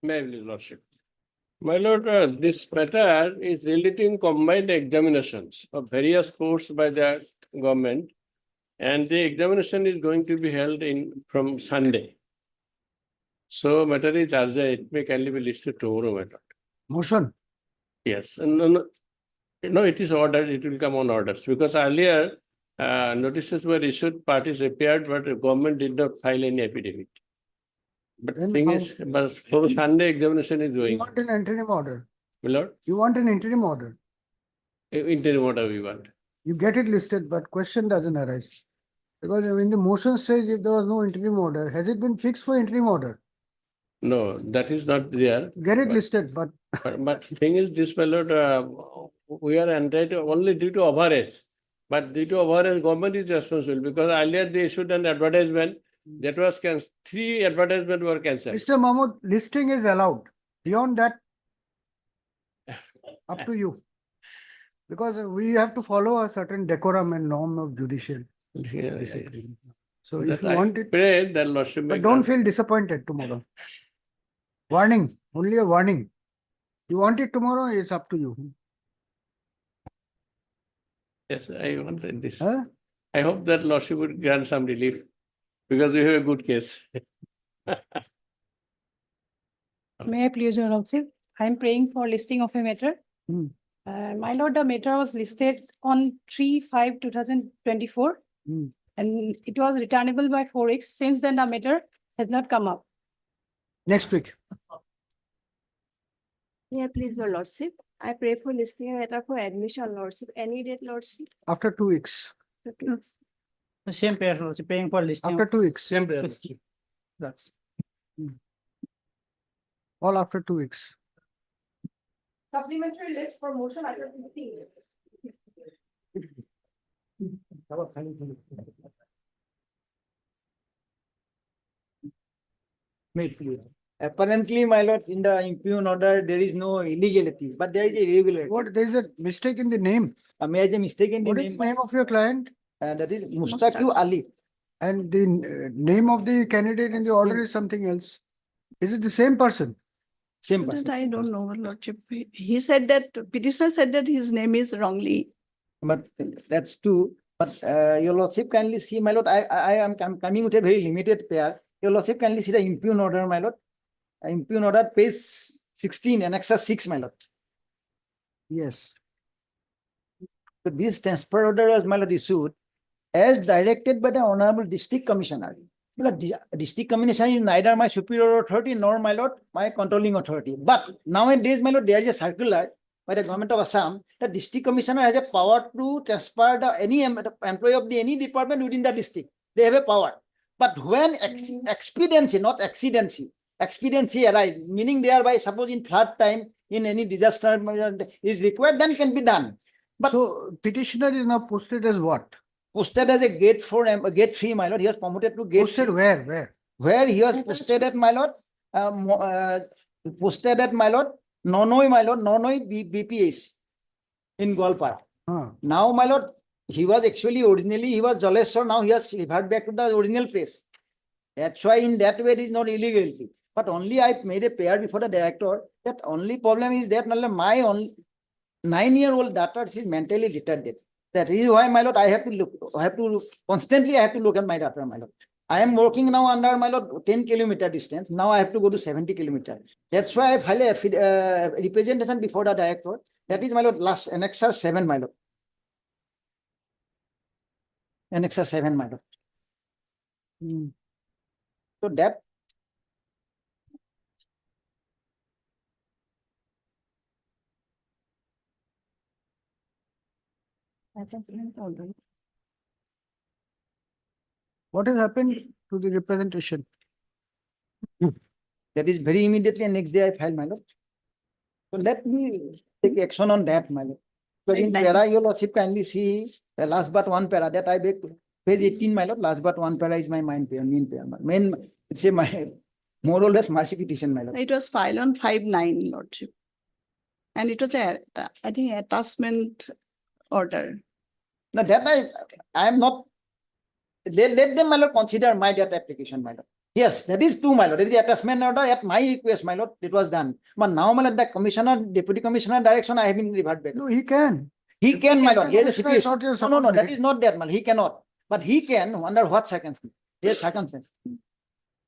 May I please, Lordship? My Lord, this matter is relating combined examinations of various courts by the government, and the examination is going to be held from Sunday. So matter is urgent. It may kindly be listed tomorrow, my Lord. Motion. Yes, no, it is ordered. It will come on orders because earlier notices were issued, parties appeared, but the government did not file any affidavit. But Then thing how- is, but for Sunday examination is You going. want an interim order. My Lord, You want an interim order. interim order we want. You get it listed, but question doesn't arise. Because in the motion stage, if there was no interim order, has it been fixed for interim order? No, that is not there. Get it But- listed, but But thing is, this, my Lord, we are entitled only due to overage. But due to overage, government is responsible because earlier they issued an advertisement that was cancelled. 3 advertisements were cancelled. Mr. Mahmood, listing is allowed. Beyond that, up to you. Because we have to follow a certain decorum and norm of judicial. discipline. So if you want it, Pray that Lordship may but don't grant. feel disappointed tomorrow. Warning, only a warning. You want it tomorrow, it's up to you. Yes, I want this. Huh? I hope that Lordship would grant some relief because we have a good case. May I please, Your Lordship? I am praying for listing of a matter. Hmm. My lord, the matter was listed on 3/5/2024 Hmm. and it was returnable by 4 weeks. Since then, the matter has not come up. Next week. May I please, your lordship? I pray for listing a matter for admission, lordship. Any date, lordship? After 2 weeks. The same prayer, Lordship, praying for listing. After 2 weeks. Same prayer, Lordship. That's All after 2 weeks. Supplementary list for motion after 15. made clear. Apparently, my lord, in the impugn order, there is no illegality, but there is a irregularity. What, there is a mistake in the name. May I have mistaken the What is name? the name of your client? That is Mustaqi Ali. And the name of the candidate in the order is something else. Is it the same person? Same That person. I don't know, Lordship. He said that, petitioner said that his name is wrongly. But that's true. But your lordship kindly see, my lord, I am coming with a very limited pair. Your lordship kindly see the impugn order, my lord. Impugn order, page 16, annexure 6, my lord. Yes. So this transfer order was, my lord, issued as directed by the Honorable District Commissioner. District Commissioner is neither my superior authority nor, my lord, my controlling authority. But nowadays, my lord, there is a circular by the government of Assam. The District Commissioner has a power to transfer any employee of any department within the district. They have a power. But when expediency, not accidency, expediency arise, meaning thereby, suppose in third time in any disaster is required, then can be done. But So petitioner is now posted as what? posted as a gate 4, gate 3, my lord. He was promoted to gate Posted 3. where? Where he was posted at, my lord, posted at, my lord, Nonoi, my lord, Nonoi BPS in Gwalpara. Huh. Now, my lord, he was actually originally, he was Jaleshwar, now he has reverted back to the original place. That's why in that way it is not illegality. But only I made a pair before the director. That only problem is that my only 9-year-old daughter is mentally retarded. That is why, my lord, I have to constantly look at my daughter, my lord. I am working now under, my lord, 10-kilometer distance. Now I have to go to 70 kilometers. That's why I file a representation before the director. That is, my lord, last annexure 7, my lord. Annexure 7, my lord. Hmm. So that What has happened to the representation? that is very immediately and next day I file, my lord. So let me take action on that, my lord. Because in para, your lordship kindly see the last but one para that I beg, page 18, my lord, last but one para is my main para. It's a my more or less mercy petition, my lord. It was filed on 5/9, Lordship. And it was I think attachment order. Now that I am not, let them, my lord, consider my debt application, my lord. Yes, that is true, my lord. It is attachment order at my request, my lord, it was done. But now, my lord, the commissioner, deputy commissioner direction, I have been revert back. No, he can. He can, my lord, here's the Commissioner is situation. not your No, that subordinate. is not that, man, he cannot. But he can, under what circumstances? There's circumstances.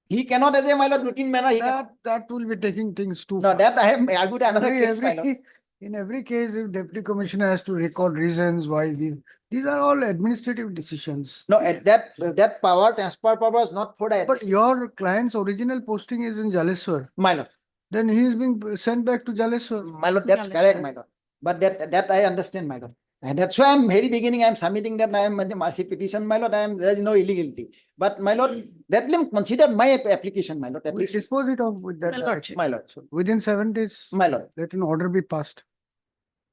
He cannot, as a, my lord, routine manner, he cannot. That will be taking things too No, far. that I have argued another Every, case, my lord. in every case, if deputy commissioner has to record reasons why these are all administrative decisions. No, that power, transfer power was not for that. But your client's original posting is in Jaleswar. My lord, Then he is being sent back to Jaleswar. my lord, that's correct, my lord. But that I understand, my lord. And that's why I'm very beginning, I'm submitting that I am the mercy petition, my lord, there is no illegality. But my lord, that will consider my application, my lord, at We least, dispose it off with that. Well, Lordship. my lord, So within 7 days, my lord. let an order be passed.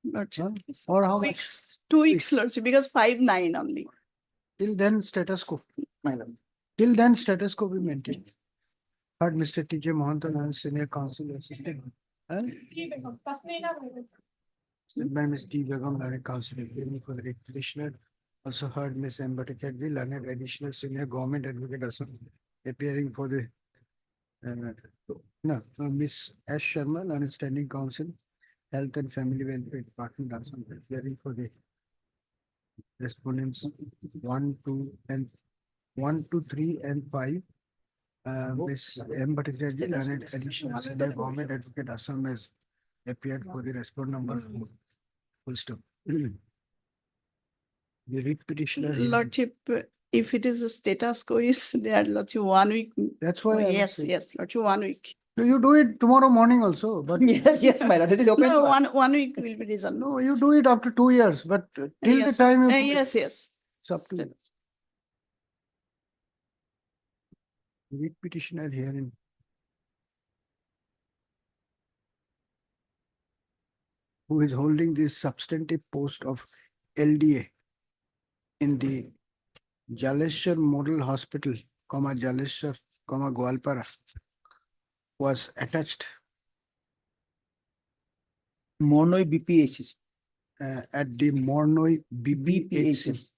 Lordship. Huh? Or how much? Weeks, 2 weeks, Weeks. Lordship, because 5/9 only. Till then, status quo. My lord. Till then, status quo be maintained. Heard Mr. T.J. Mohantan and Senior Counsel Assistant. And by Ms. T. Begum, Learned Counsel appearing for the Writ Petitioner. Also heard Ms. M. Bhattacharjee, Learned Additional Senior Government Advocate Assam, appearing for the Ms. S. Sharma, Learned Standing Counsel, Health and Family Welfare Department, Assam, appearing for the respondents 1, 2, 3, and 5. Ms. M. Bhattacharjee, Learned Additional Senior Government Advocate Assam, has appeared for the respondent number 4. Full stop. The writ petitioner. Lordship, if it is a status quo is there, Lordship, 1 week. That's why. I was Yes, saying. yes, Lordship, 1 week. So you do it tomorrow morning also, but Yes, my lord, it is open. No, to us. 1 week will be reasoned. no, you do it after 2 years, but till the Yes. time you. do it, Yes, yes. It's up to you. Status. The writ petitioner herein. Who is holding this substantive post of LDA in the Jaleshwar Model Hospital, Jaleshwar, Gwalpara, was attached Monoi BPHC. at the Mornoi BPHC, BPHC.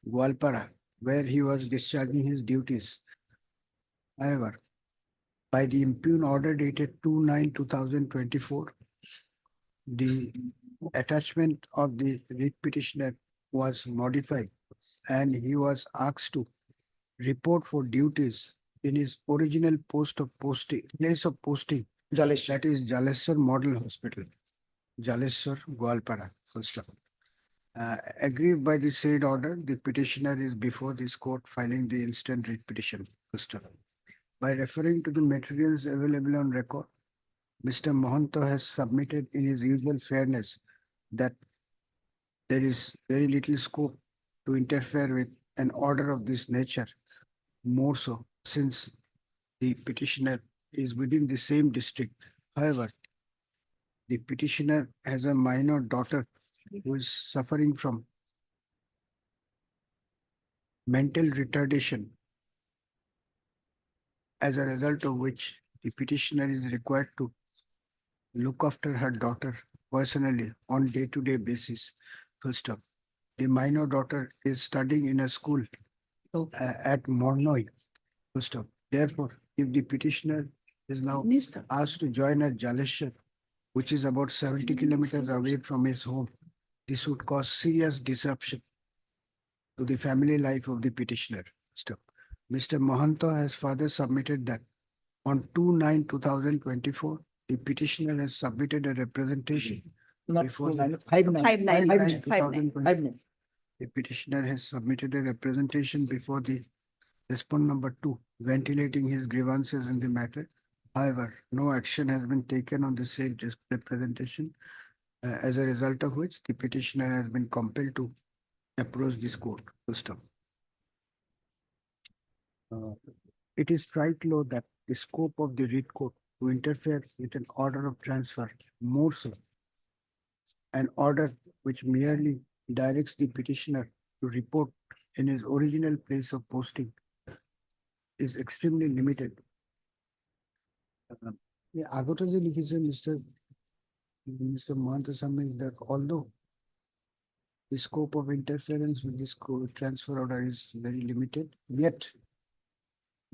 Gwalpara, where he was discharging his duties. However, by the impugn order dated 2/9/2024, the attachment of the writ petitioner was modified and he was asked to report for duties in his original place of posting, Jalesh. that is Jaleswar Model Hospital, Jaleswar, Gwalpara, full stop. Aggrieved by the said order, the petitioner is before this court filing the instant writ petition. Full stop. By referring to the materials available on record, Mr. Mohanto has submitted in his usual fairness that there is very little scope to interfere with an order of this nature, more so since the petitioner is within the same district. However, the petitioner has a minor daughter who is suffering from mental retardation, as a result of which the petitioner is required to look after her daughter personally on day-to-day basis. Full stop. The minor daughter is studying in a school at Mornoi. Full stop. Therefore, if the petitioner is now asked to join at Jaleshwar, which is about 70 kilometers away from his home, this would cause serious disruption to the family life of the petitioner. Stop. Mr. Mohanto has further submitted that on 2/9/2024, the petitioner has submitted a representation Not before 2/9, the 5/9. 5/9. 5/9, 5/9. 2020. 5/9. The petitioner has submitted a representation before the respondent number 2, ventilating his grievances in the matter. However, no action has been taken on the said representation, as a result of which the petitioner has been compelled to approach this court. Full stop. It is strike law that the scope of the writ court to interfere with an order of transfer, more so an order which merely directs the petitioner to report in his original place of posting, is extremely limited. আগতে যে লিখেছে Mr. Mahanta Samir, that although the scope of interference with this transfer order is very limited,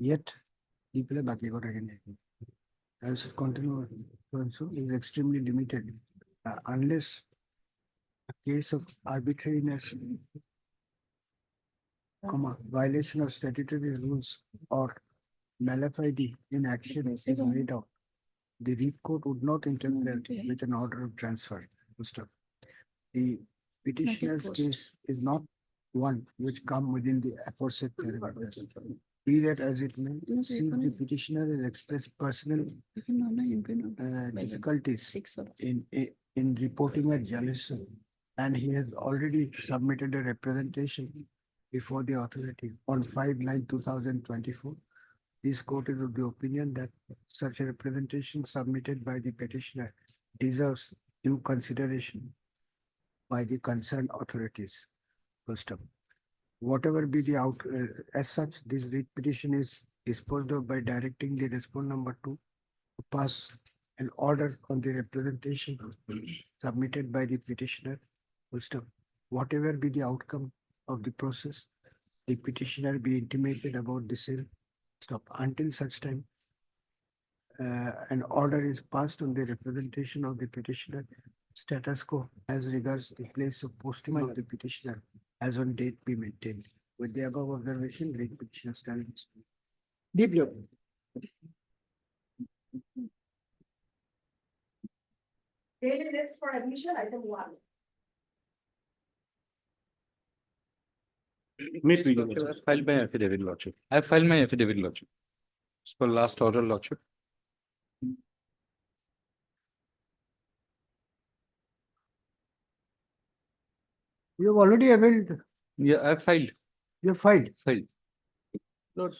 yet Deeply baki kora kene. I should continue also is extremely limited unless a case of arbitrariness, violation of statutory rules or malafide in action is made out. The Reap Court would not interfere with an order of transfer. First off, the petitioner's post. case is not one which come within the aforesaid paragraph. Be that as it may, since the petitioner has expressed personal difficulties in reporting at jealousy, and he has already submitted a representation before the authority on 5/9/2024. This court is of the opinion that such a representation submitted by the petitioner deserves due consideration by the concerned authorities. First up, whatever be the as such, this writ petition is disposed of by directing the respondent number 2 to pass an order on the representation submitted by the petitioner. First up, whatever be the outcome of the process, the petitioner be intimated about the same. Stop until such time an order is passed on the representation of the petitioner. Status quo as regards the place of posting of the petitioner as on date be maintained. With the above observation, writ petition stands. Deeply. Daily list for admission, item 1. I filed my affidavit, Lordship. I filed my affidavit, Lordship. It's for last order, Lordship. You have already availed, Yeah, I filed. you have filed. Lord,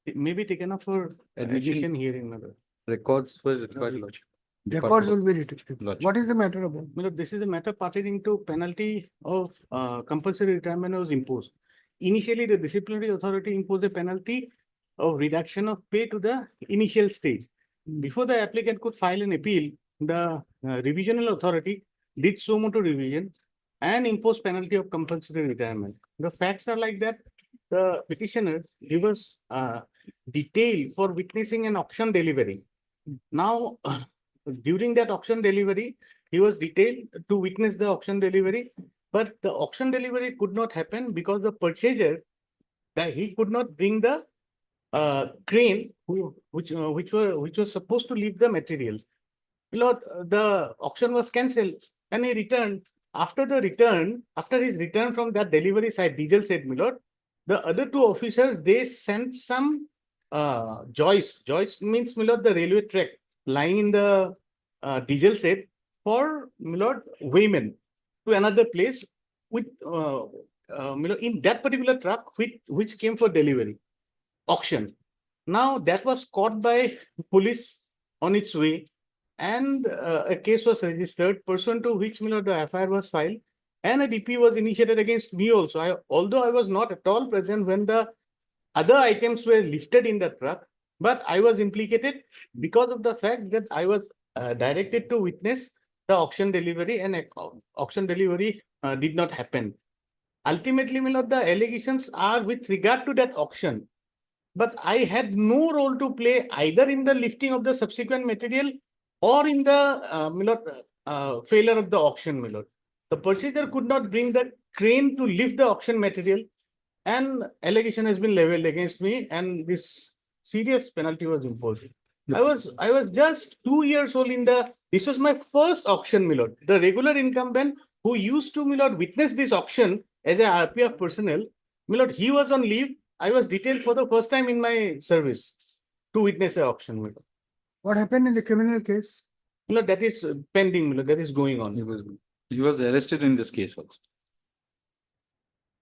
it may be taken up for Admission. admission hearing, my lord. Records were required, Lordship. Records will be written. Lodged. What is the matter about? My lord, this is a matter pertaining to penalty of compulsory retirement was imposed. Initially, the disciplinary authority imposed a penalty of reduction of pay to the initial stage. Before the applicant could file an appeal, the revisional authority did so motu revision and imposed penalty of compulsory retirement. The facts are like that. The petitioner gave us detail for witnessing an auction delivery. Now, during that auction delivery, he was detailed to witness the auction delivery, but the auction delivery could not happen because the purchaser that he could not bring the crane which was supposed to leave the material. Lord, the auction was cancelled and he returned. After his return from that delivery site, Diesel said, my lord, the other two officers, they sent some joist. Joist means, my lord, the railway track lying in the Diesel set for, my lord, weighman to another place with, my lord, in that particular truck which came for delivery, auction. Now that was caught by police on its way, and a case was registered, pursuant to which, my lord, the FIR was filed, and a DP was initiated against me also. Although I was not at all present when the other items were lifted in the truck, but I was implicated because of the fact that I was directed to witness the auction delivery, and auction delivery did not happen. Ultimately, my lord, the allegations are with regard to that auction, but I had no role to play either in the lifting of the subsequent material or in the failure of the auction, my lord. The purchaser could not bring the crane to lift the auction material, and allegation has been leveled against me, and this serious penalty was imposed. I was just 2 years old this was my first auction, my lord. The regular incumbent who used to, my lord, witness this auction as a RPF personnel, my lord, he was on leave. I was detailed for the first time in my service to witness an auction, my lord. What happened in the criminal case? My lord, that is pending, my lord, that is going on. He was arrested in this case also.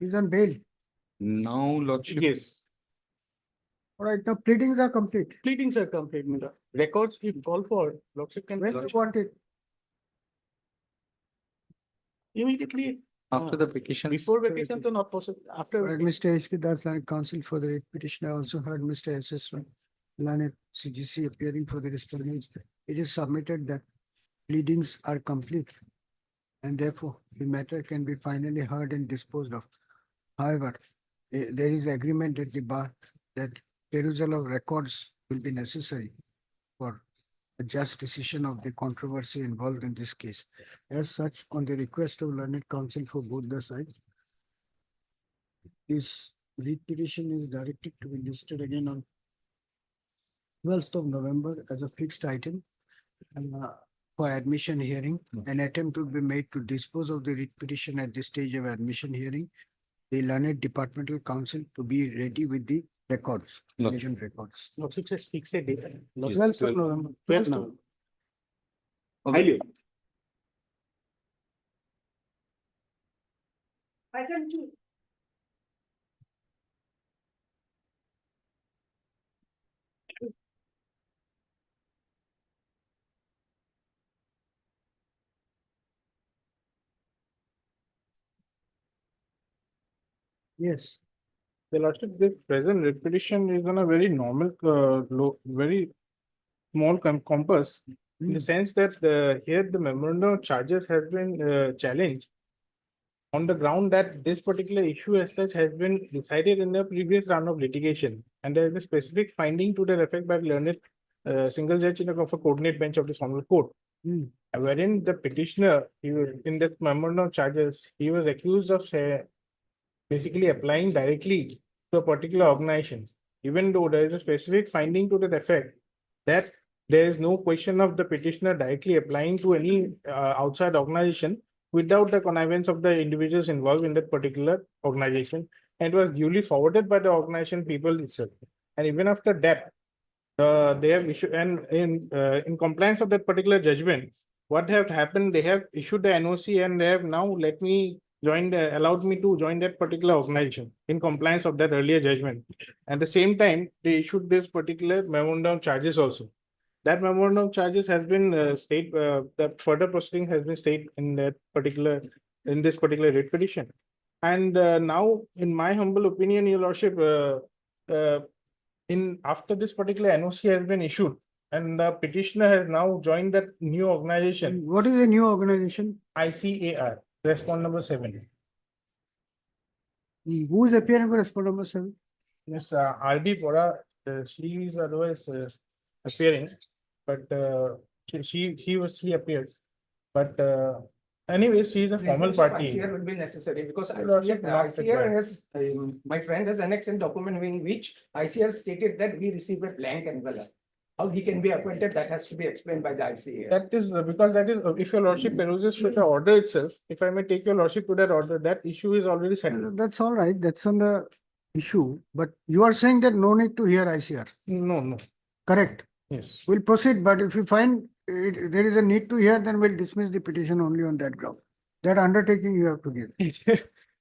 He's on bail. Now, Lordship. Yes, All right, now pleadings are complete. pleadings are complete, my lord. Records, if called for, lordship can When you want it? immediately. After the vacation. Before vacation, so not possible. After Heard vacation. Mr. H.K. Das, Lanet counsel for the writ petition. I also heard Mr. S.S. Lanet CGC appearing for the respondents. It is submitted that pleadings are complete, and therefore the matter can be finally heard and disposed of. However, there is agreement at the bar that perusal of records will be necessary for a just decision of the controversy involved in this case. As such, on the request of learned counsel for both the sides, this read petition is directed to be listed again on 12th of November as a fixed item for admission hearing. An attempt will be made to dispose of the writ petition at this stage of admission hearing. The learned departmental counsel to be ready with the records, No. admission records. Lordship says fix a date. Yes, 12th of 12th. November. 12th November. Okay. Highly. Item 2. Yes. The Lordship, this present repetition is on a very normal, very small compass. In the sense that here the memorandum of charges has been challenged on the ground that this particular issue as such has been decided in the previous round of litigation. And there is a specific finding to that effect by learned single judge in of a coordinate bench of the Honorable Court. Wherein the petitioner, in that memorandum of charges, he was accused of basically applying directly to a particular organization, even though there is a specific finding to that effect that there is no question of the petitioner directly applying to any outside organization without the connivance of the individuals involved in that particular organization, and was duly forwarded by the organization people itself. And even after that, they have issued, and in compliance of that particular judgment, what have happened, they have issued the NOC and they have now allowed me to join that particular organization in compliance of that earlier judgment. At the same time, they issued this particular memorandum charges also. That memorandum charges has been the further proceeding has been stated in this particular writ petition. And now, in my humble opinion, Your Lordship, after this particular NOC has been issued, and the petitioner has now joined that new organization, What is a new organization? ICAR, respond number 7. Who is appearing for respond number 7? Yes, RD Bora, she is otherwise appearing, but she appeared. But anyways, she is a formal party. ICR will be necessary because Your Lordship, not ICR required. has, my friend has annexed a document in which ICR stated that we received a blank envelope. How he can be appointed, that has to be explained by the ICA. That is because that is, if Your Lordship peruses through the order itself, if I may take Your Lordship to that order, that issue is already settled. That's all right. That's on the issue. But you are saying that no need to hear ICR. No, Correct. yes. We'll proceed, but if you find there is a need to hear, then we'll dismiss the petition only on that ground. That undertaking you have to give.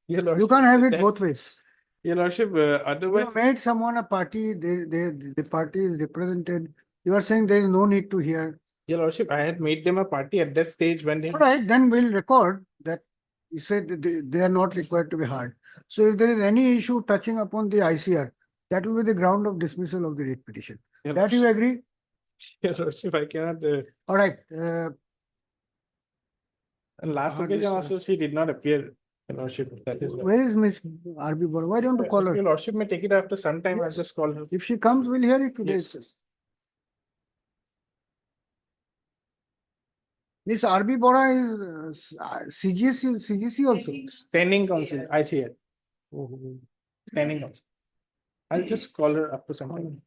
Your Lordship, You can't have it that- both ways. Your Lordship, You otherwise, made someone a party, the party is represented. You are saying there is no need to hear. Your Lordship, I had made them a party at that stage when they. All right, then we'll record that you said that they are not required to be heard. So if there is any issue touching upon the ICR, that will be the ground of dismissal of the writ petition. Your That you agree? Your Lordship, I cannot. All right. And last Hard occasion this, also, she did not appear. Your Lordship, that is. Where is Miss RB Bora? Why don't you call Your her? Lordship may take it after some time. I'll Yes. just call her. If she comes, we'll hear it today. Yes. itself. Miss RB Bora is CGC also. Standing counsel, ICA. Standing counsel. I'll just call her after some time.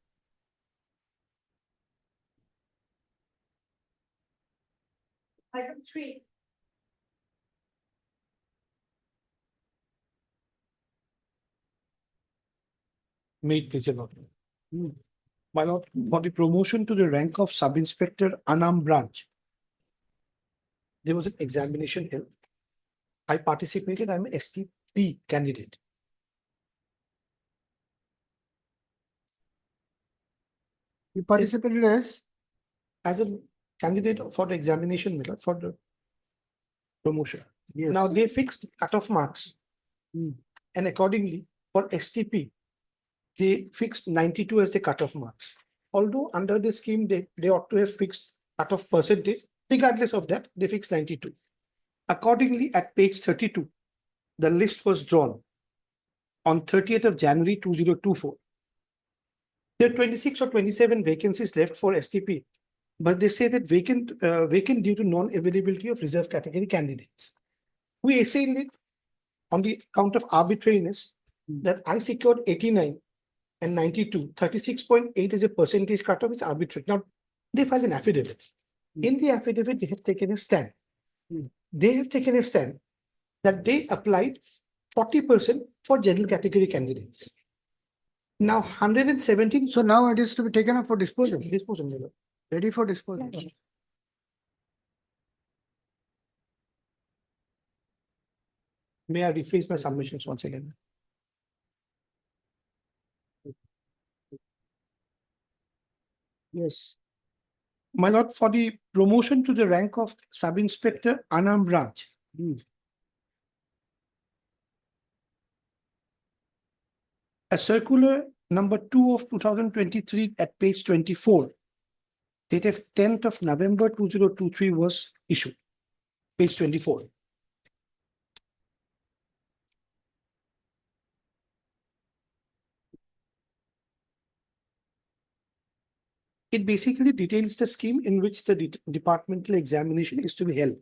Item 3. Made please, Your Lord. My lord, for the promotion to the rank of sub-inspector Anam branch, there was an examination held. I participated, I'm a STP candidate. You participated as? A candidate for the examination, my lord, for the promotion. Yes. Now they fixed cutoff marks. Hmm. And accordingly, for STP, they fixed 92 as the cutoff marks. Although under the scheme, they ought to have fixed cutoff percentage. Regardless of that, they fixed 92. Accordingly, at page 32, the list was drawn on 30th of January 2024. There are 26 or 27 vacancies left for STP, but they say that vacant due to non-availability of reserve category candidates. We assailed it on the count of arbitrariness that I secured 89 and 92, 36.8 is a percentage cutoff, is arbitrary. Now, they filed an affidavit. In the affidavit, they have taken a stand. They have taken a stand that they applied 40% for general category candidates. Now, 117. So now it is to be taken up for disposal, Disposal, my lord. ready for disposal. May I rephrase my submissions once again? Yes. My lord, for the promotion to the rank of sub-inspector unarmed branch. A circular number 2 of 2023 at page 24, dated 10th of November 2023 was issued. Page 24. It basically details the scheme in which the departmental examination is to be held.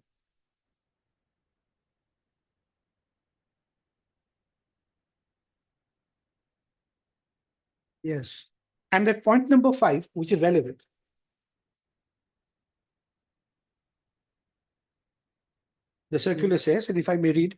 Yes. And at point number 5, which is relevant. The circular says, and if I may read,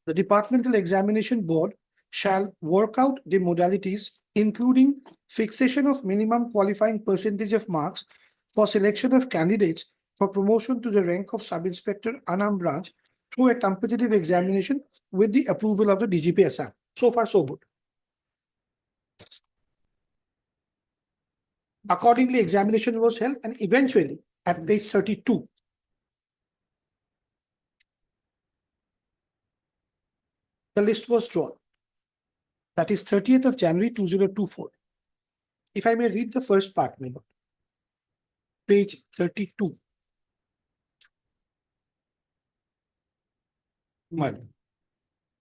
the Departmental Examination Board shall work out the modalities, including fixation of minimum qualifying percentage of marks for selection of candidates for promotion to the rank of sub-inspector unarmed branch through a competitive examination with the approval of the DGP Assam. So far, so good. Accordingly, examination was held, and eventually at page 32, the list was drawn. That is 30th of January 2024. If I may read the first part, my lord. Page 32. One.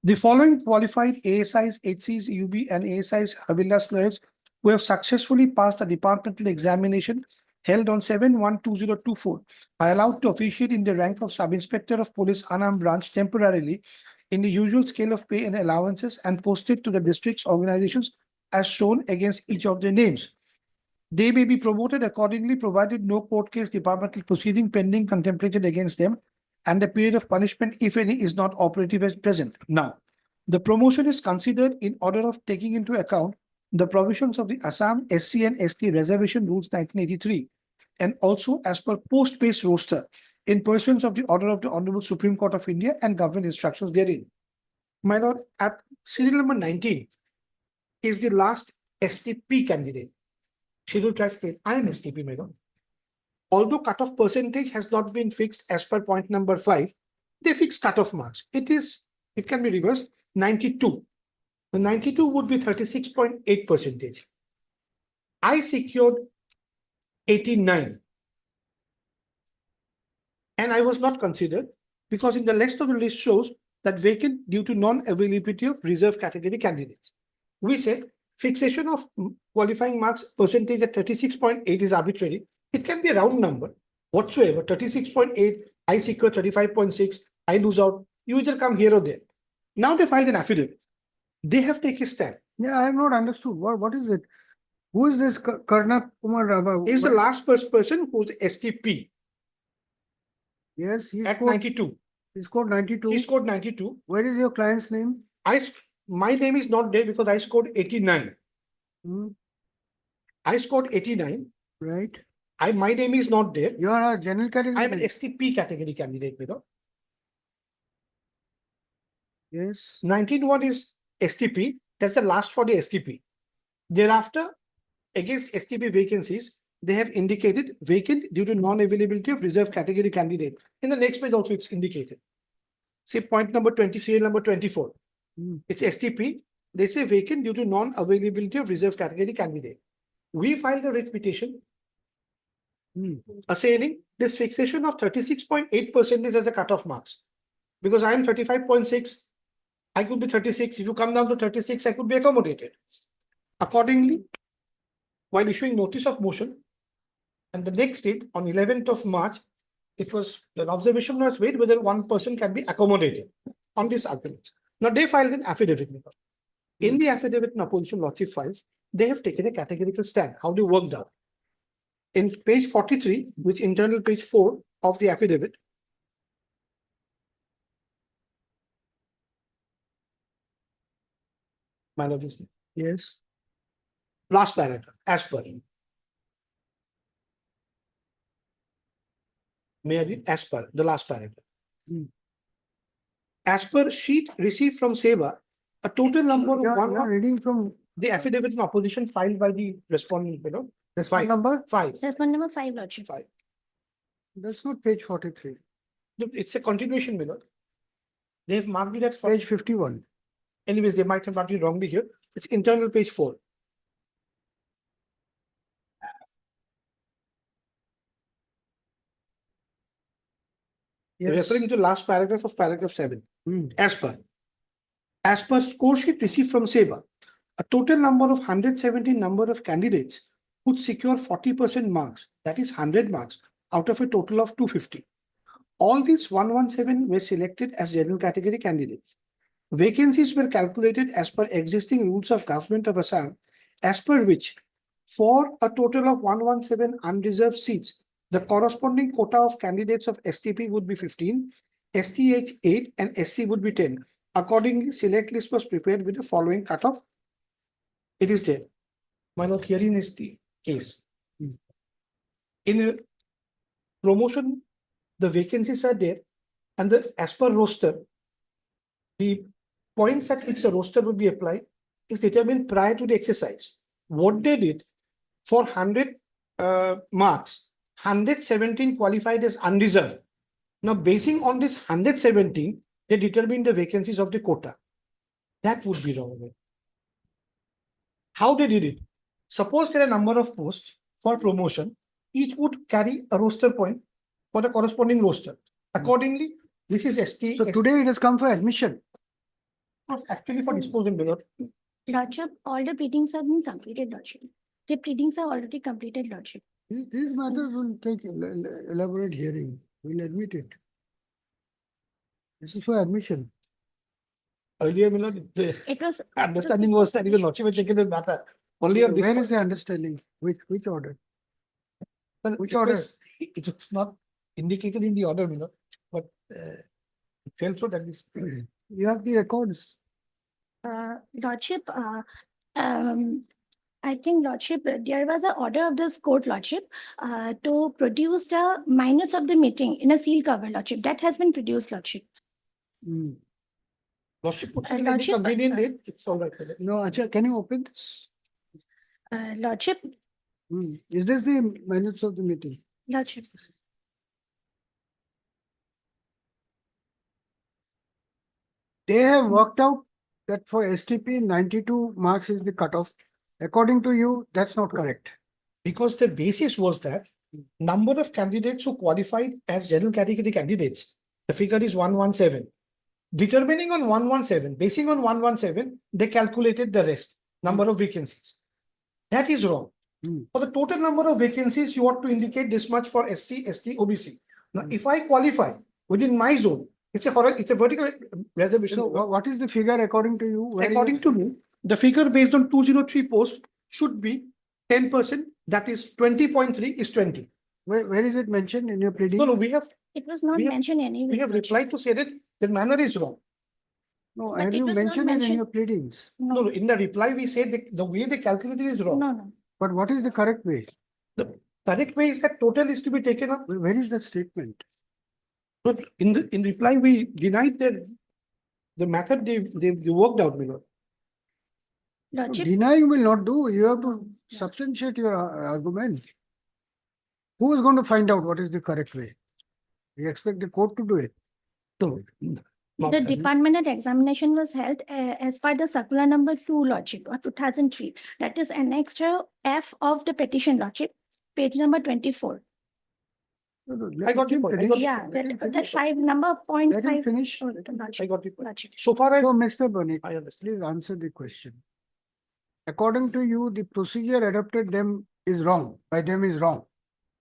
The following qualified ASIs, HCs, UB, and ASIs Havildas lawyers who have successfully passed the departmental examination held on 7/1/2024 are allowed to officiate in the rank of Sub-Inspector of Police Unarmed Branch temporarily in the usual scale of pay and allowances and posted to the district's organizations as shown against each of their names. They may be promoted accordingly, provided no court case departmental proceeding pending contemplated against them, and the period of punishment, if any, is not operative at present. Now, the promotion is considered in order of taking into account the provisions of the Assam SC and ST Reservation Rules 1983, and also as per post-based roster in pursuance of the order of the Honorable Supreme Court of India and government instructions therein. My lord, at serial number 19 is the last STP candidate. Scheduled Tribe State. I am STP, my lord. Although cutoff percentage has not been fixed as per point number 5, they fix cutoff marks. It can be reversed, 92. The 92 would be 36.8 percentage. I secured 89. And I was not considered because in the rest of the list shows that vacant due to non-availability of reserve category candidates. We said fixation of qualifying marks percentage at 36.8 is arbitrary. It can be a round number whatsoever. 36.8, I secure 35.6, I lose out. You either come here or there. Now they filed an affidavit. They have taken a stand. Yeah, I have not understood. What is it? Who is this Karna Kumar Rava? Is the last person who's the STP Yes, he at scored, 92. he scored 92. He scored 92. Where is your client's name? My name is not there because I scored 89. Hmm, I scored 89. right. My name is not there. You are a general category. I am an STP category candidate, you know. Yes. 19-1 is STP. That's the last for the STP. Thereafter, against STP vacancies, they have indicated vacant due to non-availability of reserve category candidate. In the next page also it's indicated. Say point number 20, serial number 24. It's STP. They say vacant due to non-availability of reserve category candidate. We filed a writ petition assailing this fixation of 36.8% as a cutoff marks. Because I am 35.6, I could be 36. If you come down to 36, I could be accommodated. Accordingly, while issuing notice of motion. And the next date, on 11th of March, it was, the observation was made whether one person can be accommodated on this argument. Now they filed an affidavit. In the affidavit in opposition lordship files, they have taken a categorical stand. How they worked out. In page 43, which internal page 4 of the affidavit, my lord, Yes. last paragraph, as per. May I read? As per, the last paragraph. As per sheet received from Seva, a total number of You're reading from the affidavit in opposition filed by the respondent, this Five. number? 5. Respondent number 5, Lordship. 5. That's not page 43. It's a continuation, my lord. They've marked it at, Page 51. anyways, they might have marked it wrongly here. It's internal page 4. Yes. Referring to last paragraph of paragraph 7. Hmm. As per score sheet received from Seva, a total number of 117 number of candidates would secure 40% marks, that is 100 marks, out of a total of 250. All these 117 were selected as general category candidates. Vacancies were calculated as per existing rules of government of Assam, as per which, for a total of 117 unreserved seats, the corresponding quota of candidates of STP would be 15, STH 8, and SC would be 10. Accordingly, select list was prepared with the following cutoff. It is there. My lord, herein is the case. In a promotion, the vacancies are there, and as per roster, the points at which the roster would be applied is determined prior to the exercise. What they did, for 100 marks, 117 qualified as unreserved. Now, basing on this 117, they determine the vacancies of the quota. That would be wrong. How they did it? Suppose there are a number of posts for promotion, each would carry a roster point for the corresponding roster. Accordingly, this is ST. So today it has come for admission. Actually for disposal, my lord. Lordship, all the pleadings have been completed, Lordship. The pleadings are already completed, Lordship. These matters will take elaborate hearing. We'll admit it. This is for admission. Earlier, my lord, the It was. understanding was that even lordship had taken the matter. Only on this. Where is the understanding? Which order? Well, which it order? it was not indicated in the order, my lord, but it fell through that is. You have the records. Lordship, I think Lordship, there was an order of this court, Lordship, to produce the minutes of the meeting in a seal cover, Lordship. That has been produced, Lordship. Hmm. Lordship puts Uh, it in any Lordship, convenient date, it's all right. my lord. No, Acha, can you open this? Lordship, Is this the minutes of the meeting? Lordship. They have worked out that for STP 92 marks is the cutoff. According to you, that's not correct. Because the basis was that number of candidates who qualified as general category candidates, the figure is 117. Determining on 117, basing on 117, they calculated the rest, number of vacancies. That is wrong. For the total number of vacancies, you ought to indicate this much for SC, ST, OBC. Now, if I qualify within my zone, it's a vertical reservation. So what is the figure according to you? Where is According it? to me, the figure based on 203 posts should be 10%, that is 20.3 is 20. Where is it mentioned in your pleading? No, we have It was not We have- mentioned anywhere. Lordship. replied to say that the manner is wrong. No, But have it you was not mentioned it in mentioned. your pleadings? No, in the reply, we said that the way they calculated is wrong. No. But what is the correct way? The correct way is that total is to be taken up. Where is that statement? But in reply, we denied that the method they worked out, my lord. Lordship, Deny you will not do. You have to substantiate your argument. Who is going to find out what is the correct way? You expect the court to do it? No. the departmental examination was held as per the circular number 2, Lordship, or 2003. That is annexed F of the petition, Lordship, page number 24. No, I got your point. I got- Yeah, that 5, number point Let him 5. finish. I got it. Lordship. So far as So, Mr. Bonnet, I understand. please answer the question. according to you, the procedure adopted them is wrong, by them is wrong.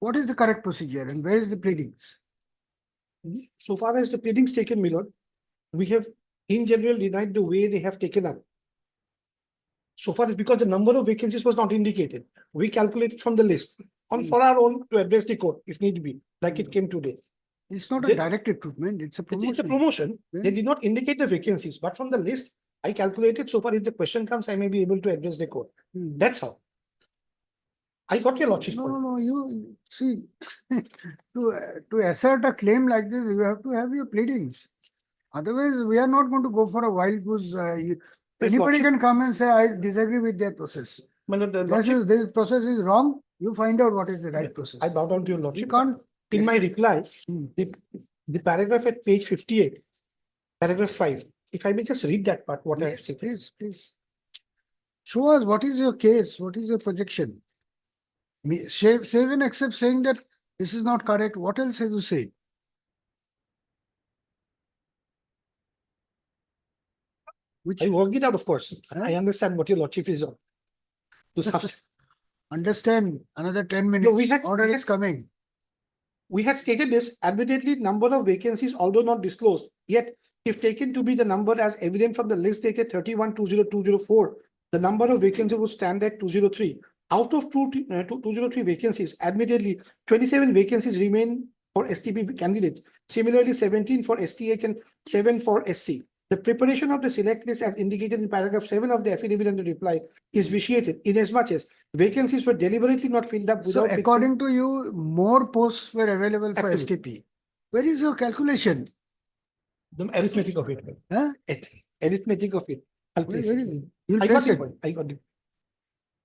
What is the correct procedure and where is the pleadings? So far as the pleadings taken, my lord, we have in general denied the way they have taken up. So far as because the number of vacancies was not indicated, we calculated from the list on for our own to address the court if need be, like it came today. It's not a They- direct recruitment, it's a It's a promotion. promotion. They Yeah. did not indicate the vacancies, but from the list, I calculated so far if the question comes, I may be able to address the court. Hmm. That's how. I got your lordship's No, point. no, you see, to assert a claim like this, you have to have your pleadings. Otherwise, we are not going to go for a wild goose. Yes, Anybody lordship. can come and say, I disagree with their process. My lord, the lordship, This process is wrong. You find out what is the right process. I bow down to your You lordship. can't. In my reply, Hmm. the paragraph at page 58, paragraph 5, if I may just read that part, what I have Please, stated. please. Show us what is your case, what is your projection? Save and except saying that this is not correct, what else have you said? Which I worked it out, of course. Huh? I understand what your lordship is on. To understand another 10 minutes, order is coming. We had stated this, admittedly, number of vacancies, although not disclosed, yet if taken to be the number as evident from the list dated 31-20-204, the number of vacancies would stand at 203. Out of 203 vacancies, admittedly, 27 vacancies remain for STP candidates. Similarly, 17 for STH and 7 for SC. The preparation of the select list as indicated in paragraph 7 of the affidavit and the reply is vitiated inasmuch as vacancies were deliberately not filled up So without fixing- according to you, more posts were available for Absolutely. STP. Where is your calculation? The arithmetic of it. Huh? Arithmetic of it. I'll Where place is it. it? You'll I got place the it. point. I got it.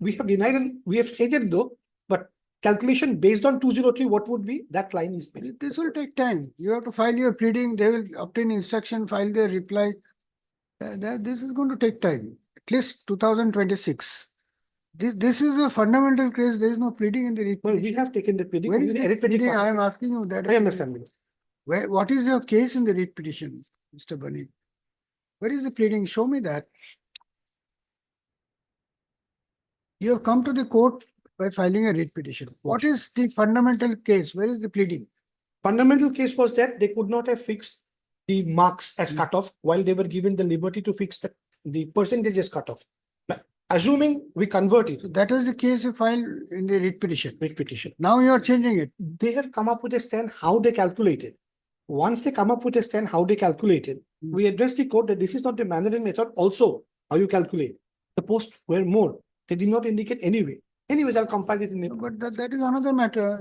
We have denied and we have stated though, but calculation based on 203, what would be? That line is missing. This will take time. You have to file your pleading, they will obtain instruction, file their reply. This is going to take time, at least 2026. This is a fundamental case, there is no pleading in the writ Well, we petition. have taken the pleading. Where is only the the arithmetic pleading? part. I am asking you that. I understand. What is your case in the writ petition, Mr. Bani? Where is the pleading? Show me that. You have come to the court by filing a writ petition. What is the fundamental case? Where is the pleading? Fundamental case was that they could not have fixed the marks as cutoff while they were given the liberty to fix the percentages cutoff. But assuming we convert it, So that was the case you filed in the writ petition. writ petition, Now you are changing it. they have come up with a stand how they calculated. Once they come up with a stand how they calculated, we address the court that this is not the manner and method also how you calculate. The posts were more. They did not indicate anyway. Anyways, I'll compile it in the. But that is another matter.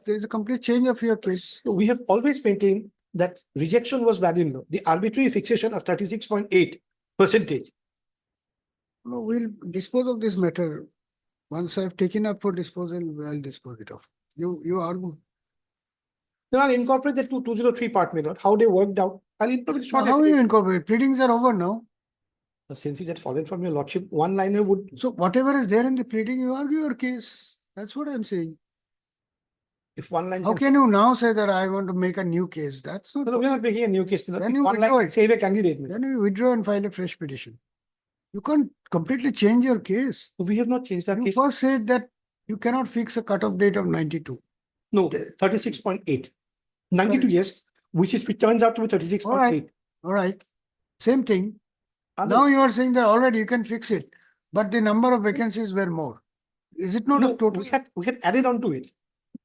There is a complete change of your case. So we have always maintained that rejection was valid in law. The arbitrary fixation of 36.8%. No, we'll dispose of this matter. Once I've taken up for disposal, I'll dispose it off. You argue. Then I'll incorporate the 203 part minute, how they worked out. I'll incorporate short. How will you affidavit. incorporate? Pleadings are over now. Since it had fallen from your lordship, one liner would. So whatever is there in the pleading, you argue your case. That's what I'm saying. If one line. How can you now say that I want to make a new case? That's not. No, we are not making a new case. Then If you one withdraw line it. save a candidate. Then you withdraw and file a fresh petition. You can't completely change your case. We have not changed our You case. first said that you cannot fix a cutoff date of 92. No, 36.8. 92 years, which turns out to be 36.8. All right. Same thing. Other- Now you are saying that already you can fix it, but the number of vacancies were more. Is it not No, a total? we had added on to it.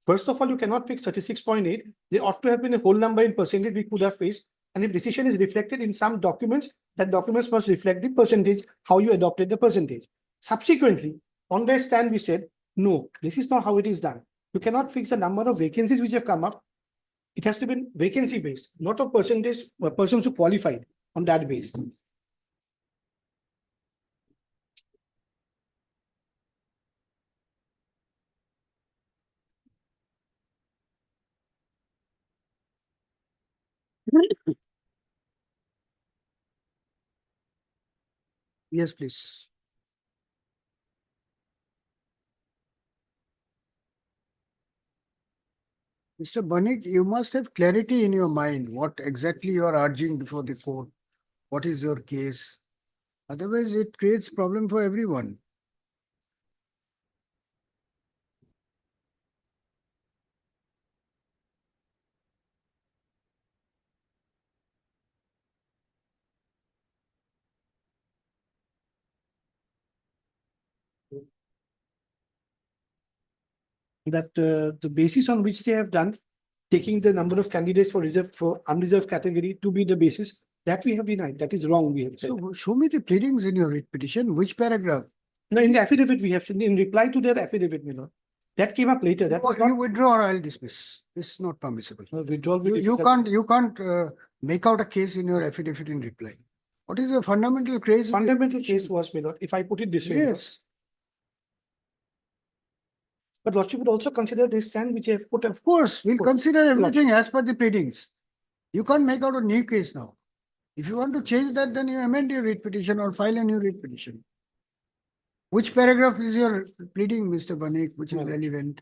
First of all, you cannot fix 36.8. There ought to have been a whole number in percentage we could have faced. And if decision is reflected in some documents, that documents must reflect the percentage, how you adopted the percentage. Subsequently, on their stand, we said, no, this is not how it is done. You cannot fix the number of vacancies which have come up. It has to be vacancy based, not a percentage, persons who qualified on that base. Yes, please. Mr. Banik, you must have clarity in your mind what exactly you are urging before the court. What is your case? Otherwise, it creates problem for everyone. that the basis on which they have done, taking the number of candidates for reserved for unreserved category to be the basis, that we have denied. That is wrong, we have said. So show me the pleadings in your writ petition, which paragraph? No, in the affidavit, we have said in reply to their affidavit, my lord. That came up later. That was You not withdraw or I'll dismiss. This is not permissible. withdrawal. You can't make out a case in your affidavit in reply. What is the fundamental case? Fundamental case was, my lord, if I put it this way. my lord. Yes, But lordship would also consider this stand which I have put. of course, we'll Court. consider everything as per the pleadings. You can't make out a new case now. If you want to change that, then you amend your writ petition or file a new writ petition. Which paragraph is your pleading, Mr. Banik, which is My lord. relevant?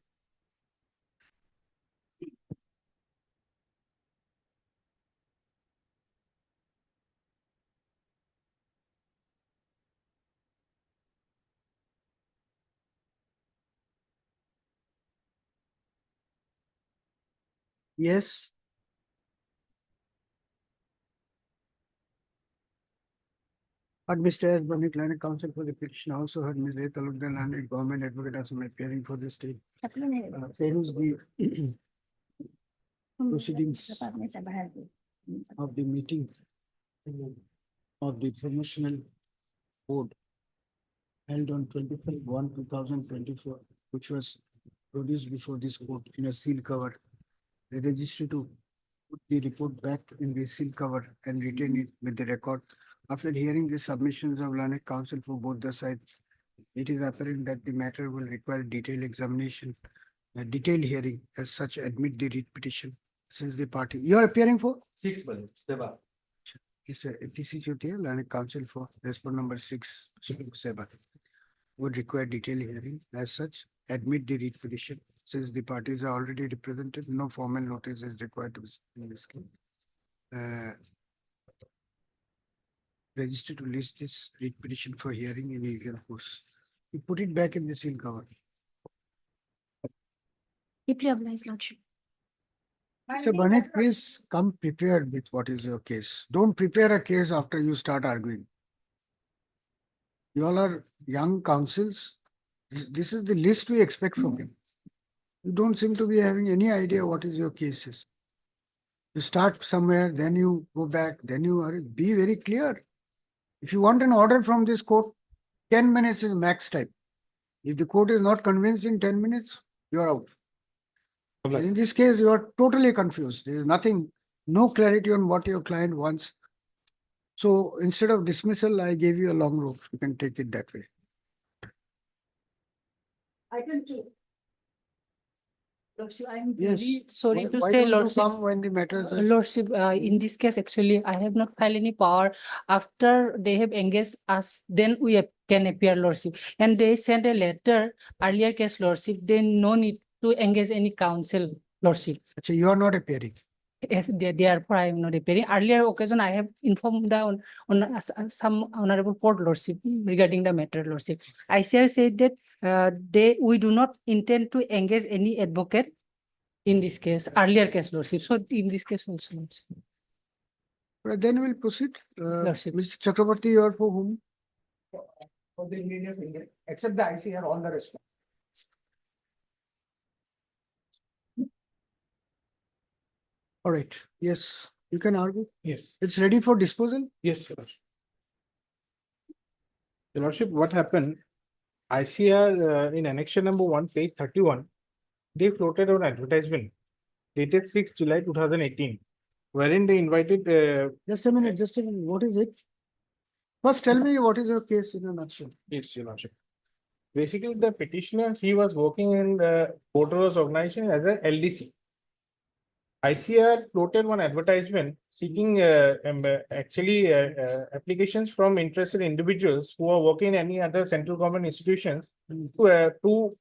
Yes. But Mr. S. Banik, Learned Counsel for the petition also heard Ms. Ray Talukdar, Learned Government Advocate also appearing for the state. Peruse the proceedings of the meeting of the promotional board held on 25/1/2024, which was produced before this court in a seal cover. The registry to put the report back in the seal cover and retain it with the record. After hearing the submissions of learned counsel for both the sides, it is apparent that the matter will require detailed examination, a detailed hearing. As such, admit the writ petition since the party. You are appearing for? 6 Deba. It's a FTC Chotia, learned counsel for respond number 6, Seba. Would require detailed hearing. As such, admit the writ petition since the parties are already represented. No formal notice is required to be in this case. Register to list this writ petition for hearing in usual course. You put it back in the seal cover. Deeply obliged, lordship. So Banik, please come prepared with what is your case. Don't prepare a case after you start arguing. You all are young counsels. This is the list we expect from you. You don't seem to be having any idea what is your case is. You start somewhere, then you go back, then you are, be very clear. If you want an order from this court, 10 minutes is max time. If the court is not convinced in 10 minutes, you are out. And in this case, you are totally confused. There is nothing, no clarity on what your client wants. So instead of dismissal, I gave you a long rope. You can take it that way. I can do. Lordship, I'm Yes. very sorry to Why say, don't you Lordship. come when the matters are- Lordship, in this case, actually, I have not filed any power. After they have engaged us, then we can appear, Lordship. And they sent a letter, earlier case, Lordship, they no need to engage any counsel, Lordship. So you are not appearing. Yes, therefore I am not appearing. Earlier occasion, I have informed the on some honorable court, Lordship, regarding the matter, Lordship. ICR said that we do not intend to engage any advocate in this case, earlier case, Lordship. So in this case also, Lordship. But then we'll proceed. Lordship. Mr. Chakraborty, you are for whom? For the Indian of India, except the ICR, all the response. All right. Yes, you can argue. Yes, It's ready for disposal. yes, Your Lordship. Your Lordship, what happened? ICR in annexure number 1, page 31, they floated an advertisement dated 6 July 2018, wherein they invited Just a minute, just a minute. What is it? First, tell me what is your case in a nutshell. yes, Your Lordship. Basically, the petitioner, he was working in the voters organization as a LDC. ICR floated one advertisement seeking applications from interested individuals who are working in any other central government institutions to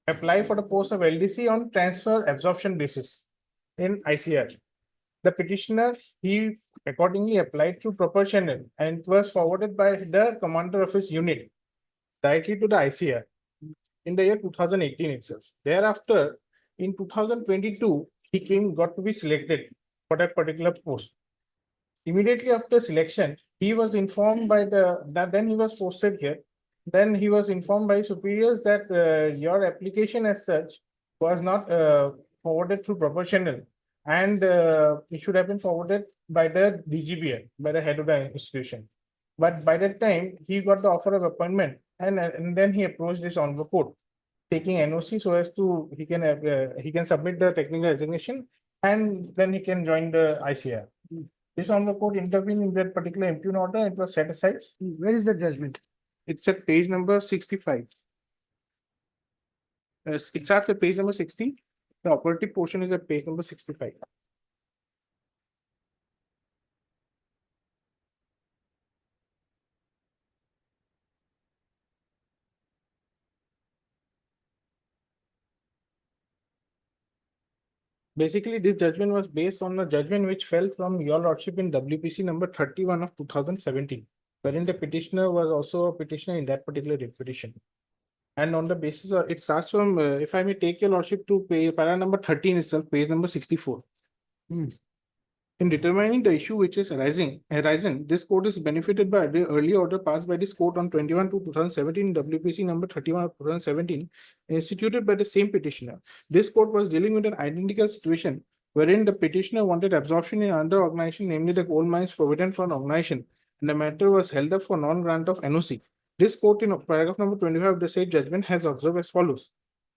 apply for the post of LDC on transfer absorption basis in ICR. The petitioner, he accordingly applied through proper channel and it was forwarded by the commander of his unit directly to the ICR in the year 2018 itself. Thereafter, in 2022, he got to be selected for that particular post. Immediately after selection, he was informed by then he was posted here. Then he was informed by superiors that your application as such was not forwarded through proportional, and it should have been forwarded by the DGBL, by the head of the institution. But by that time, he got the offer of appointment, and then he approached this honorable court, taking NOC so as to he can submit the technical resignation, and then he can join the ICR. This honorable court intervened in that particular impugn order. It was set aside. Where is the judgment? It's at page number 65. It starts at page number 60. The operative portion is at page number 65. Basically, this judgment was based on a judgment which fell from your lordship in WPC number 31 of 2017, wherein the petitioner was also a petitioner in that particular petition. And on the basis of, it starts from, if I may take your lordship to para number 13 itself, page number 64. In determining the issue which is arisen, this court is benefited by the earlier order passed by this court on 21/2017, WPC number 31 of 2017, instituted by the same petitioner. This court was dealing with an identical situation wherein the petitioner wanted absorption in another organization, namely the Coal Mines Provident Fund organization, and the matter was held up for non-grant of NOC. This court in paragraph number 25 of the said judgment has observed as follows.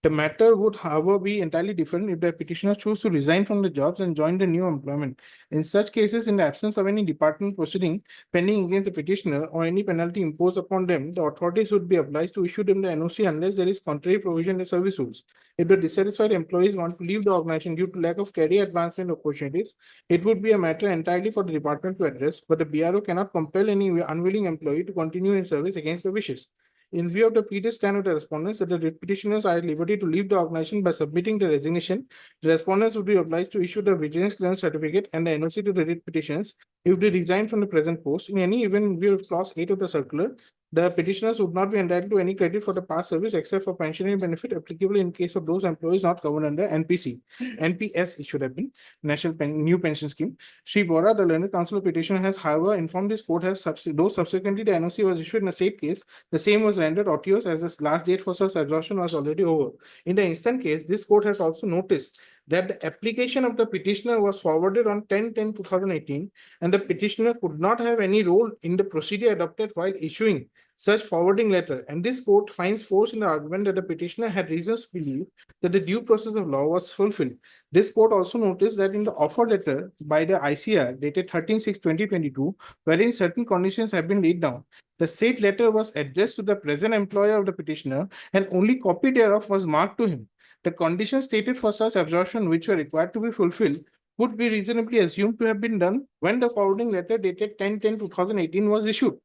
The matter would, however, be entirely different if the petitioner chose to resign from the jobs and join the new employment. In such cases, in the absence of any department proceeding pending against the petitioner or any penalty imposed upon them, the authorities would be obliged to issue them the NOC unless there is contrary provision in the service rules. If the dissatisfied employees want to leave the organization due to lack of career advancement opportunities, it would be a matter entirely for the department to address, but the BRO cannot compel any unwilling employee to continue in service against the wishes. In view of the previous stand of the respondents that the petitioners are at liberty to leave the organization by submitting the resignation, the respondents would be obliged to issue the vigilance clearance certificate and the NOC to the writ petitioners if they resign from the present post. In any event, in view of clause 8 of the circular, the petitioners would not be entitled to any credit for the past service except for pensionary benefit applicable in case of those employees not covered under NPC. NPS, it should have been National New Pension Scheme. Sri Bora, the learned counsel petitioner, has however informed this court has though subsequently the NOC was issued in a said case, the same was rendered otious as the last date for such absorption was already over. In the instant case, this court has also noticed that the application of the petitioner was forwarded on 10/10/2018 and the petitioner could not have any role in the procedure adopted while issuing such forwarding letter, and this court finds force in the argument that the petitioner had reasons to believe that the due process of law was fulfilled. This court also noticed that in the offer letter by the ICR dated 13/6/2022, wherein certain conditions have been laid down, the said letter was addressed to the present employer of the petitioner and only copy thereof was marked to him. The conditions stated for such absorption which were required to be fulfilled would be reasonably assumed to have been done when the forwarding letter dated 10/10/2018 was issued.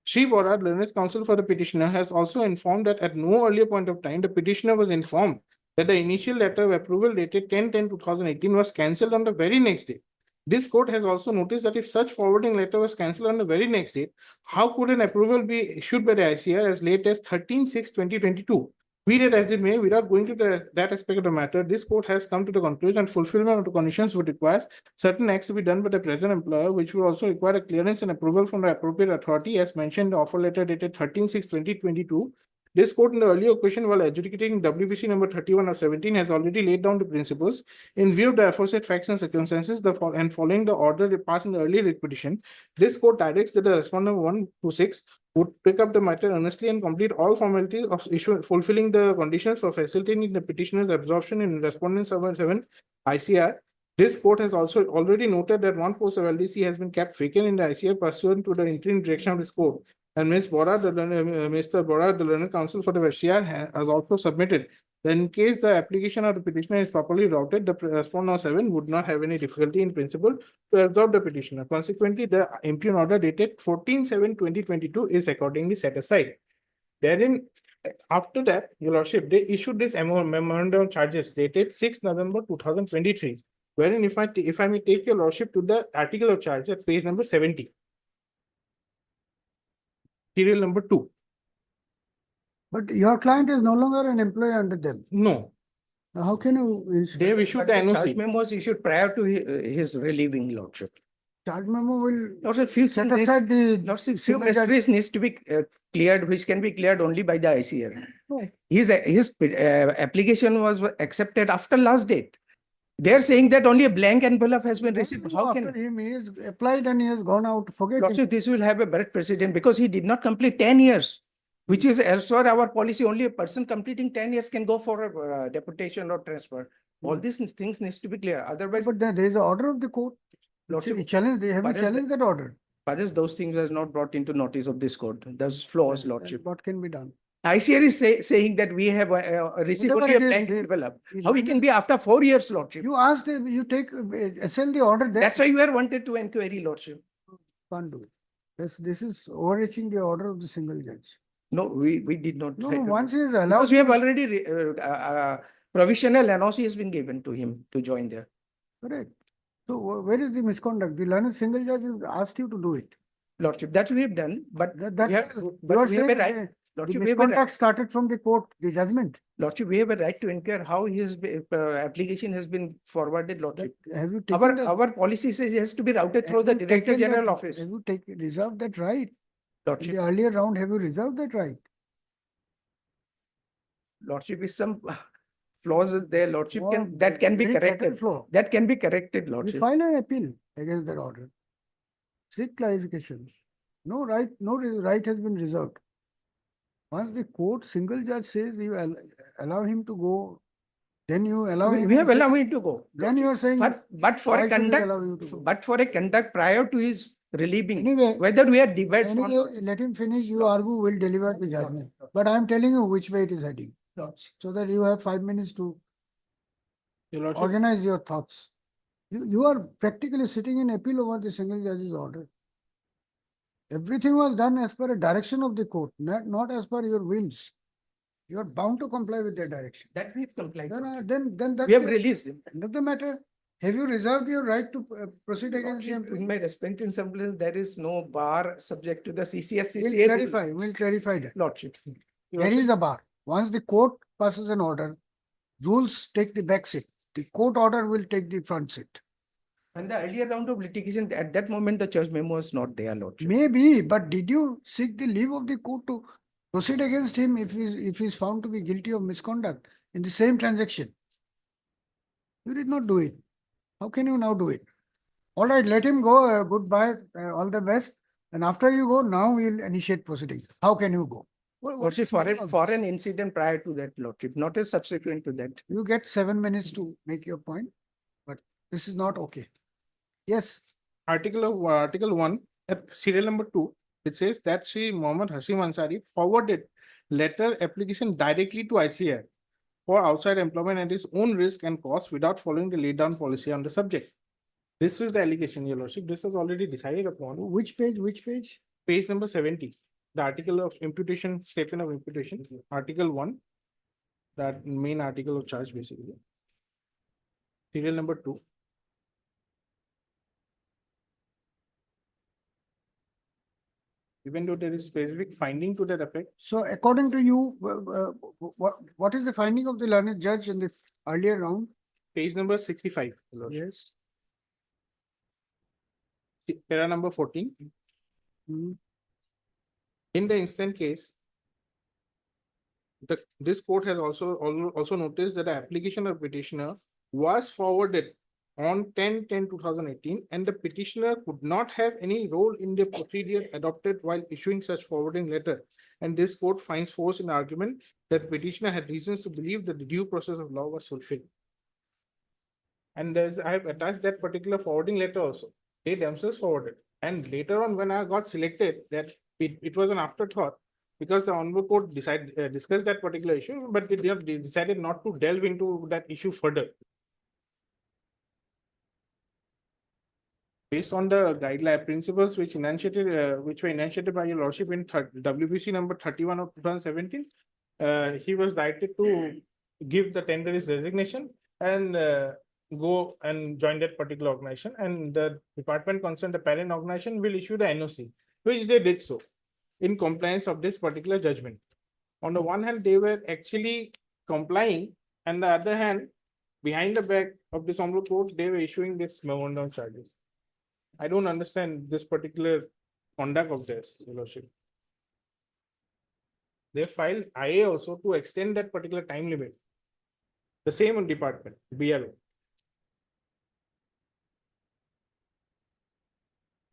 Sri Bora, learned counsel for the petitioner, has also informed that at no earlier point of time, the petitioner was informed that the initial letter of approval dated 10/10/2018 was cancelled on the very next day. This court has also noticed that if such forwarding letter was cancelled on the very next day, how could an approval be issued by the ICR as late as 13/6/2022? Be that as it may, without going to that aspect of the matter, this court has come to the conclusion fulfillment of the conditions would require certain acts to be done by the present employer, which would also require a clearance and approval from the appropriate authority, as mentioned in the offer letter dated 13/6/2022. This court in the earlier question, while adjudicating WBC number 31 of 17, has already laid down the principles. In view of the aforesaid facts and circumstances, and following the order passed in the earlier writ petition, this court directs that the respondent 1 to 6 would pick up the matter earnestly and complete all formalities of fulfilling the conditions for facilitating the petitioner's absorption in respondent 7 ICR. This court has also already noted that one post of LDC has been kept vacant in the ICR pursuant to the interim direction of this court. And Mr. Bora, the learned counsel for the ICR, has also submitted that in case the application of the petitioner is properly routed, the respondent 7 would not have any difficulty in principle to absorb the petitioner. Consequently, the impugn order dated 14/7/2022 is accordingly set aside. Therein, after that, Your Lordship, they issued this memorandum charges dated 6 November 2023, wherein if I may take Your Lordship to the article of charge at page number 70. Serial number 2. But your client is no longer an employee under them. No, Now, how can you? they have issued But the the NOC. charge memo was issued prior to his relieving lordship. Charge memo will Lordship, few set things, aside the Lordship, few single judge. mysteries needs to be cleared, which can be cleared only by the ICR. Right. His application was accepted after last date. They are saying that only a blank envelope has been received. How After can? him, he has applied and he has gone out, forget it. Lordship, this will have a bad precedent because he did not complete 10 years, which is as per our policy, only a person completing 10 years can go for a deputation or transfer. All these things needs to be clear. Otherwise, But there is an order of the court. Lordship, They challenge, they haven't Perhaps challenged that order. perhaps those things are not brought into notice of this court. Those flaws, Then Lordship. what can be done? ICR is saying that we have received Whatever only a it is, blank they- envelope. is How it can be after 4 years, Lordship? You asked, you take, SL the order, there. That's why you are wanted to inquiry, Lordship. Can't do it. This is overreaching the order of the single judge. No, we did not. No, try no, to once do- he is allowed. Because we have to- already provisional NOC has been given to him to join there. Correct. So where is the misconduct? The learned single judge has asked you to do it. Lordship, that we have done, but That, we have, you but are we have saying a right. the Lordship, we have a right. misconduct started from the court, the judgment. Lordship, we have a right to inquire how his application has been forwarded, That, Lordship. have you taken the? Our policy says it has to be routed through have the you Director taken that- General Office. Have you reserved that right? In Lordship, the earlier round, have you reserved that right? Lordship is some flaws is there, Lordship Wow, can, that can be very fatal corrected. flaw. That can be corrected, We Lordship. file an appeal against that order. Seek clarification. No right, no right has been reserved. Once the court single judge says you allow him to go, then you allow him. We have to take- allowed him to go. Then you are saying. But for why a should we conduct, allow you to go? but for a conduct prior to his relieving, Anyway, whether we are divided anyway, on. let him finish, you argue, will deliver the judgment. But I am telling you which way it is heading, so that you have 5 minutes to Your Lordship, organize your thoughts. You are practically sitting in appeal over the single judge's order. Everything was done as per a direction of the court, not as per your whims. You are bound to comply with their direction. That we have complied. Then that's We have the released him. end of the matter. Have you reserved your right to proceed against Lordship, him? in my respective semblance, there is no bar subject to the CCS, We'll CCA. clarify, we'll clarify that. Lordship. There is a bar. Once the court passes an order, rules take the back seat. The court order will take the front seat. And the earlier round of litigation, at that moment, the judge memo was not there, Lordship. Maybe, but did you seek the leave of the court to proceed against him if he's found to be guilty of misconduct in the same transaction? You did not do it. How can you now do it? All right, let him go. Goodbye. All the best. And after you go, now we'll initiate proceedings. How can you go? Lordship, for an incident prior to that, Lordship, not a subsequent to that. You get 7 minutes to make your point, but this is not okay. Yes. Article 1, serial number 2, it says that Sri Mohammed Hasim Ansari forwarded letter application directly to ICR for outside employment at his own risk and cost without following the laid down policy on the subject. This is the allegation, Your Lordship. This was already decided upon. Which page? Which page? Page number 70, the article of imputation, statement of imputation, article 1, that main article of charge basically. Serial number 2. Even though there is specific finding to that effect, So according to you, what is the finding of the learned judge in the earlier round? page number 65, Your Lordship. Yes. Para number 14. Hmm. In the instant case, this court has also noticed that the application of petitioner was forwarded on 10/10/2018, and the petitioner could not have any role in the procedure adopted while issuing such forwarding letter. And this court finds force in argument that petitioner had reasons to believe that the due process of law was fulfilled. And I have attached that particular forwarding letter also. They themselves forwarded. And later on, when I got selected, that it was an afterthought because the Honorable Court discussed that particular issue, but they decided not to delve into that issue further. Based on the guideline principles which were enunciated by Your Lordship in WBC number 31 of 2017, he was directed to give the tender's resignation and go and join that particular organization, and the department concerned, the parent organization, will issue the NOC, which they did so in compliance of this particular judgment. On the one hand, they were actually complying, and the other hand, behind the back of this Honorable Court, they were issuing this memorandum charges. I don't understand this particular conduct of this, Your Lordship. They filed IA also to extend that particular time limit. The same department, BRO.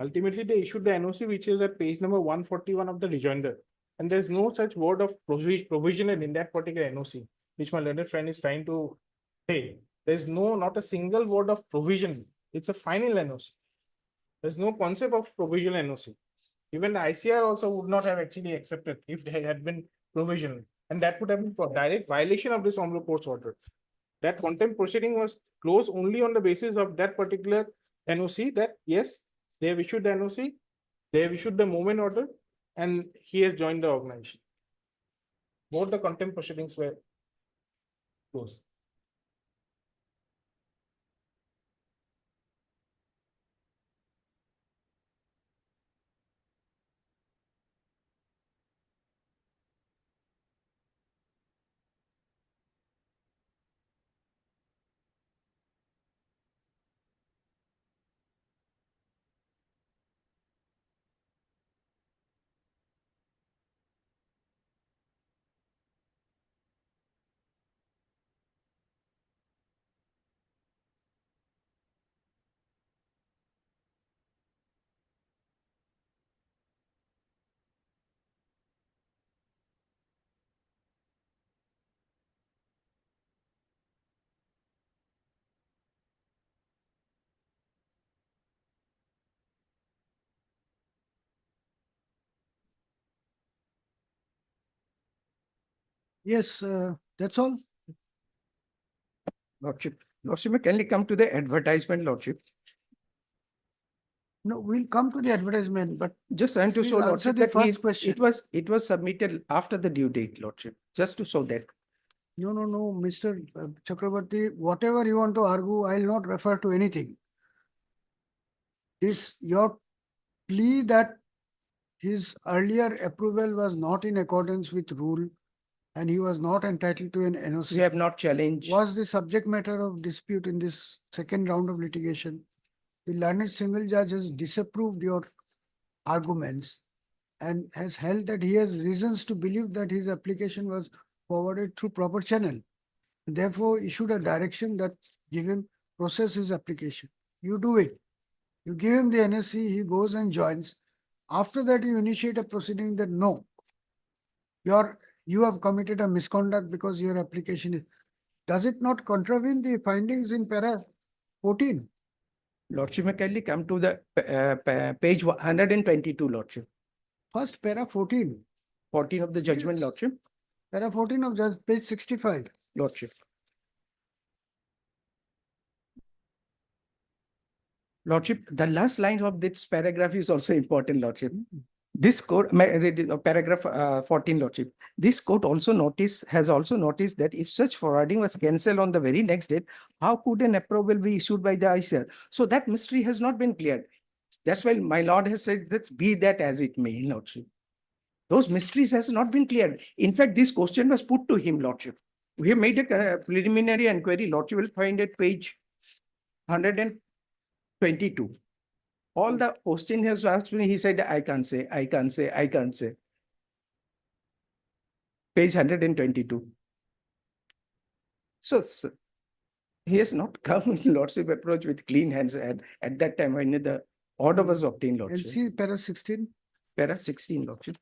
Ultimately, they issued the NOC, which is at page number 141 of the rejoinder. And there's no such word of provisional in that particular NOC, which my learned friend is trying to say. There's not a single word of provision. It's a final NOC. There's no concept of provisional NOC. Even the ICR also would not have actually accepted if they had been provisional. And that would have been for direct violation of this honorable court's order. That contempt proceeding was closed only on the basis of that particular NOC that yes, they have issued the NOC, they have issued the movement order, and he has joined the organization. Both the contempt proceedings were closed. Yes, that's all. Lordship, Lordship, may kindly come to the advertisement, Lordship. No, we'll come to the advertisement, but Just trying to Please show answer Lordship the that first question. it was submitted after the due date, Lordship, just to show that. no, Mr. Chakrabarti, whatever you want to argue, I'll not refer to anything. Your plea that his earlier approval was not in accordance with rule and he was not entitled to an We NOC have not challenged. was the subject matter of dispute in this second round of litigation. The learned single judge has disapproved your arguments and has held that he has reasons to believe that his application was forwarded through proper channel. Therefore, issued a direction that give him process his application. You do it. You give him the NSC, he goes and joins. After that, you initiate a proceeding that no, you have committed a misconduct because your application is. Does it not contravene the findings in para 14? Lordship, may kindly come to the page 122, Lordship. First para 14. 14 of the judgment, Lordship. Para 14 of page 65. Lordship. Lordship, the last line of this paragraph is also important, Lordship. This court, paragraph 14, Lordship. This court has also noticed that if such forwarding was cancelled on the very next date, how could an approval be issued by the ICR? So that mystery has not been cleared. That's why my lord has said that be that as it may, Lordship. Those mysteries has not been cleared. In fact, this question was put to him, Lordship. We have made a preliminary inquiry. Lordship will find at page 122. All the question he has asked me, he said, I can't say, I can't say, I can't say. Page 122. So he has not come with Lordship approach with clean hands at that time when the order was obtained, And Lordship. see para 16. Para 16, Lordship.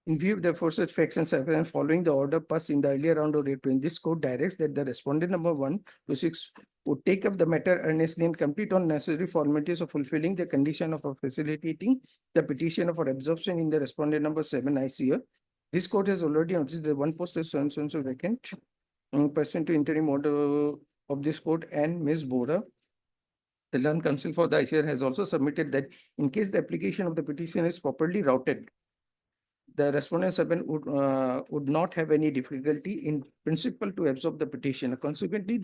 In view of the aforesaid facts and circumstances following the order passed in the earlier round of retrieving, this court directs that the respondent number 1 to 6 would take up the matter earnestly and complete on necessary formalities of fulfilling the condition of facilitating the petition for absorption in the respondent number 7 ICR. This court has already noticed that one post is so vacant pursuant to interim order of this court, and Ms. Bora, the learned counsel for the ICR, has also submitted that in case the application of the petition is properly routed, the respondent 7 would not have any difficulty in principle to absorb the petition. Consequently,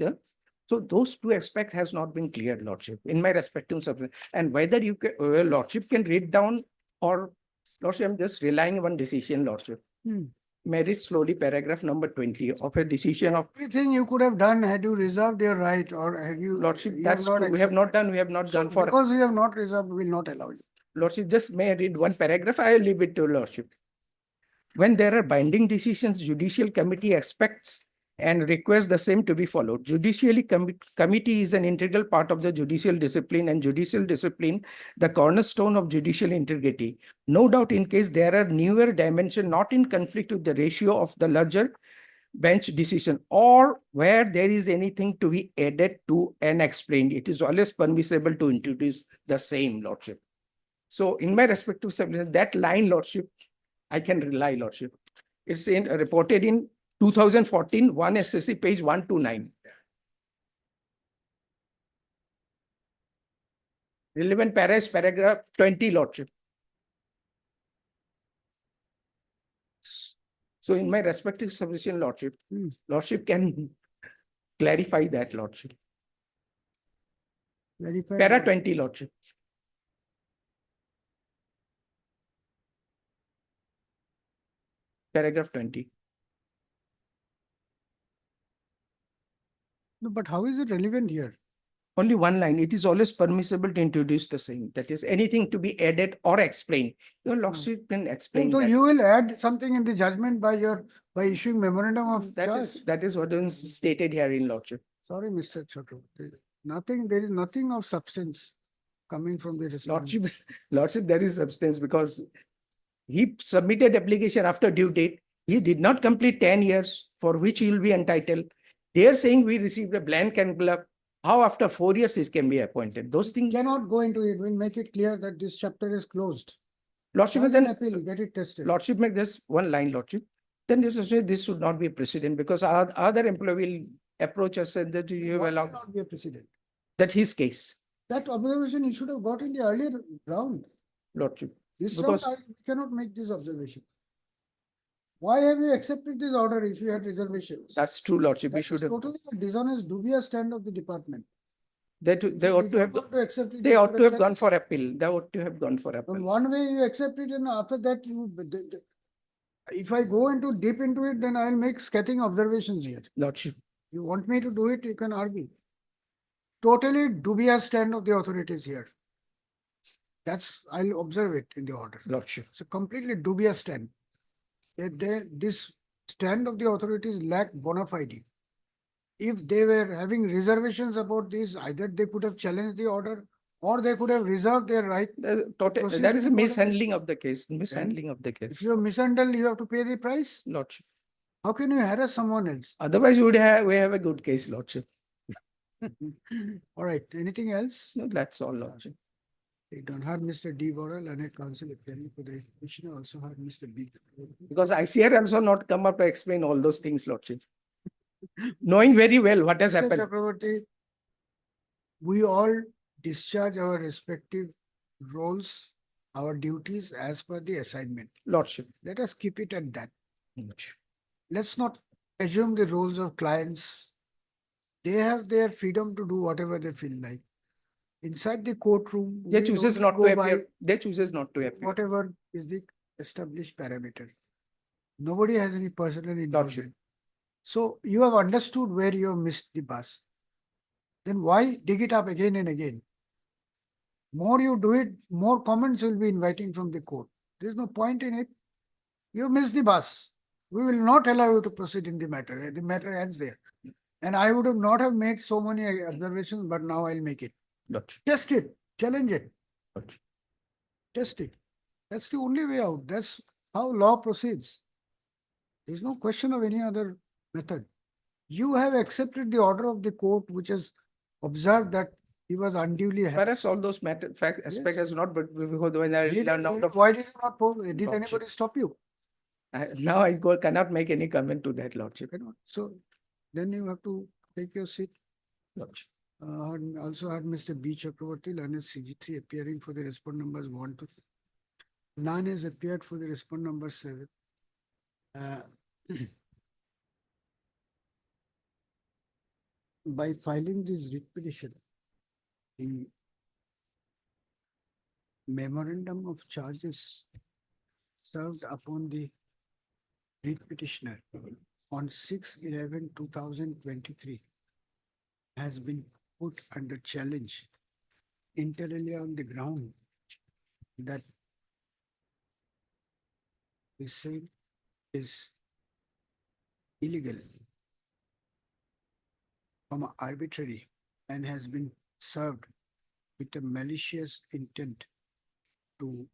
so those two aspects has not been cleared, Lordship, in my respective subject. And whether you can, Lordship can read down or Lordship, I'm just relying on one decision, Lordship. may read slowly paragraph number 20 of a decision of Everything you could have done had you reserved your right, or have you? Lordship, you have that's not true. We have not accepted? done, we have not So gone for. because you have not reserved, we will not allow you. Lordship, just may I read one paragraph? I will leave it to Lordship. When there are binding decisions, judicial committee expects and requests the same to be followed. Judicially committee is an integral part of the judicial discipline, and judicial discipline, the cornerstone of judicial integrity. No doubt, in case there are newer dimension not in conflict with the ratio of the larger bench decision, or where there is anything to be added to and explained, it is always permissible to introduce the same, Lordship. So in my respective submission, that line, Lordship, I can rely, Lordship. It's reported in 2014, 1 SSC, page 129. Relevant para is paragraph 20, Lordship. So in my respective submission, Lordship, Lordship can clarify that, Lordship. Verify Para what? 20, Lordship. Paragraph 20. No, but how is it relevant here? Only one line. It is always permissible to introduce the same. That is, anything to be added or explained. Your Lordship can explain So that. you will add something in the judgment by issuing memorandum of charge. That is what is stated here in Lordship. Sorry, Mr. Chakraborty. There is nothing of substance coming from the respondent. Lordship, there is substance because he submitted application after due date. He did not complete 10 years for which he will be entitled. They are saying we received a blank envelope. How after 4 years he can be appointed? Those things. Cannot go into it. We'll make it clear that this chapter is closed. Lordship, File then an appeal, get it tested. Lordship, make this one line, Lordship. Then you say this should not be a precedent because our other employee will approach us and that you Why will allow not be a precedent? that his case, That observation you should have got in the earlier round. Lordship. This Because- round, we cannot make this observation. Why have you accepted this order if you had reservations? That's true, Lordship. We That should is have. totally a dishonest, dubious stand of the department. They If ought you to have. don't want to accept it, They you ought should to have said gone it. for appeal. They ought to have gone for In appeal. one way you accept it and after that if I go into deep into it, then I'll make scathing observations here. Lordship. You want me to do it, you can argue. Totally dubious stand of the authorities here. I'll observe it in the order. Lordship. It's a completely dubious stand. This stand of the authorities lack bona fide. If they were having reservations about this, either they could have challenged the order or they could have reserved their right. proceed That is a with the order. mishandling of the case. Mishandling of the If case. you have mishandled, you have to pay the price. Lordship. How can you harass someone else? Otherwise, we have a good case, Lordship. All right, anything else? No, that's all, Lordship. We don't have Mr. D. Borrell and a council appearing for the commissioner, also have Mr. B. Because ICR also not come up to explain all those things, Lordship. Knowing very well what has Mr. happened. Chakraborty, we all discharge our respective roles, our duties as per the assignment. Lordship. Let us keep it at that. Let's not assume the roles of clients. They have their freedom to do whatever they feel like. Inside the courtroom, They we chooses only not go to by appear. They chooses not to appear. whatever is the established parameter. Nobody has any personal involvement. So you have understood where you have missed the bus. Then why dig it up again and again? More you do it, more comments will be inviting from the court. There's no point in it. You missed the bus. We will not allow you to proceed in the matter. The matter ends there. And I would have not have made so many observations, but now I'll make it. Lordship. Test it, challenge it, Lordship. test it. That's the only way out. That's how law proceeds. There's no question of any other method. You have accepted the order of the court, which has observed that he was unduly. Perhaps all those aspect has not, but when I Did- learned out of. Why did you not post? Did Lordship. anybody stop you? Now I cannot make any comment to that, Lordship. Cannot. So then you have to take your seat. Lordship. Also had Mr. B. Chakraborty, learned CGC appearing for the respond numbers 1 to. None has appeared for the respond number 7. By filing this writ petition, the memorandum of charges served upon the read petitioner on 6/11/2023 has been put under challenge inter alia on the ground that the same is illegal, arbitrary, and has been served with a malicious intent to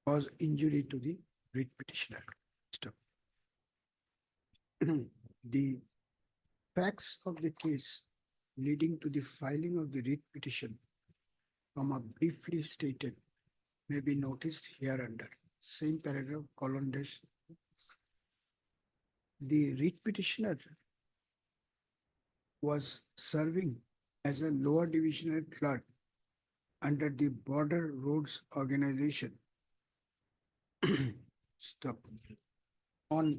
cause injury to the writ petitioner. Stop. The facts of the case leading to the filing of the writ petition, briefly stated, may be noticed hereunder. Same paragraph, colon dash. The writ petitioner was serving as a lower divisional clerk under the Border Roads Organization. Stop. On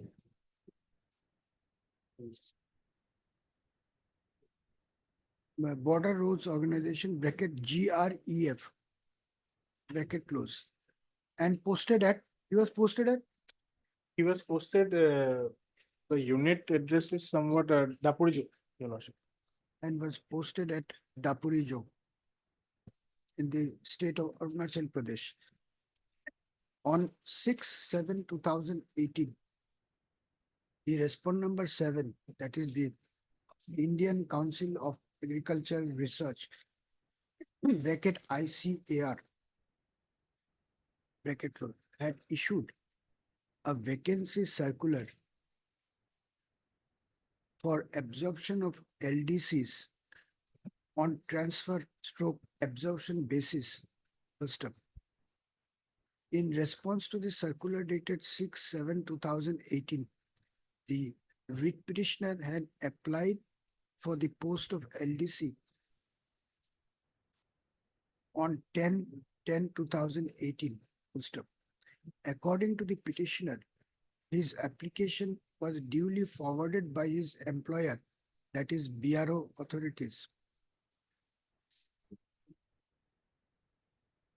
Border Roads Organization, bracket GREF, bracket close, and posted at, he was posted at, He was posted, the unit address is somewhat, Dapurjo, Your Lordship. and was posted at Dapurijo in the state of Arunachal Pradesh. On 6/7/2018, the respond number 7, that is the Indian Council of Agricultural Research, bracket ICAR, bracket close, had issued a vacancy circular for absorption of LDCs on transfer stroke absorption basis. First up. In response to the circular dated 6/7/2018, the writ petitioner had applied for the post of LDC on 10/10/2018. Full stop. According to the petitioner, his application was duly forwarded by his employer, that is BRO authorities.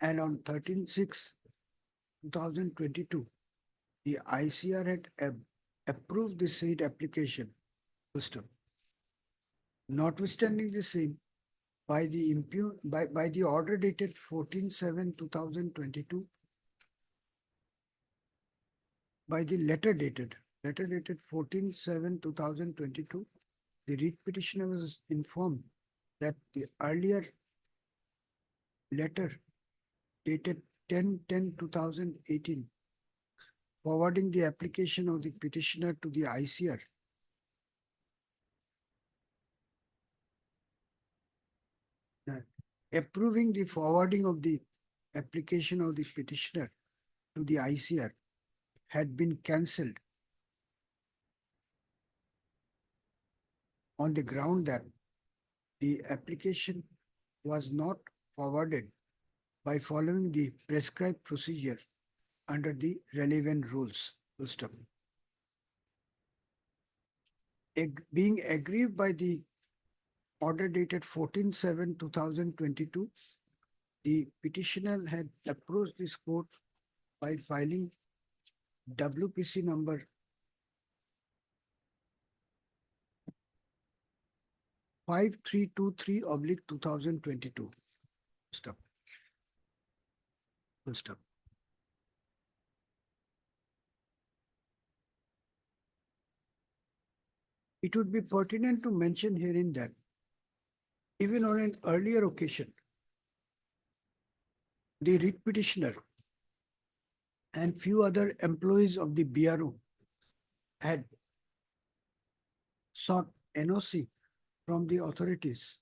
And on 13/6/2022, the ICR had approved the said application. Full stop. Notwithstanding the same, by the order dated 14/7/2022, by the letter dated 14/7/2022, the writ petitioner was informed that the earlier letter dated 10/10/2018, forwarding the application of the petitioner to the ICR, approving the forwarding of the application of the petitioner to the ICR, had been cancelled on the ground that the application was not forwarded by following the prescribed procedure under the relevant rules. Full stop. Being aggrieved by the order dated 14/7/2022, the petitioner had approached this court by filing WPC number 5323/2022. Stop. Full stop. It would be pertinent to mention herein that even on an earlier occasion, the writ petitioner and few other employees of the BRO had sought NOC from the authorities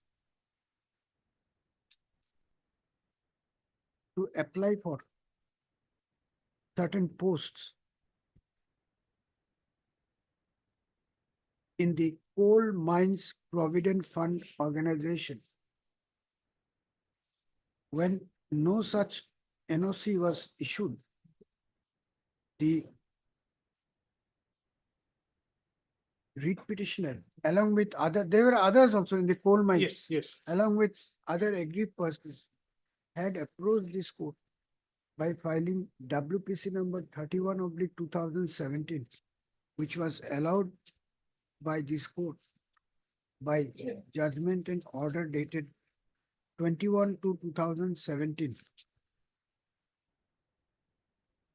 to apply for certain posts in the Coal Mines Provident Fund organization. When no such NOC was issued, the writ petitioner, along with there were others also in the coal mines. Yes, yes. Along with other aggrieved persons, had approached this court by filing WPC number 31/2017 which was allowed by this court by judgment and order dated 21/2/2017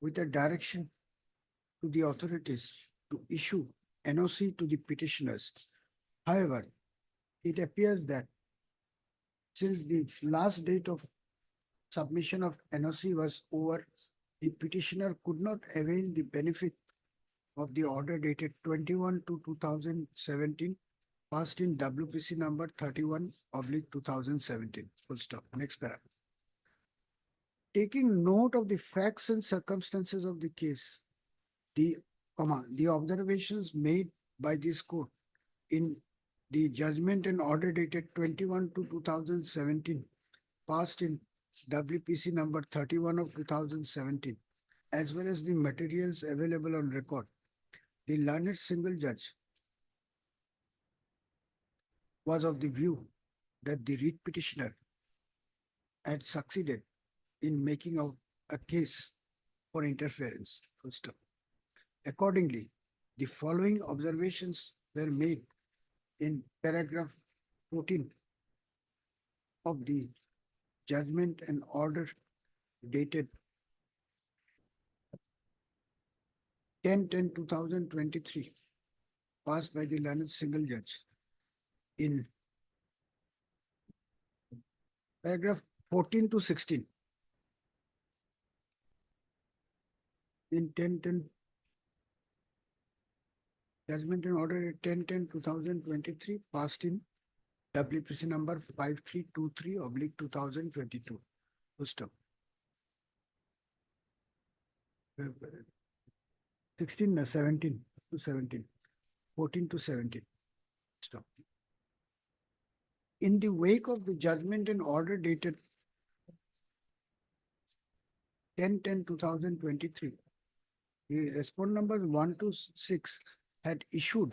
with a direction to the authorities to issue NOC to the petitioners. However, it appears that since the last date of submission of NOC was over, the petitioner could not avail the benefit of the order dated 21/2/2017 passed in WPC number 31/2017. Full stop. Next paragraph. Taking note of the facts and circumstances of the case, the observations made by this court in the judgment and order dated 21/2/2017 passed in WPC number 31/2017, as well as the materials available on record, the learned single judge was of the view that the writ petitioner had succeeded in making out a case for interference. Full stop. Accordingly, the following observations were made in paragraph 14 of the judgment and order dated 10/10/2023 passed by the learned single judge in paragraph 14 to 16. In 10/10 judgment and order at 10/10/2023 passed in WPC number 5323/2022. Full stop. 17 to 17, 14 to 17. Stop. In the wake of the judgment and order dated 10/10/2023, the respondent numbers 1 to 6 had issued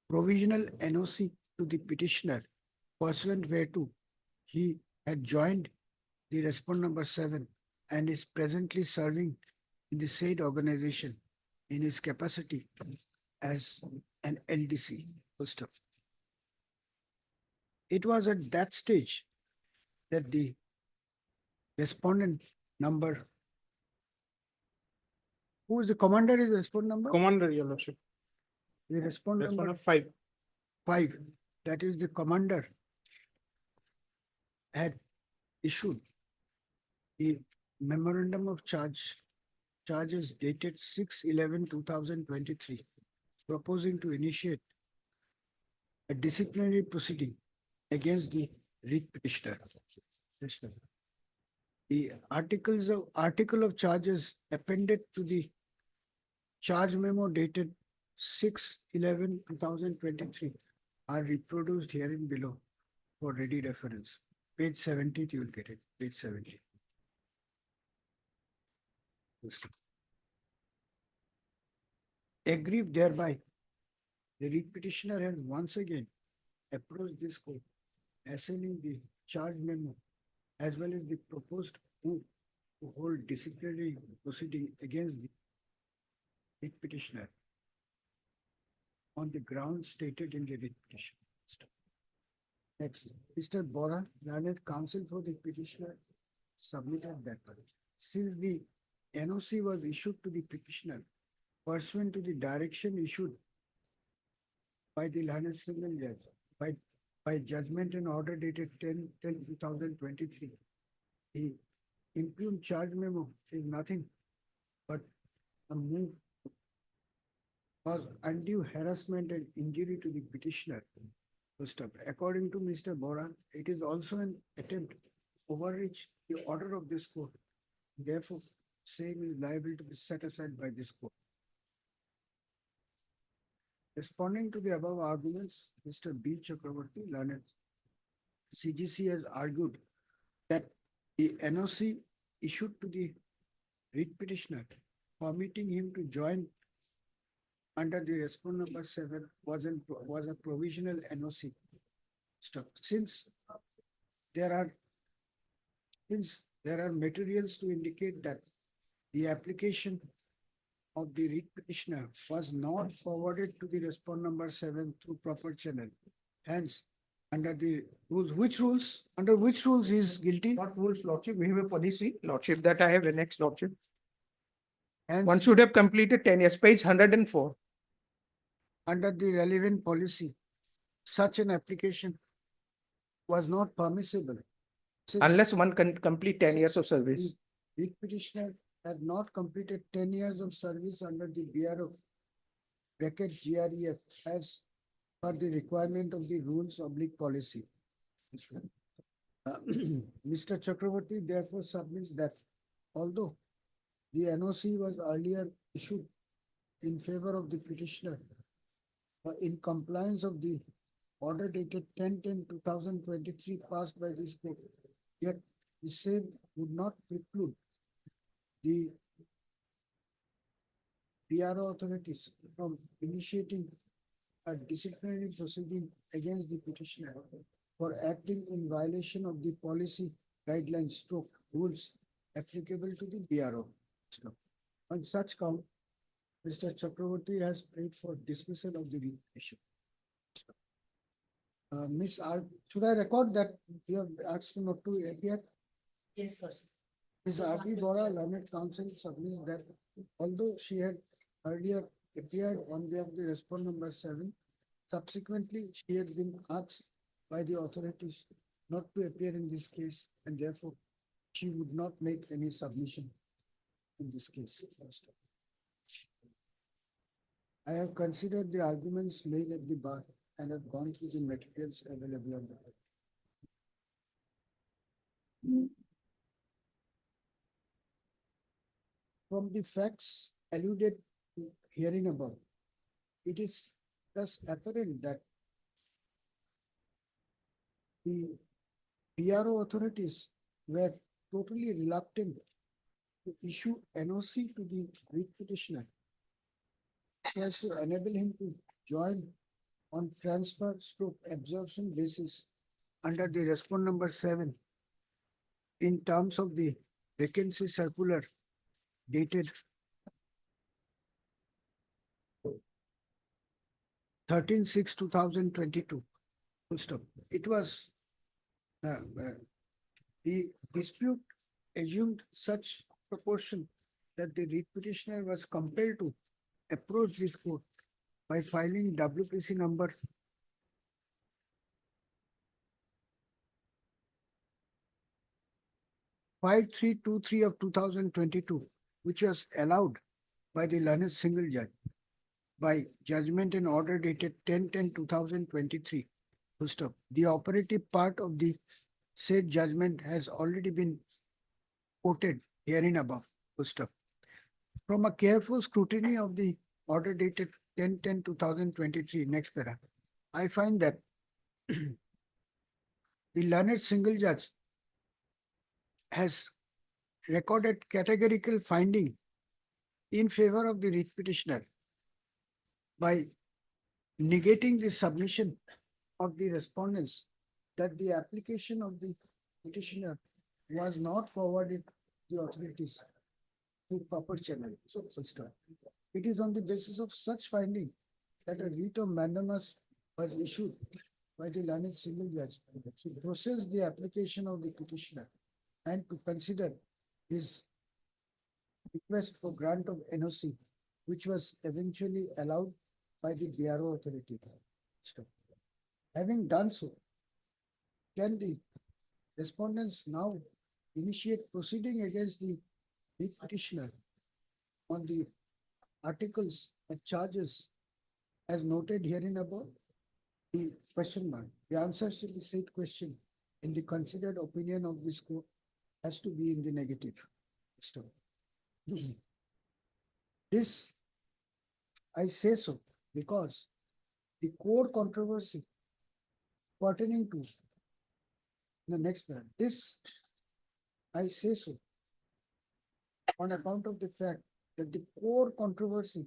provisional NOC to the petitioner, pursuant whereto he had joined the respondent number 7 and is presently serving in the said organization in his capacity as an LDC. Full stop. It was at that stage that the respondent number, who is the commander is the respondent number? Commander, your lordship. The respondent number Respondent 5. 5, that is the commander, had issued the memorandum of charges dated 6/11/2023, proposing to initiate a disciplinary proceeding against the writ petitioner. The article of charges appended to the charge memo dated 6/11/2023 are reproduced herein below for ready reference. Page 70, you will get it. Page 70. Aggrieved thereby, the writ petitioner has once again approached this court, assigning the charge memo as well as the proposed move to hold disciplinary proceeding against the writ petitioner on the grounds stated in the writ petition. Next, Mr. Bora, learned counsel for the petitioner, submitted that. Since the NOC was issued to the petitioner pursuant to the direction issued by the learned single judge by judgment and order dated 10/10/2023, the impugned charge memo is nothing but a move cause undue harassment and injury to the petitioner. First up, according to Mr. Bora, it is also an attempt to overreach the order of this court. Therefore, same is liable to be set aside by this court. Responding to the above arguments, Mr. B. Chakravarti, learned CGC has argued that the NOC issued to the writ petitioner permitting him to join under the respondent number 7 was a provisional NOC. Stop. Since there are materials to indicate that the application of the writ petitioner was not forwarded to the respondent number 7 through proper channel. Hence, under the rules, which rules, under which rules he is guilty? Not rules, Lordship, we have a policy, Lordship, that I have annexed, Lordship. Hence, One should have completed 10 years, page 104. under the relevant policy, such an application was not permissible. Since Unless one can complete 10 years of the service. writ petitioner had not completed 10 years of service under the BRO bracket GREF as per the requirement of the rules oblique policy. Mr. Chakravarti therefore submits that although the NOC was earlier issued in favor of the petitioner in compliance of the order dated 10/10/2023 passed by this court, yet the same would not preclude the BRO authorities from initiating a disciplinary proceeding against the petitioner for acting in violation of the policy guidelines stroke rules applicable to the BRO. On such count, Mr. Chakravarti has prayed for dismissal of the writ petition. Miss R, should I record that you have asked not to appear? Yes, sir. Ms. R.B. Bora, learned counsel, submits that although she had earlier appeared on behalf of the respondent number 7, subsequently she had been asked by the authorities not to appear in this case, and therefore she would not make any submission in this case. I have considered the arguments made at the bar and have gone through the materials available on the web. From the facts alluded to herein above, it is thus apparent that the PRO authorities were totally reluctant to issue NOC to the writ petitioner so as to enable him to join on transfer stroke absorption basis under the respondent number 7 in terms of the vacancy circular dated 13/6/2022. Full stop. It was the dispute assumed such proportion that the writ petitioner was compelled to approach this court by filing WPC number 5323 of 2022, which was allowed by the learned single judge by judgment and order dated 10/10/2023. Full stop. The operative part of the said judgment has already been quoted herein above. Full stop. From a careful scrutiny of the order dated 10/10/2023, next paragraph, I find that the learned single judge has recorded categorical finding in favor of the writ petitioner by negating the submission of the respondents that the application of the petitioner was not forwarded to the authorities through proper channel. So, full stop. It is on the basis of such finding that a writ of mandamus was issued by the learned single judge to process the application of the petitioner and to consider his request for grant of NOC, which was eventually allowed by the BRO authority. Stop. Having done so, can the respondents now initiate proceeding against the writ petitioner on the articles of charges as noted herein above? The question mark. The answers to the said question in the considered opinion of this court has to be in the negative. Stop. This, I say so because the core controversy pertaining to the next paragraph. This, I say so on account of the fact that the core controversy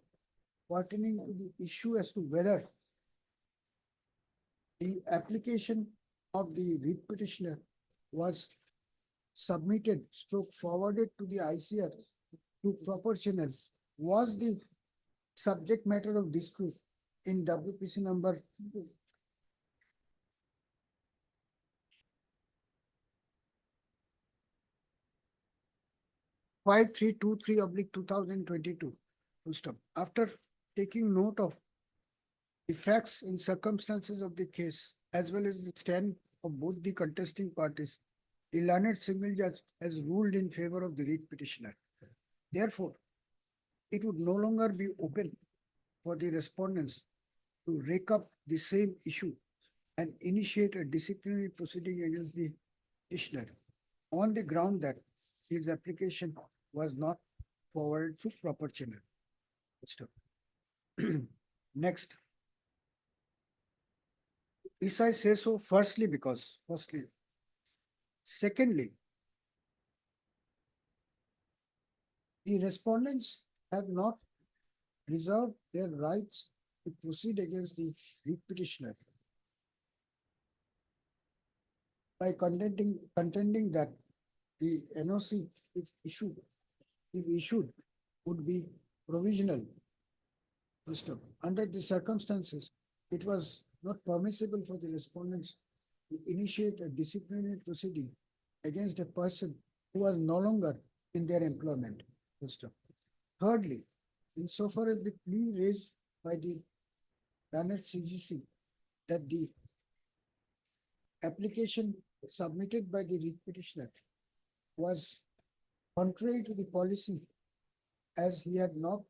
pertaining to the issue as to whether the application of the writ petitioner was submitted stroke forwarded to the ICR to proper channels was the subject matter of dispute in WPC number 5323/2022. Full stop. After taking note of the facts and circumstances of the case, as well as the stand of both the contesting parties, the learned single judge has ruled in favor of the writ petitioner. Therefore, it would no longer be open for the respondents to rake up the same issue and initiate a disciplinary proceeding against the petitioner on the ground that his application was not forwarded to proper channel. Stop. Next. This I say so firstly because, secondly, the respondents have not reserved their rights to proceed against the writ petitioner by contending that the NOC, if issued, would be provisional. First up, under the circumstances, it was not permissible for the respondents to initiate a disciplinary proceeding against a person who was no longer in their employment. First up. Thirdly, insofar as the plea raised by the Planet CGC that the application submitted by the writ petitioner was contrary to the policy, as he had not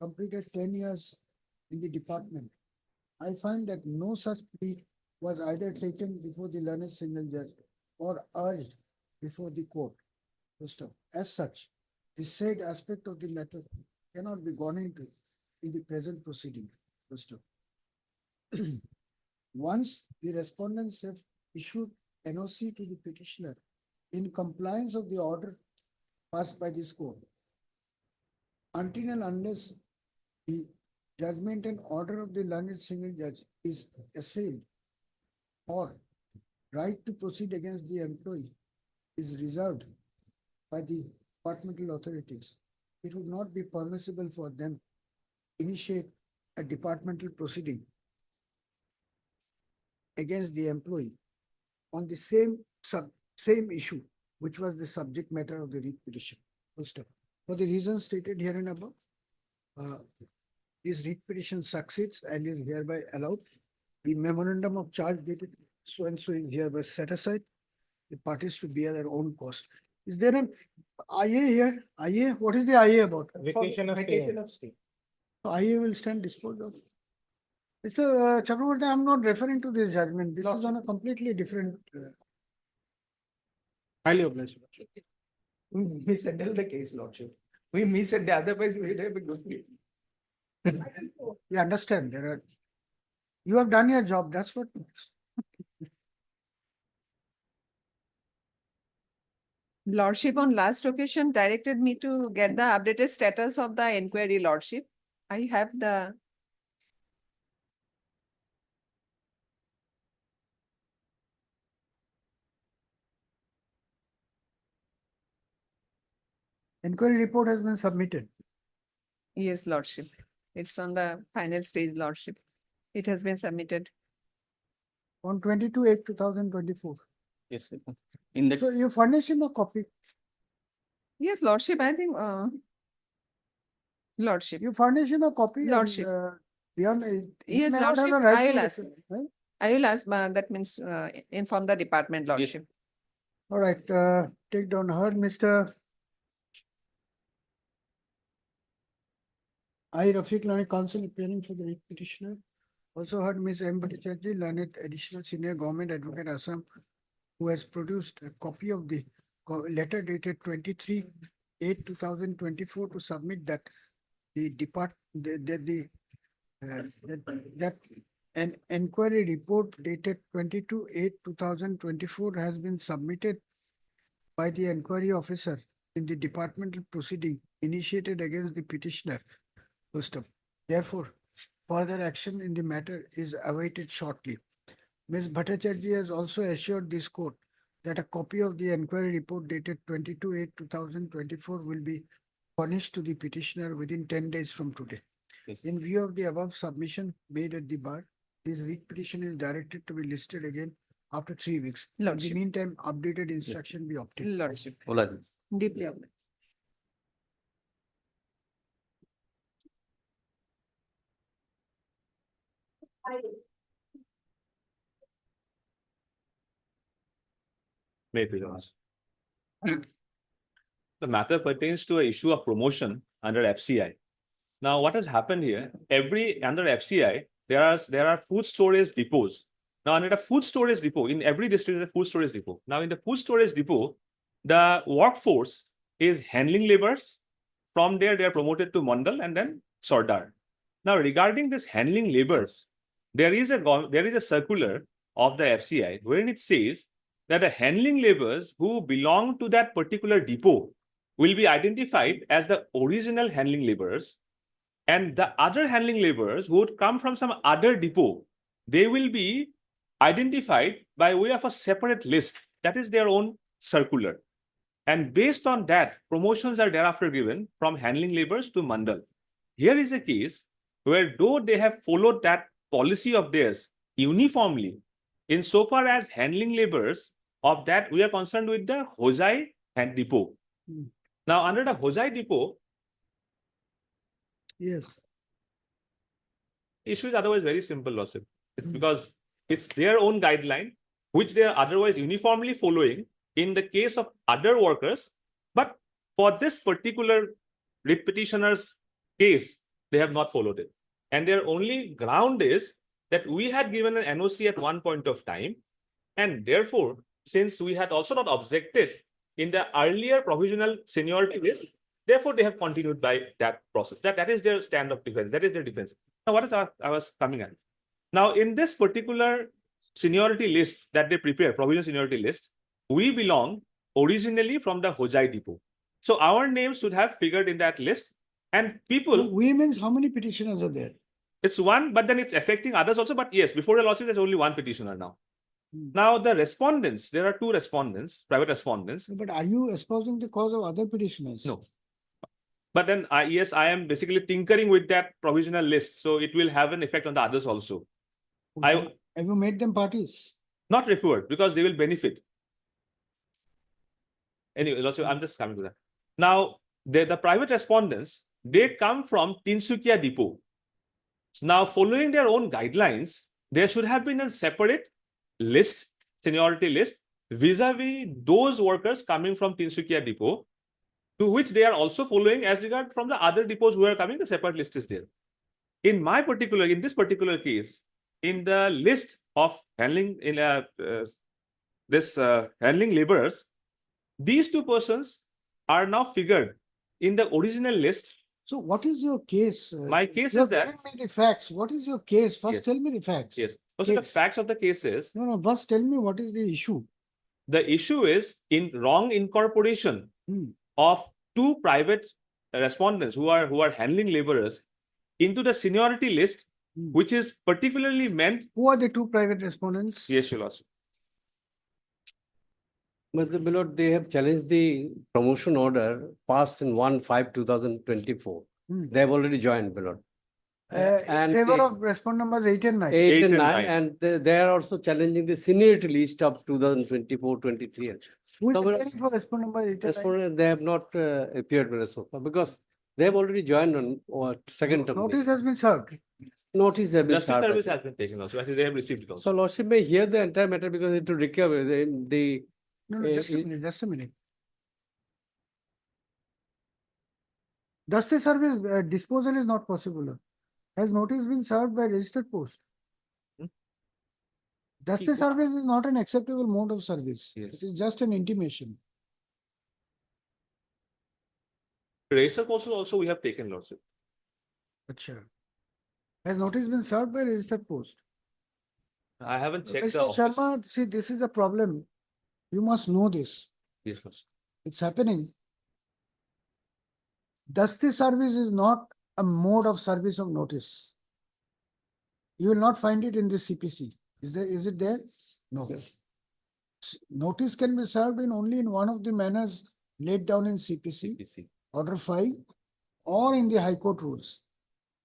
completed 10 years in the department. I find that no such plea was either taken before the learned single judge or urged before the court. First up. As such, the said aspect of the matter cannot be gone into in the present proceeding. First up. Once the respondents have issued NOC to the petitioner in compliance of the order passed by this court, until and unless the judgment and order of the learned single judge is assailed or right to proceed against the employee is reserved by the departmental authorities, it would not be permissible for them to initiate a departmental proceeding against the employee on the same issue, which was the subject matter of the writ petition. Full stop. For the reasons stated here and above, this writ petition succeeds and is hereby allowed. The memorandum of charge dated so and so is hereby set aside. The parties to bear their own cost. Is there an IA here? IA? What is the IA about? Vacation of stay. So IA will stand disposed of. Mr. Chakraborty, I'm not referring to this judgment. This is on a completely different. Highly obliged. We mishandled the case, Lordship. We mishandled, otherwise we would have been good. We understand there are. You have done your job. That's what. Lordship on last occasion directed me to get the updated status of the inquiry, Lordship. I have the. Inquiry report has been submitted. Yes, Lordship. It's on the final stage, Lordship. It has been submitted. On 22/8/2024. Yes. In that, So you furnish him a copy. Yes, Lordship, I think, Lordship. You furnish him a copy. and, Lordship. Beyond, he Yes, may not have Lordship, a right I will to ask. request, right? I will ask, that means inform the department, Lordship. All right, take down her, Mr. I, Rafiq Learned Counsel, appearing for the writ petitioner. Also heard Ms. M. Bhattacharjee, Learned Additional Senior Government Advocate Assam, who has produced a copy of the letter dated 23/8/2024 to submit that the that an inquiry report dated 22/8/2024 has been submitted by the inquiry officer in the departmental proceeding initiated against the petitioner. First up. Therefore, further action in the matter is awaited shortly. Ms. Bhattacharjee has also assured this court that a copy of the inquiry report dated 22/8/2024 will be furnished to the petitioner within 10 days from today. Yes. In view of the above submission made at the bar, this writ petition is directed to be listed again after 3 weeks. In the Lordship. meantime, updated instruction be obtained. Lordship, Olaji. deeply obliged. Maybe not. The matter pertains to an issue of promotion under FCI. Now, what has happened here? Under FCI, there are food storage depots. Now, under the food storage depot, in every district is a food storage depot. Now, in the food storage depot, the workforce is handling laborers. From there, they are promoted to Mandal and then Sardar. Now, regarding this handling laborers, there is a circular of the FCI wherein it says that the handling laborers who belong to that particular depot will be identified as the original handling laborers, and the other handling laborers who would come from some other depot, they will be identified by way of a separate list. That is their own circular. And based on that, promotions are thereafter given from handling laborers to Mandal. Here is a case where though they have followed that policy of theirs uniformly, insofar as handling laborers of that, we are concerned with the Hojai and depot. Now, under the Hojai depot, Yes. issue is otherwise very simple, Lordship. It's because it's their own guideline, which they are otherwise uniformly following in the case of other workers. But for this particular writ petitioner's case, they have not followed it. And their only ground is that we had given an NOC at one point of time. And therefore, since we had also not objected in the earlier provisional seniority list, therefore, they have continued by that process. That is their stand of defense. That is their defense. Now, what is I was coming at? Now, in this particular seniority list that they prepare, provisional seniority list, we belong originally from the Hojai depot. So our names should have figured in that list, and people. We means how many petitioners are there? It's one, but then it's affecting others also. But yes, before the lawsuit, there's only one petitioner now. Now, the respondents, there are two respondents, private respondents. But are you espousing the cause of other petitioners? No. But then, yes, I am basically tinkering with that provisional list. So it will have an effect on the others also. Have you made them parties? Not required because they will benefit. Anyway, also, I'm just coming to that. Now, the private respondents, they come from Tinsukia depot. Now, following their own guidelines, there should have been a separate list, seniority list, vis-a-vis those workers coming from Tinsukia depot, to which they are also following as regard from the other depots who are coming, the separate list is there. In this particular case, in the list of handling handling laborers, these two persons are now figured in the original list. So what is your case? My case You is are that. giving me the facts. What is your case? First, Yes. tell me the facts. Yes. Also, the Yes. facts of the case is, No, first tell me what is the issue. the issue is in wrong incorporation of two private respondents who are handling laborers into the seniority list, which is particularly meant. Who are the two private respondents? Yes, Your Lordship. But the beloved, they have challenged the promotion order passed in 1/5/2024. They have already joined, beloved. In favor of respondent numbers 8 and 9. 8 and 9, 9. and they are also challenging the seniority list of 2024-23. Who is So, appearing for respondent number 8 and 9? Respondent, they have not appeared with us so far because they have already joined on second term. Notice has been served. Notice have been Justice served. service has been taken also. Actually, they have received it also. So Lordship may hear the entire matter because it will recover the No, just a minute, just a minute. Justice service disposal is not possible. Has notice been served by registered post? Justice service is not an acceptable mode of service. Yes. It is just an intimation. Register postal also we have taken, Lordship. Acha. Has notice been served by registered post? I haven't checked the Mr. office. Sharma, see, this is a problem. You must know this. Yes, Lordship. It's happening. Justice service is not a mode of service of notice. You will not find it in the CPC. Is it there? No. Notice can be served in only in one of the manners laid down in CPC. order 5 or in the High Court rules.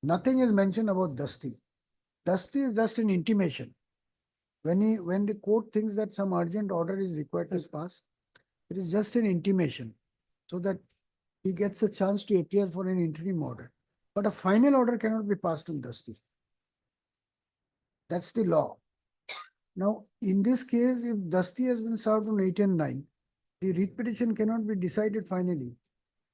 Nothing is mentioned about Dasti. Dasti is just an intimation. When the court thinks that some urgent order is required to pass, it is just an intimation so that he gets a chance to appear for an interim order. But a final order cannot be passed on Dasti. That's the law. Now, in this case, if Dasti has been served on 8 and 9, the writ petition cannot be decided finally.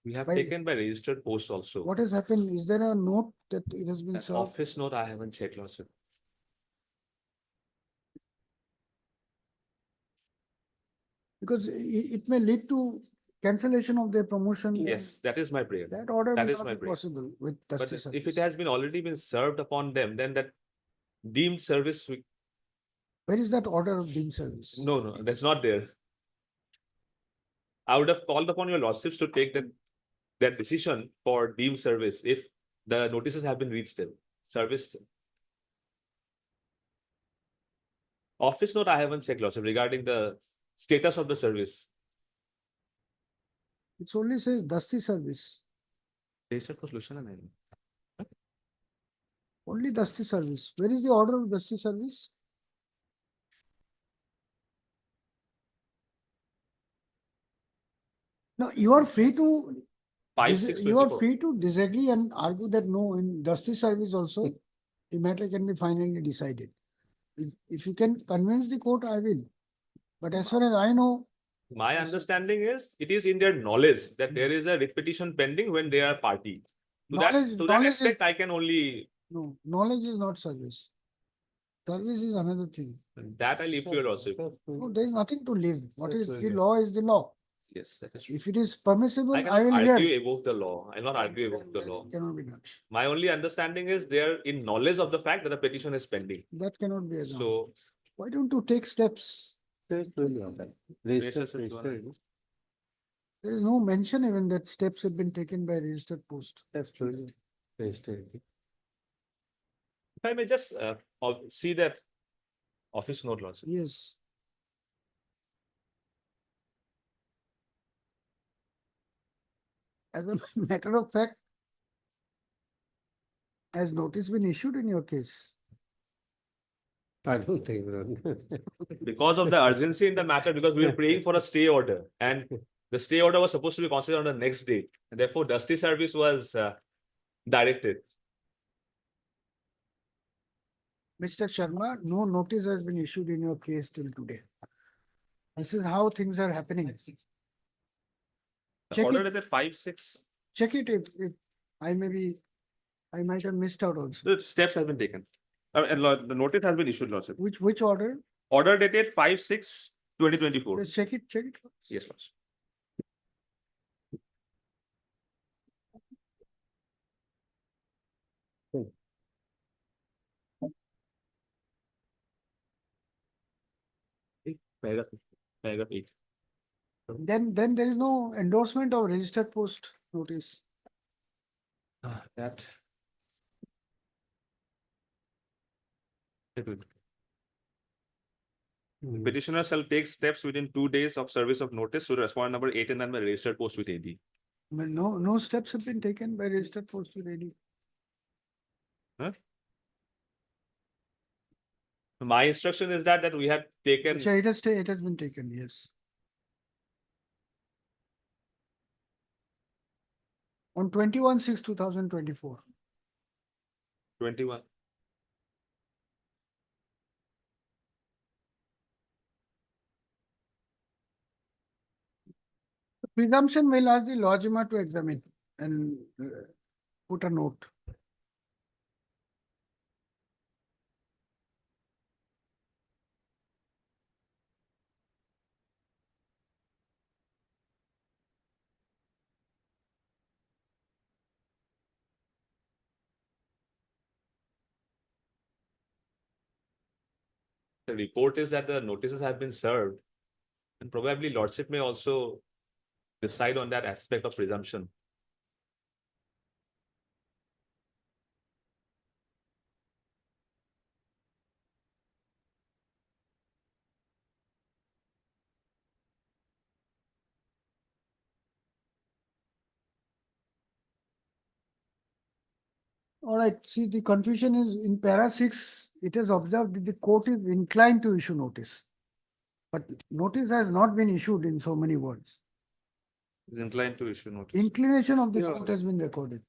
We have By- taken by registered post also. What has happened? Is there a note that it has been An served? office note, I haven't checked, Lordship. Because it may lead to cancellation of their promotion. Yes, that is my prayer. That order That will is not my be prayer. possible with But Dasti if service. it has been already been served upon them, then that deemed service, Where is that order of deemed service? no, that's not there. I would have called upon your lordships to take that decision for deemed service if the notices have been reached them. Service. Office note, I haven't checked, lordship, regarding the status of the service. It only says Dasti service. Registered post Luciana, man. Only Dasti service. Where is the order of Dasti service? Now, you are free to Five, dis- six, you are 24. free to disagree and argue that no, in Dasti service also, the matter can be finally decided. If you can convince the court, I will. But as far as I know, My understanding is it is in their knowledge that there is a writ petition pending when they are party. To that knowledge aspect, I can only no, knowledge is not service. Service is another thing. that I leave to your lordship. No, there is nothing to leave. What is the law is the law. Yes, that is true. If it is permissible, I I cannot will hear. argue above the law. I will not argue above the law. Cannot be done. My only understanding is they are in knowledge of the fact that the petition is pending. That cannot be done. So Why don't you take steps? Registered There is no mention even that steps have been taken by registered post. if I may just see that office note, lordship. Yes. As a matter of fact, has notice been issued in your case? I don't think so. Because of the urgency in the matter, because we were praying for a stay order, and the stay order was supposed to be considered on the next day, and therefore Dusty service was directed. Mr. Sharma, no notice has been issued in your case till today. This is how things are happening. The Check order it. dated 5/6. Check it if I might have missed out also. The steps have been taken. And the notice has been issued, lordship. Which order? Order dated 5/6/2024. Let's check it. Yes, lordship. Paragraph 8. Then there is no endorsement of registered post notice. That. Petitioner shall take steps within 2 days of service of notice to respond number 8 and then by registered post with AD. Well, no steps have been taken by registered post already. My instruction is that we have taken. It has been taken, yes. On 21/6/2024. 21. Presumption will ask the lodgement to examine and put a note. The report is that the notices have been served, and probably lordship may also decide on that aspect of presumption. All right, see, the confusion is in para 6, it is observed that the court is inclined to issue notice. But notice has not been issued in so many words. Is inclined to issue notice. Inclination of the Yeah. court has been recorded.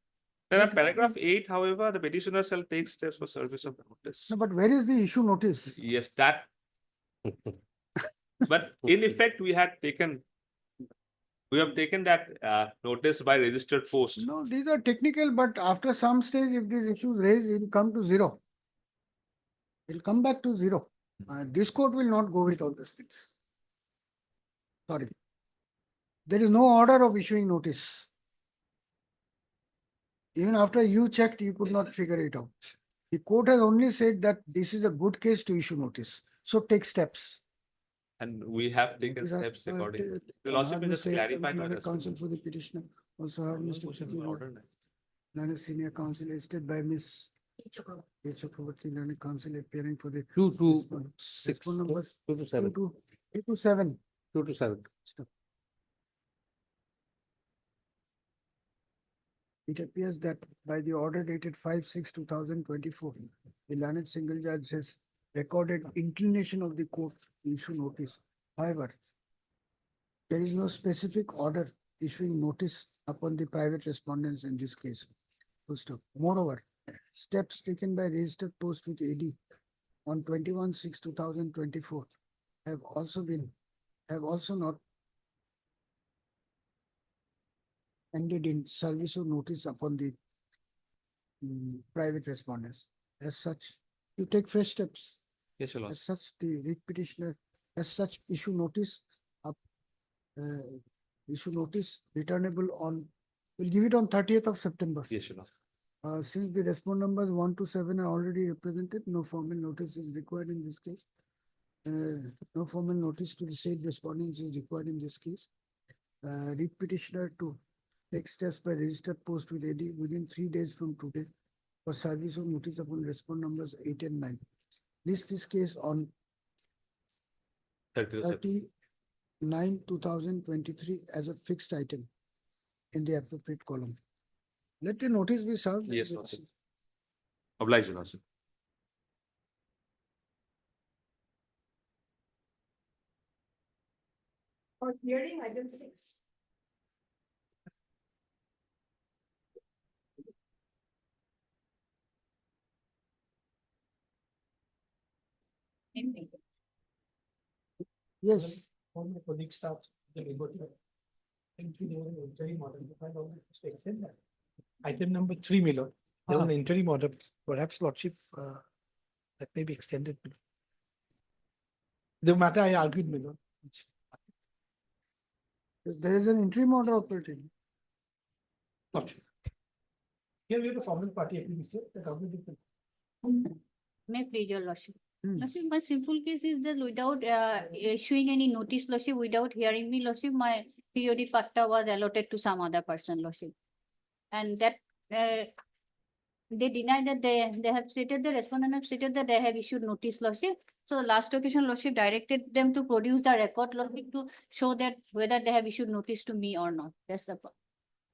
There are paragraph 8, however, the petitioner shall take steps for service of the notice. No, but where is the issue notice? Yes, that. But in effect, we have taken that notice by registered post. No, these are technical, but after some stage, if these issues raised, it will come to zero. It will come back to zero. This court will not go with all these things. Sorry. There is no order of issuing notice. Even after you checked, you could not figure it out. The court has only said that this is a good case to issue notice. So take steps. And we have taken steps accordingly. We'll also be just clarifying on this. Counsel for the petitioner. Also heard Mr. Learned senior counsel listed by Ms. H. Chakraborty, learned counsel appearing for the 2 to Response 6. numbers 2 to 7. 2 to 7. 2 to 7. Stop. It appears that by the order dated 5/6/2024, the learned single judge has recorded inclination of the court to issue notice. However, there is no specific order issuing notice upon the private respondents in this case. Full stop. Moreover, steps taken by registered post with AD on 21/6/2024 have also not ended in service of notice upon the private respondents. As such, you take fresh steps. Yes, Your Lord. As such, the writ petitioner, as such, issue notice returnable on, we'll give it on 30th of September. Yes, Your Lord. Since the respond numbers 1 to 7 are already represented, no formal notice is required in this case. No formal notice to the said respondents is required in this case. Writ petitioner to take steps by registered post with AD within 3 days from today for service of notice upon respond numbers 8 and 9. List this case on 30/9/2023 as a fixed item in the appropriate column. Let the notice be served. Yes, Lord. Oblige, Your Lord. For hearing item 6. Yes. All my colleague staff, they got your entry there in interim order. If I don't extend that. Item number 3, my lord. There was an interim order, perhaps lordship, that may be extended. The matter I argued, my lord. There is an interim order operating. Lordship. Here we have a formal party agreement, the government is. May please, your lordship. Hmm. Lordship, my simple case is that without issuing any notice, lordship, without hearing me, lordship, my periodic patta was allotted to some other person, lordship. And that they denied that they have stated, the respondent have stated that they have issued notice, lordship. So last occasion, lordship directed them to produce the record, lordship, to show that whether they have issued notice to me or not. That's the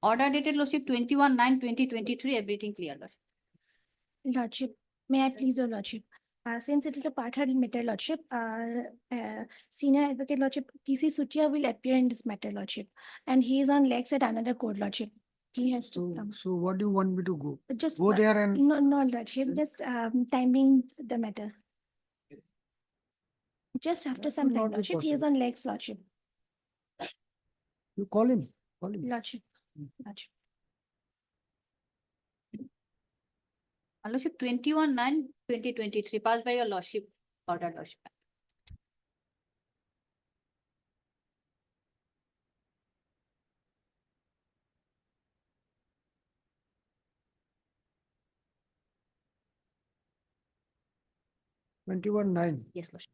order dated, lordship, 21/9/2023, everything clear, lordship. Lordship, may I please your lordship? Since it is a part-heard matter, lordship, senior advocate lordship, TC Sutia will appear in this matter, lordship. And he is on legs at another court, lordship. He has to come. So what do you want me to go? Just Go there and no, lordship, just timing the matter. Just after That some will time, not be lordship, he is possible. on legs, lordship. you call him. Call him. Lordship, lordship. Lordship, 21/9/2023, passed by your lordship, order, lordship. (21/9). Yes, lordship.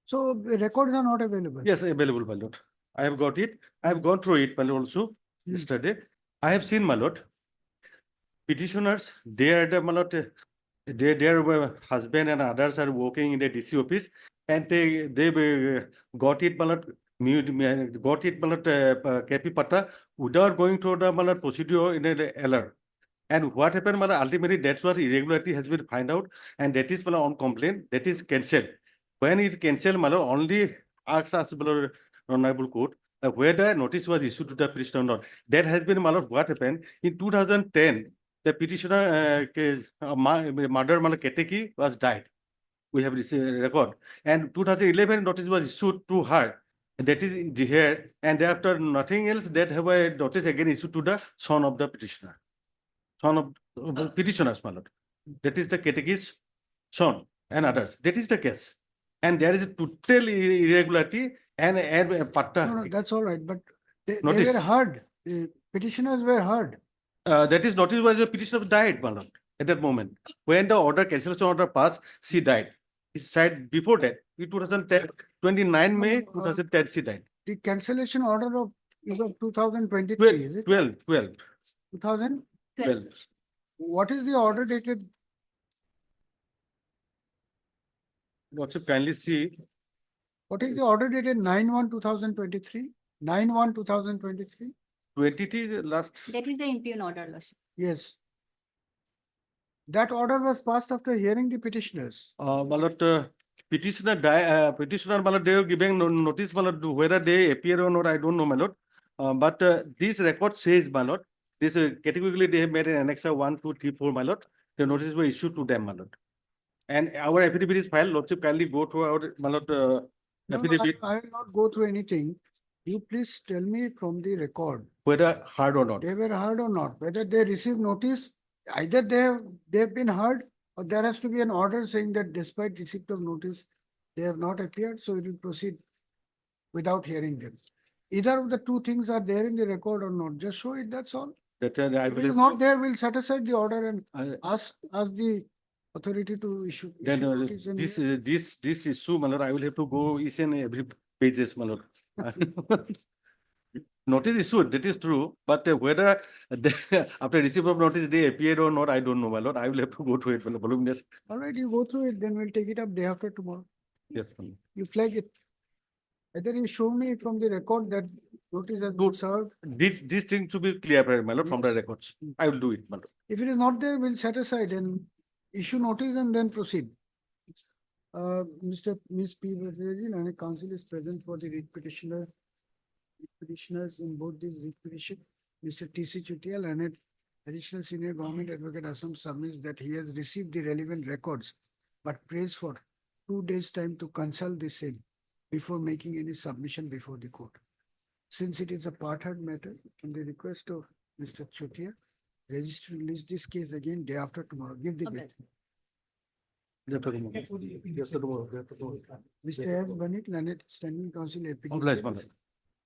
So the records are not available. Yes, available, my lord. I have got it. I have gone through it, my lord, also yesterday. I have seen, my lord, petitioners, they are the, my lord, their husband and others are working in the DC office, and they got it, my lord, got it, my lord, KP Pata without going through the, my lord, procedure in a LR. And what happened, my lord, ultimately, that's what irregularity has been found out, and that is, my lord, on complaint, that is cancelled. When it cancelled, my lord, only asks us, my lord, honorable court, whether notice was issued to the petitioner or not. That has been, my lord, what happened in 2010. The petitioner, murder, my lord, Keteki was died. We have received a record. And 2011 notice was issued to her. That is here. And thereafter, nothing else. That have a notice again issued to the son of the petitioner. Son of the petitioners, my lord. That is the Keteki's son and others. That is the case. And there is a total irregularity and patta. No, that's all right, but they Notice. were heard. The petitioners were heard. That is notice was the petitioner died, my lord, at that moment. When the order, cancellation order passed, she died. He said before that, in 2010, 29 May 2010, she died. The cancellation order is of 2023, 12, is it? 12, 2000? 12. What is the order dated? Lordship, kindly see. What is the order dated 9/1/2023? 9/1/2023? 23 last. That is the impugn order, Lordship. Yes. That order was passed after hearing the petitioners. My lord, petitioner petitioner, my lord, they were giving notice, my lord, whether they appear or not, I don't know, my lord. But this record says, my lord, this categorically they have made an annexer 1, 2, 3, 4, my lord. The notices were issued to them, my lord. And our affidavit is filed. Lordship, kindly go through our, my lord, affidavit. I will not go through anything. You please tell me from the record. Whether heard or not. They were heard or not, whether they received notice, either they've been heard, or there has to be an order saying that despite receipt of notice, they have not appeared, so it will proceed without hearing them. Either of the two things are there in the record or not, just show it, that's all. That I If it believe. is not there, we'll set aside the order and I- ask the authority to issue. Then issue notice and- this issue, my lord, I will have to go each and every pages, my lord. Notice issued, that is true, but whether after receipt of notice they appeared or not, I don't know, my lord. I will have to go through it, my lord. Voluminous. All right, you go through it, then we'll take it up day after tomorrow. Yes, my lord. You flag it. Either you show me from the record that notice has been served. This thing to be clear, my lord, from the records. I will do it, my lord. If it is not there, we'll set aside and issue notice and then proceed. Ms. P. Bhattacharya and a counsel is present for the writ petitioner. Petitioners in both these writ petition. Mr. T.C. Chutial and an additional senior government advocate Assam submits that he has received the relevant records, but prays for 2 days' time to consult the same before making any submission before the court. Since it is a part-heard matter, on the request of Mr. Chotia, register to list this case again day after tomorrow. Give the Okay. date. Yes, Mr. S. Banit, Lanet, Standing Council, Obliged, my APD, lord.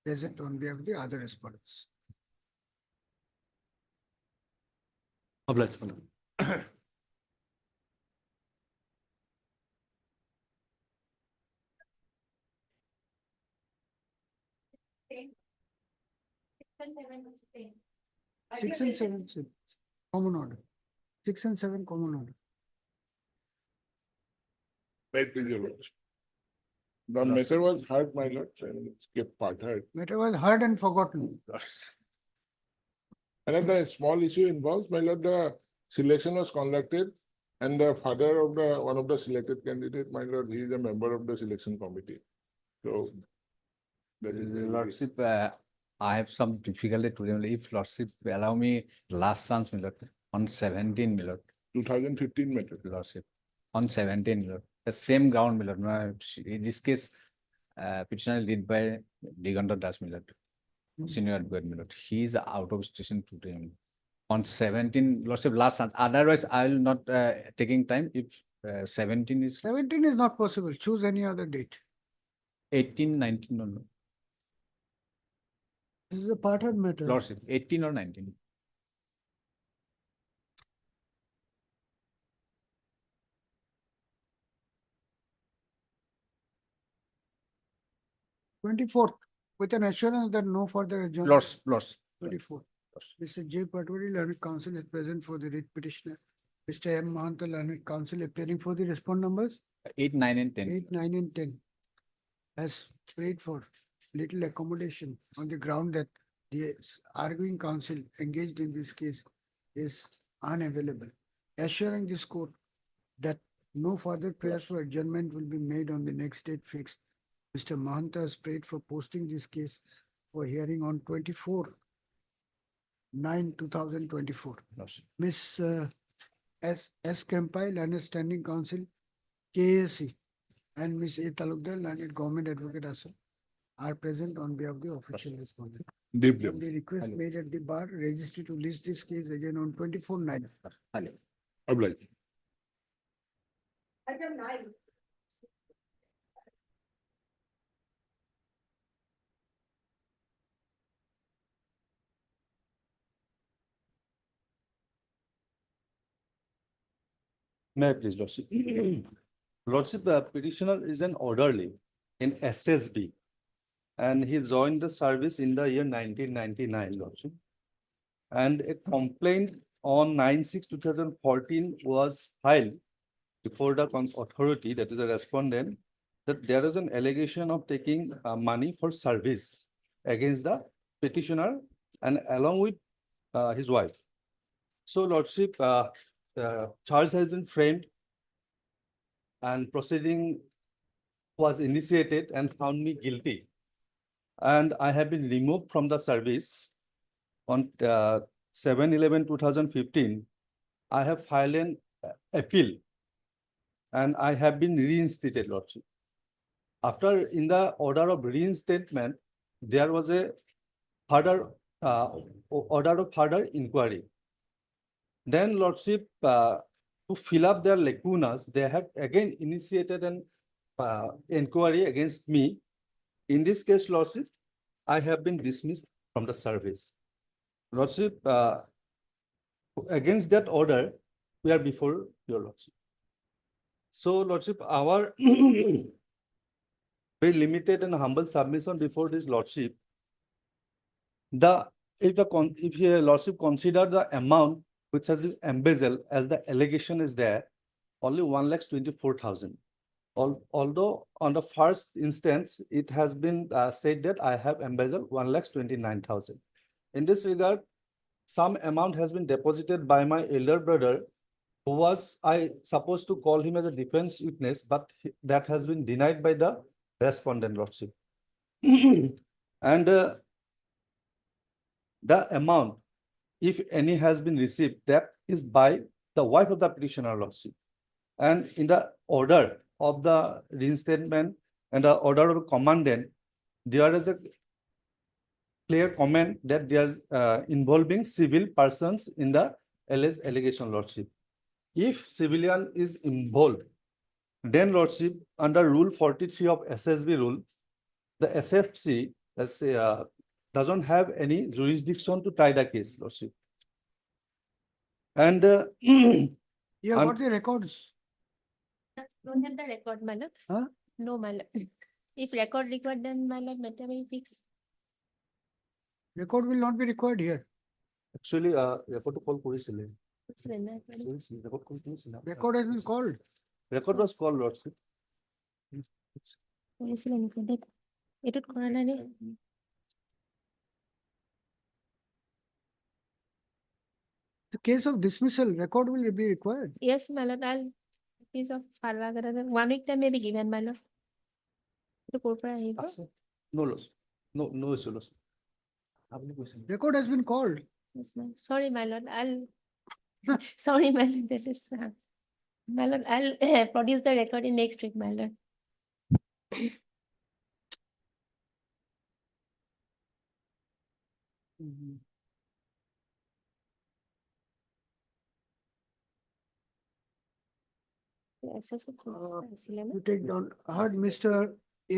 present on behalf of the other respondents. Obliged, my lord. Six and seven, common order. 6 and 7, common order. Right, please, your lordship. The matter was heard, my lord, and it's kept part heard. Matter was heard and forgotten. Another small issue involves, my lord, the selection was conducted and the father of one of the selected candidate, my lord, he is a member of the selection committee. So. That is very- Lordship, I have some difficulty today. If Lordship allow me last chance, my lord, on 17, my lord, 2015 matter. Lordship, on 17, my lord, the same ground, my lord. In this case, petitioner lead by Diganta Das, my lord, senior advocate, my lord. He is out of station today. My lord. On 17, Lordship, last chance. Otherwise, I will not taking time. If 17 is 17 is not possible. Choose any other date. 18, 19, no. This is a part-heard matter. Lordship, 18 or 19. 24th, with an assurance that no further adjournment. Lots. 24th. Mr. J. Patwari, learned counsel is present for the writ petitioner. Mr. M. Mahanta, learned counsel appearing for the respond numbers 8, 9, and 10. 8, 9, and 10. Has prayed for little accommodation on the ground that the arguing counsel engaged in this case is unavailable. Assuring this court that no further prayers for adjournment will be made on the next date fixed. Mr. Mahanta has prayed for posting this case for hearing on 24/9/2024. Ms. S. Krempai, learned standing counsel, KAC, and Ms. A. Talukdar, learned government advocate also, are present on behalf of the official respondent. Deeply. And the request made at the bar, registry to list this case again on 24/9. Obliged. Item 9. May I please, Lordship? Lordship, the petitioner is an orderly in SSB. And he joined the service in the year 1999, Lordship. And a complaint on 9/6/2014 was filed before the authority, that is a respondent, that there is an allegation of taking money for service against the petitioner and along with his wife. So, Lordship, charge has been framed and proceeding was initiated and found me guilty. And I have been removed from the service on 7/11/2015. I have filed an appeal and I have been reinstated, Lordship. After in the order of reinstatement, there was a further order of further inquiry. Then, Lordship, to fill up their lacunas, they have again initiated an inquiry against me. In this case, Lordship, I have been dismissed from the service. Lordship, against that order, we are before your Lordship. So, Lordship, our very limited and humble submission before this Lordship, if your Lordship consider the amount which has been embezzled as the allegation is there, only 1,24,000. Although on the first instance, it has been said that I have embezzled 1,29,000. In this regard, some amount has been deposited by my elder brother, who was I supposed to call him as a defense witness, but that has been denied by the respondent, Lordship. And the amount, if any has been received, that is by the wife of the petitioner, Lordship. And in the order of the reinstatement and the order of commandant, there is a clear comment that there's involving civil persons in the alleged allegation, Lordship. If civilian is involved, then Lordship, under Rule 43 of SSB rule, the SFC, let's say, doesn't have any jurisdiction to try the case, Lordship. And You have got the records. Don't have the record, my lord. Huh? No, my lord. If record required, then my lord, matter will fix. Record will not be required here. actually, record to call কৰিছিলে। Record has been called. Record was called, Lordship. এইটোত কৰা নাই নে? The case of dismissal, record will be required. Yes, my lord, I'll piece of paragraph. 1 week time may be given, my lord. এইটো ক'ৰ পৰা আহিব? No loss. No issue, Lordship. আপুনি কৈছে। Record has been called. Yes, ma'am. Sorry, my lord, I'll sorry, my lord, that is my lord, I'll produce the record in next week, my lord. Yes, yes, You take down, heard Mr.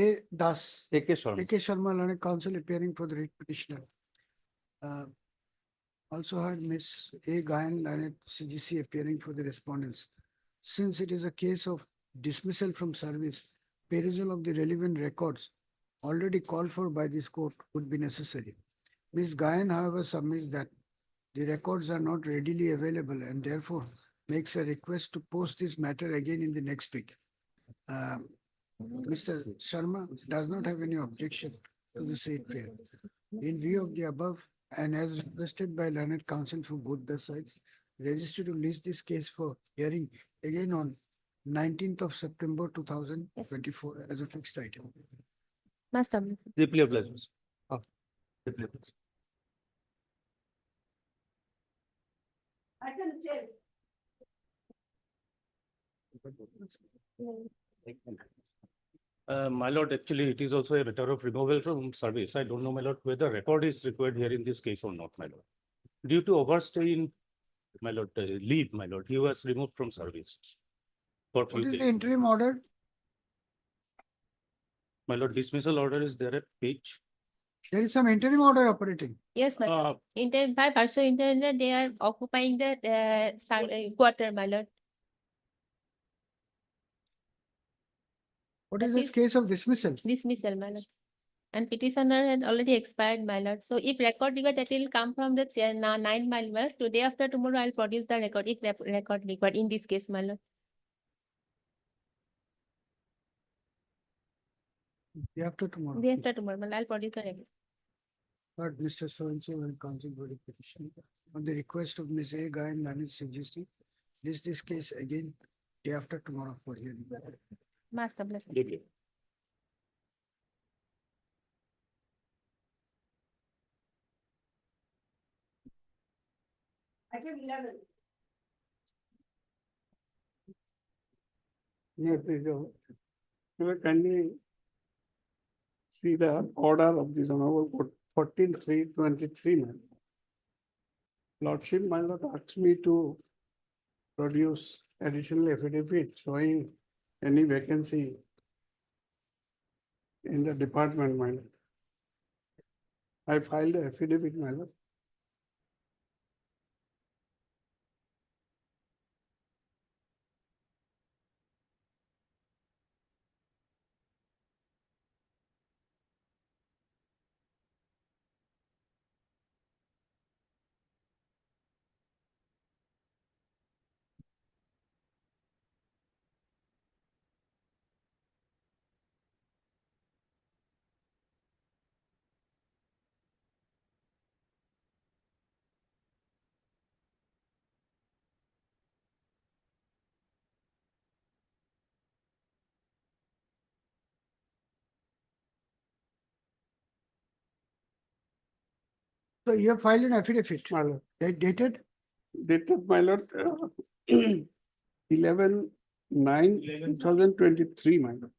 A. Das. A.K. Sharma. A.K. Sharma, learned counsel appearing for the writ petitioner. Also heard Miss A. Gayan, learned CGC appearing for the respondents. Since it is a case of dismissal from service, perusal of the relevant records already called for by this court would be necessary. Ms. Gayan, however, submits that the records are not readily available and therefore makes a request to post this matter again in the next week. Mr. Sharma does not have any objection to the said prayer. In view of the above, and as requested by learned counsel for both the sides, registered to list this case for hearing again on 19th of September 2024 as a fixed item. Master. Deeply obliged. Deeply obliged. My lord, actually, it is also a matter of removal from service. I don't know, my lord, whether record is required here in this case or not, my lord. Due to overstay in, my lord, leave, my lord, he was removed from service for What few is the days. interim order? My lord, dismissal order is there at page. There is some interim order operating. Yes, my Uh, by virtue internet, they are occupying the quarter, my lord. What is That this is- case of dismissal? Dismissal, my lord. And petitioner had already expired, my lord. So if record required, that will come from the 9 mile, my lord. Today after tomorrow, I'll produce the record if record required in this case, my lord. Day after tomorrow. Day after tomorrow, my lord, I'll produce the record. But Mr. So-and-so will counsel for the petition on the request of Ms. A. Guy and Lanet suggesting list this case again day after tomorrow for hearing. Master bless. deeply. Yeah, please, you will kindly see the order of this honorable 14/3/23, man. Lordship, my lord asked me to produce additional affidavit showing any vacancy in the department, my lord. I filed the affidavit, my lord. So you have filed an affidavit. My lord. Dated? Dated, my lord, 11/9/2023, my lord.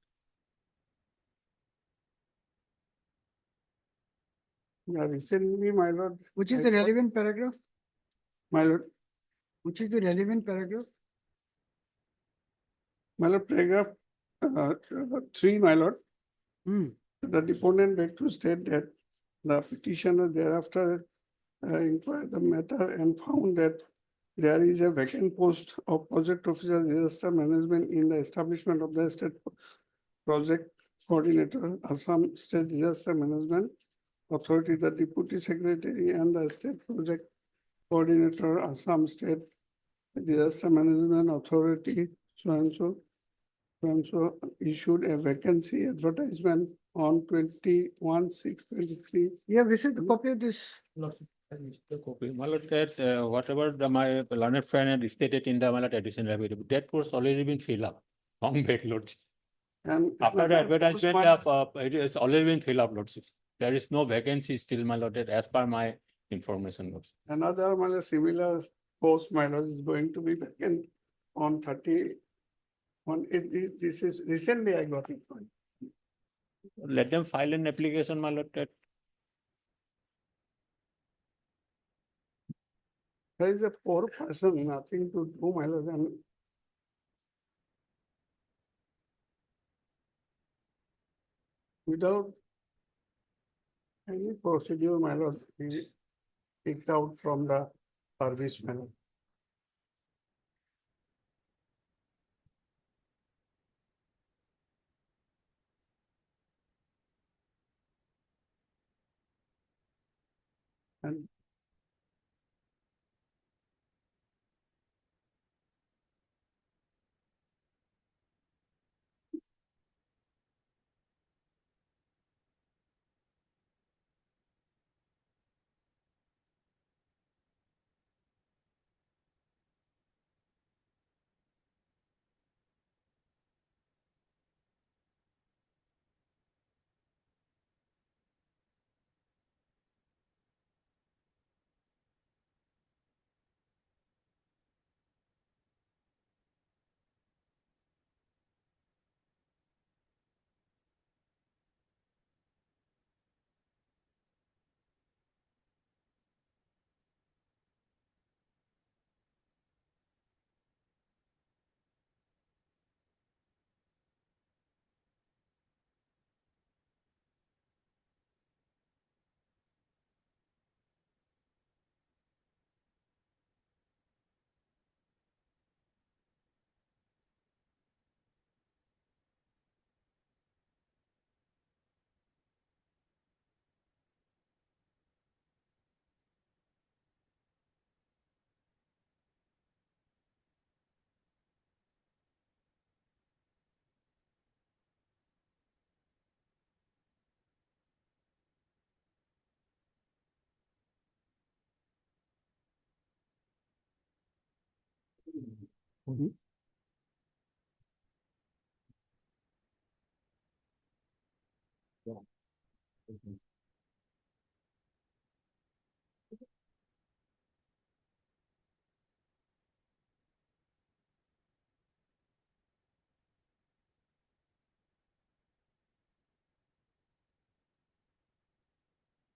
Yeah, recently, my lord. Which is I the got- relevant paragraph? My lord, Which is the relevant paragraph? my lord, paragraph 3, my lord. Hmm. The deponent beg to state that the petitioner thereafter inquired the matter and found that there is a vacant post of project officer disaster management in the establishment of the state project coordinator, Assam State Disaster Management Authority, the deputy secretary and the state project coordinator, Assam State Disaster Management Authority, so and so. So issued a vacancy advertisement on 21/6/23. You have received a copy of this? The copy. My lord, that whatever my learned friend had stated in the my lord additional affidavit, that was already been filled up. Long back, lordship. And After the another post, advertisement, my- it has already been filled up, lordship. There is no vacancy still, my lord, as per my information, lordship. Another my lord, similar post, my lord, is going to be vacant on 30. This is recently I got it. Let them file an application, my lord, that There is a poor person, nothing to do, my lord, and without any procedure, my lord, he kicked out from the service, my lord. And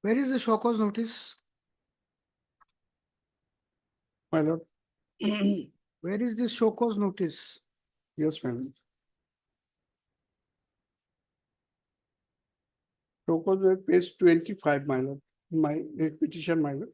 where is the show cause notice? My lord. Where is this show cause notice? Yes, ma'am. Show cause page 25, my lord, my petition, my lord.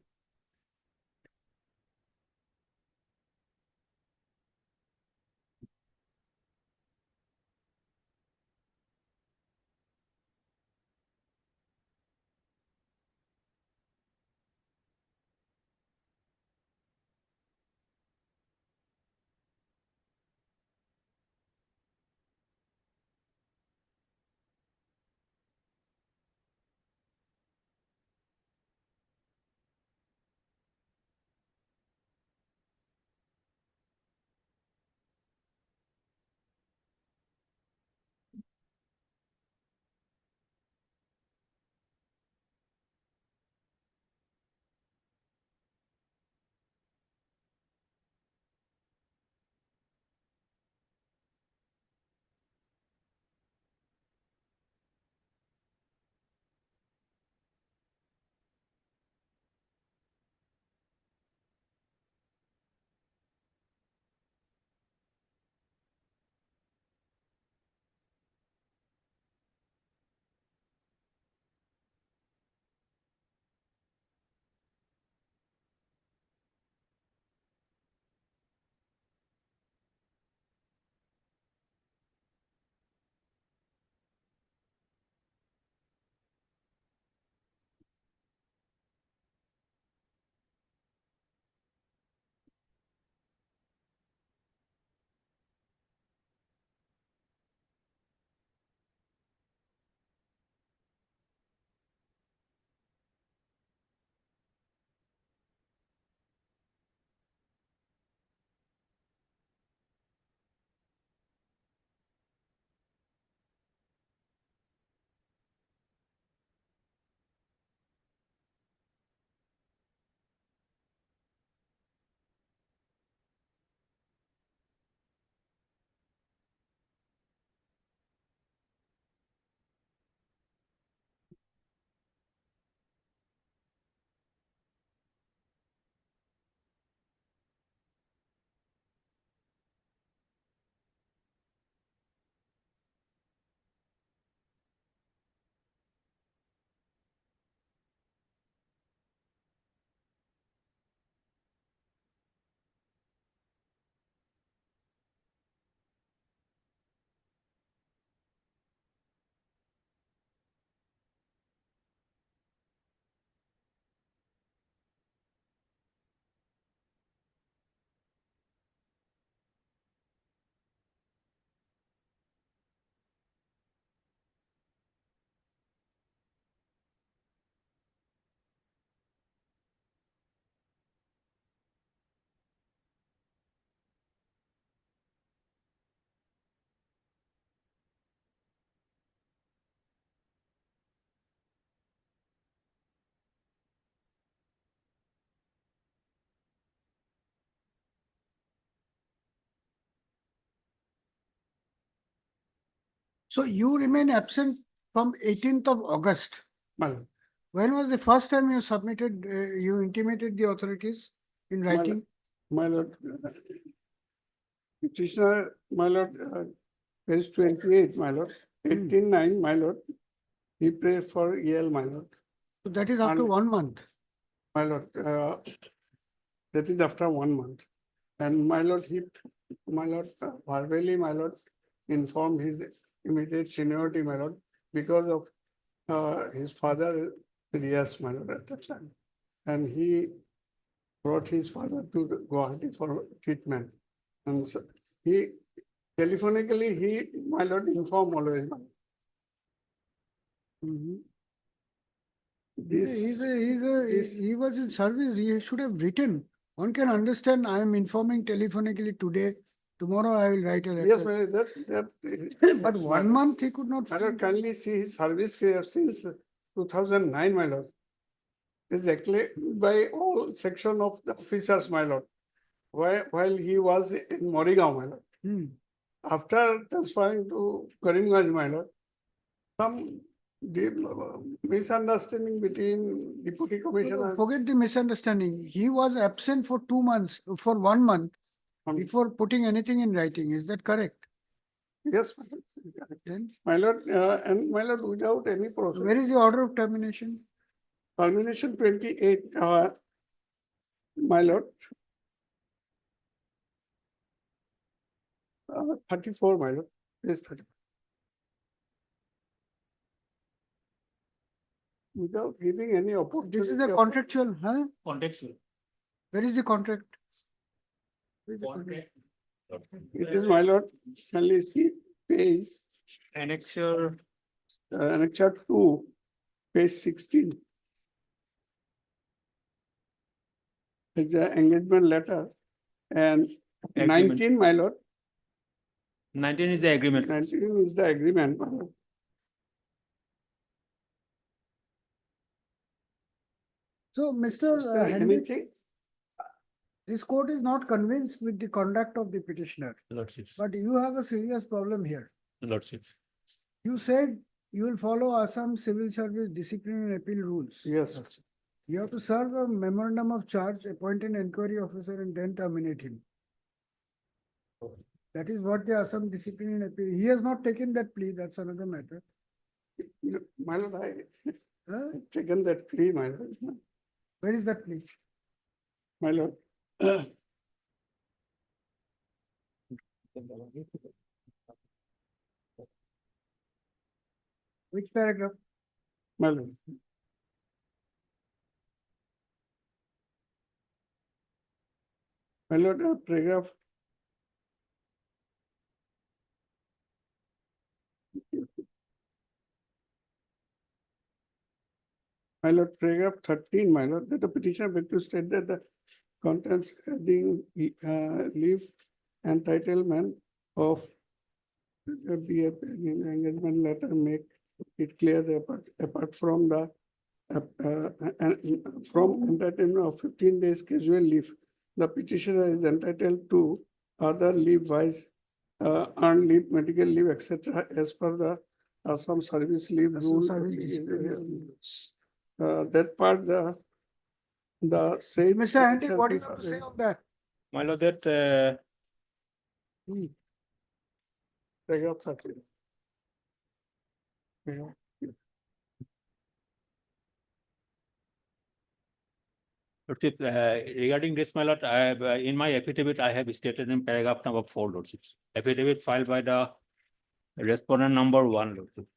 So you remain absent from 18th of August. My lord. When was the first time you submitted, you intimated the authorities in My lord, writing? My lord, petitioner, my lord, page 28, my lord, 18:9, my lord. He prayed for EL, my lord. So that is after And- 1 month. My lord, that is after 1 month. And my lord, verbally, my lord, informed his immediate seniority, my lord, because of his father, Rias, my lord, at that time. And he brought his father to Guwahati for treatment. And so he telephonically, my lord, informed always. My lord. This, He was in service, he should have written. One can understand, I am informing telephonically today, tomorrow I will write a letter. yes, my lord, that. But 1 month he could not. My lord, kindly see his service career since 2009, my lord. Exactly by all section of the officers, my lord. While he was in Morigaon, my lord. After transferring to Karimganj, my lord, some misunderstanding between deputy commissioner. Forget the misunderstanding. He was absent for 2 months, for 1 month, before putting anything in writing. Is that correct? Yes, my lord. Then My lord, and my lord, without any process. where is the order of termination? Termination 28, my lord. 34, my lord. Yes, 34. Without giving any opportunity. This is the of- contractual, huh? Contextual. Where is the contract? Where is the contract? It is, my lord, only see page, Annexure. annexure 2, page 16. It's the engagement letter and Agreement. 19, my lord, 19 is the agreement. 19 is the agreement, my lord. So, Mr. Is there Henry, anything? this court is not convinced with the conduct of the petitioner, Lordship. but you have a serious problem here. Lordship. You said you will follow Assam Civil Service Disciplinary and Appeal rules. Yes. You have to serve a memorandum of charge, appoint an inquiry officer, and then terminate him. That is what the Assam Disciplinary and Appeal. He has not taken that plea. That's another matter. My lord, I Huh? taken that plea, my lord. Where is that plea? My lord. Which paragraph? My lord. My lord, paragraph. My lord, paragraph 13, my lord, that the petitioner beg to state that the contents heading leave entitlement of the BF engagement letter make it clear that apart from the from entitlement of 15 days casual leave, the petitioner is entitled to other leave wise earned leave, medical leave, etc. as per the some service leave Assam rule. Service Disciplinary. That part the same. Mr. Henry, what do you have to say on that? My lord, that Paragraph 13. Yeah. Lordship, regarding this, my lord, I have, in my affidavit, I have stated in paragraph number 4, Lordships. Affidavit filed by the respondent number 1, Lordship.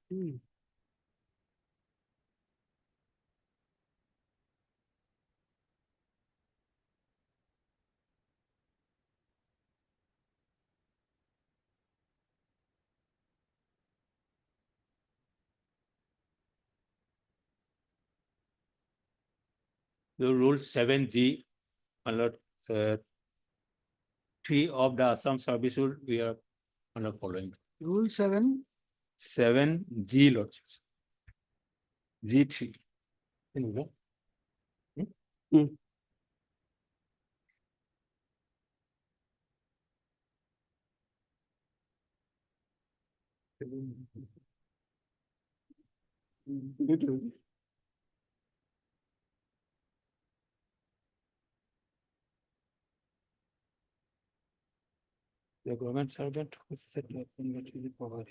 The rule 7G, my lord, 3 of the Assam Service Rule, we are following. Rule 7. 7G, Lordships. G3. The government servant who said nothing that is provided.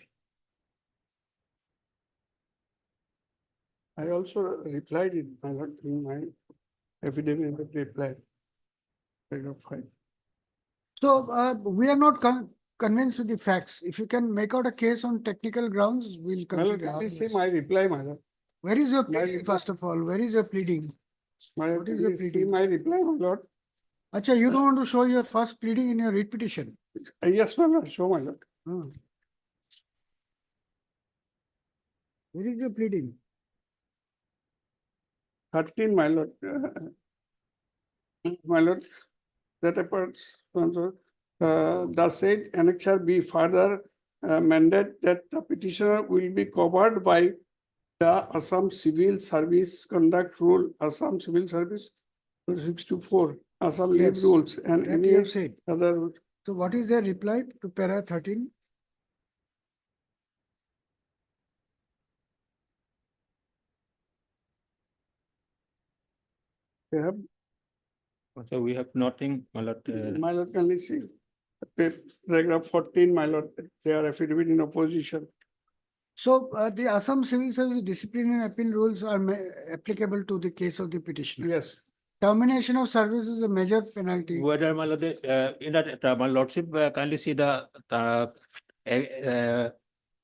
I also replied it, my lord, in my affidavit reply. Paragraph 5. So we are not convinced with the facts. If you can make out a case on technical grounds, we'll My lord, consider. can you see otherwise. my reply, my lord? Where is your My pleading, reply- first of all? Where is your pleading? My, What is can your you see pleading? my reply, my lord? Acha, you don't want to show your first pleading in your writ petition? Yes, my lord, show my lord. Hmm. Where is your pleading? 13, my lord. My lord, that a person, the said annexure be further mandate that the petitioner will be covered by the Assam Civil Service Conduct Rule, Assam Civil Service 624, Assam Leave Yes, Rules, and that you any have said. other. So what is their reply to para 13? They have, So we have nothing, my lord. my lord, can you see? Paragraph 14, my lord, they are affidavit in opposition. So the Assam Civil Service disciplinary appeal rules are applicable to the case of the petitioner. Yes. Termination of service is a major penalty. Whether, my lord, in that, my lordship, kindly see the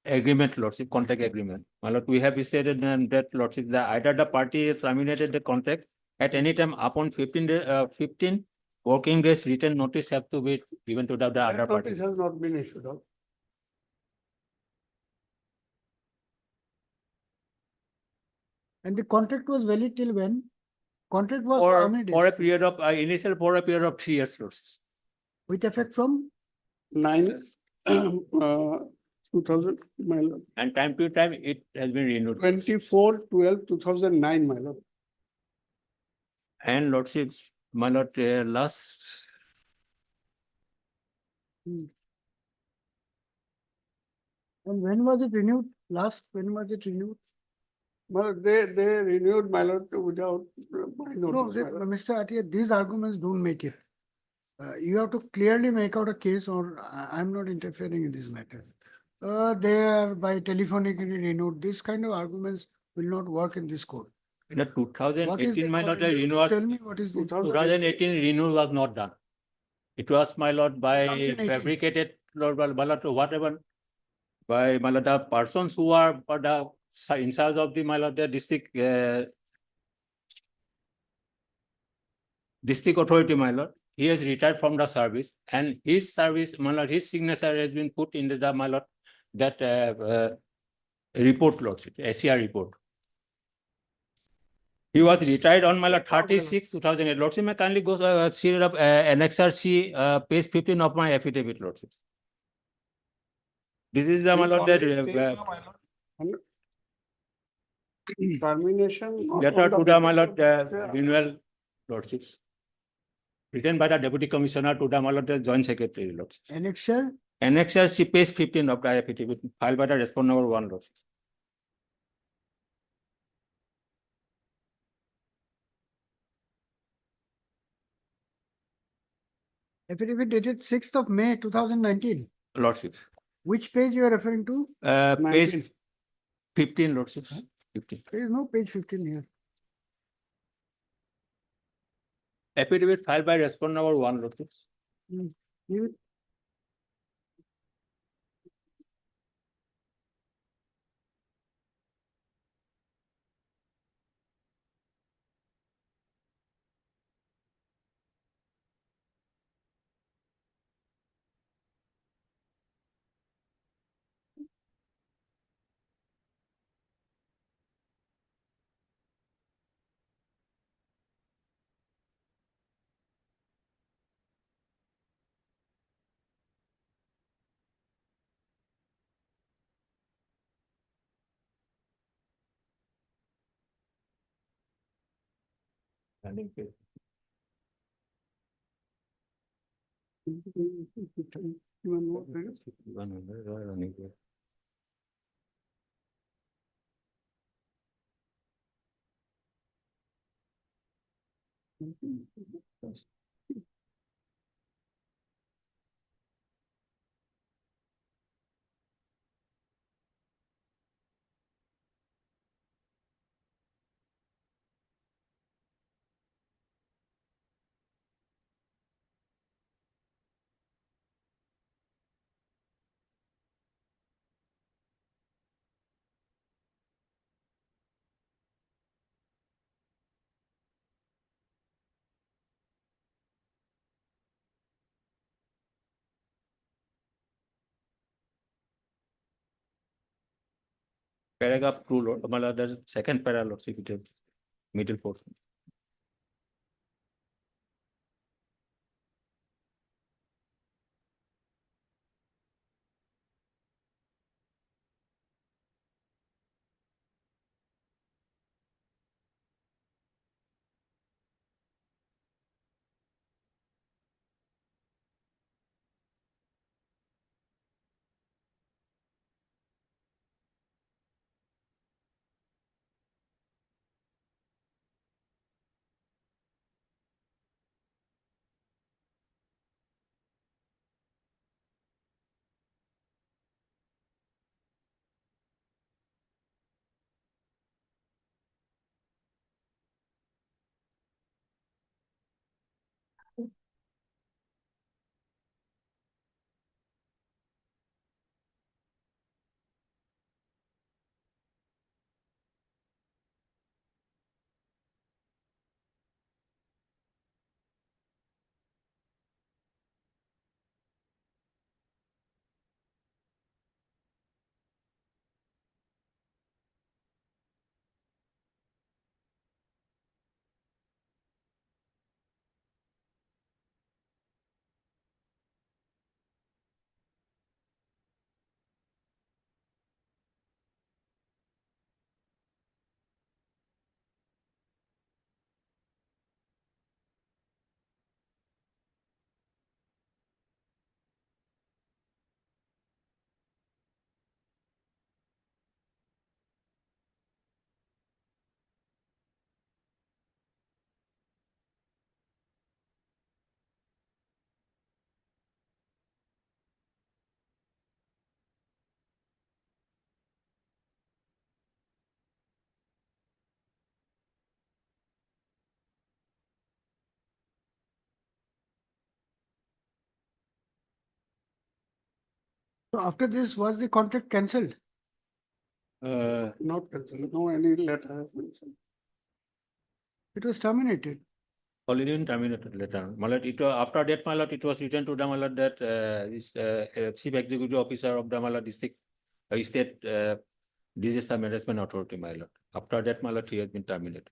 agreement, lordship, contract agreement. My lord, we have stated that lordship, that either the party has terminated the contract at any time upon 15 working days, written notice have to be given to the other That party. notice has not been issued out. And the contract was valid till when? Contract was for how many days? For a period of, initial for a period of 3 years, lordship. With effect from? 9, 2000, my lord. And time to time, it has been renewed. 24/12/2009, my lord. And lordship, my lord, last. And when was it renewed? Last, when was it renewed? Well, they renewed, my lord, without my No, notice, my lord. Mr. Atia, these arguments don't make it. You have to clearly make out a case, or I'm not interfering in this matter. They are by telephonically renewed. These kind of arguments will not work in this court. In the What is 2018, the- my what lord, is- the renewal. Tell me what is the. 2018 renewal was not done. It was, my lord, by 2018. fabricated, lord, my lord, whatever, by, my lord, the persons who are in charge of the, my lord, the district authority, my lord. He has retired from the service, and his service, my lord, his signature has been put in the, my lord, that report, lordship, SCR report. He was retired on, my lord, 36, 2008. Lordship, may kindly go see up annexure C, page 15 of my affidavit, lordship. This is the, my lord, that Termination. letter to the, my lord, renewal, lordships. Written by the deputy commissioner to the, my lord, the joint secretary, lordship. Annexure? Annexure C, page 15 of the affidavit, filed by the respondent number 1, lordship. Affidavit dated 6th of May 2019. Lordship. Which page you are referring to? Page 15, lordship. 15. There is no page 15 here. Affidavit filed by respondent number 1, lordship. You- Landing page. Paragraph two, Lord, the second para, Lordship, it is middle portion. So after this, was the contract cancelled? Not cancelled, no any letter has mentioned. It was terminated. Already been terminated later. Malat, it was, after that, Malat, it was written to the Malat that Chief Executive Officer of the Malat District State Disaster Management Authority, Malat. After that, Malat, he has been terminated.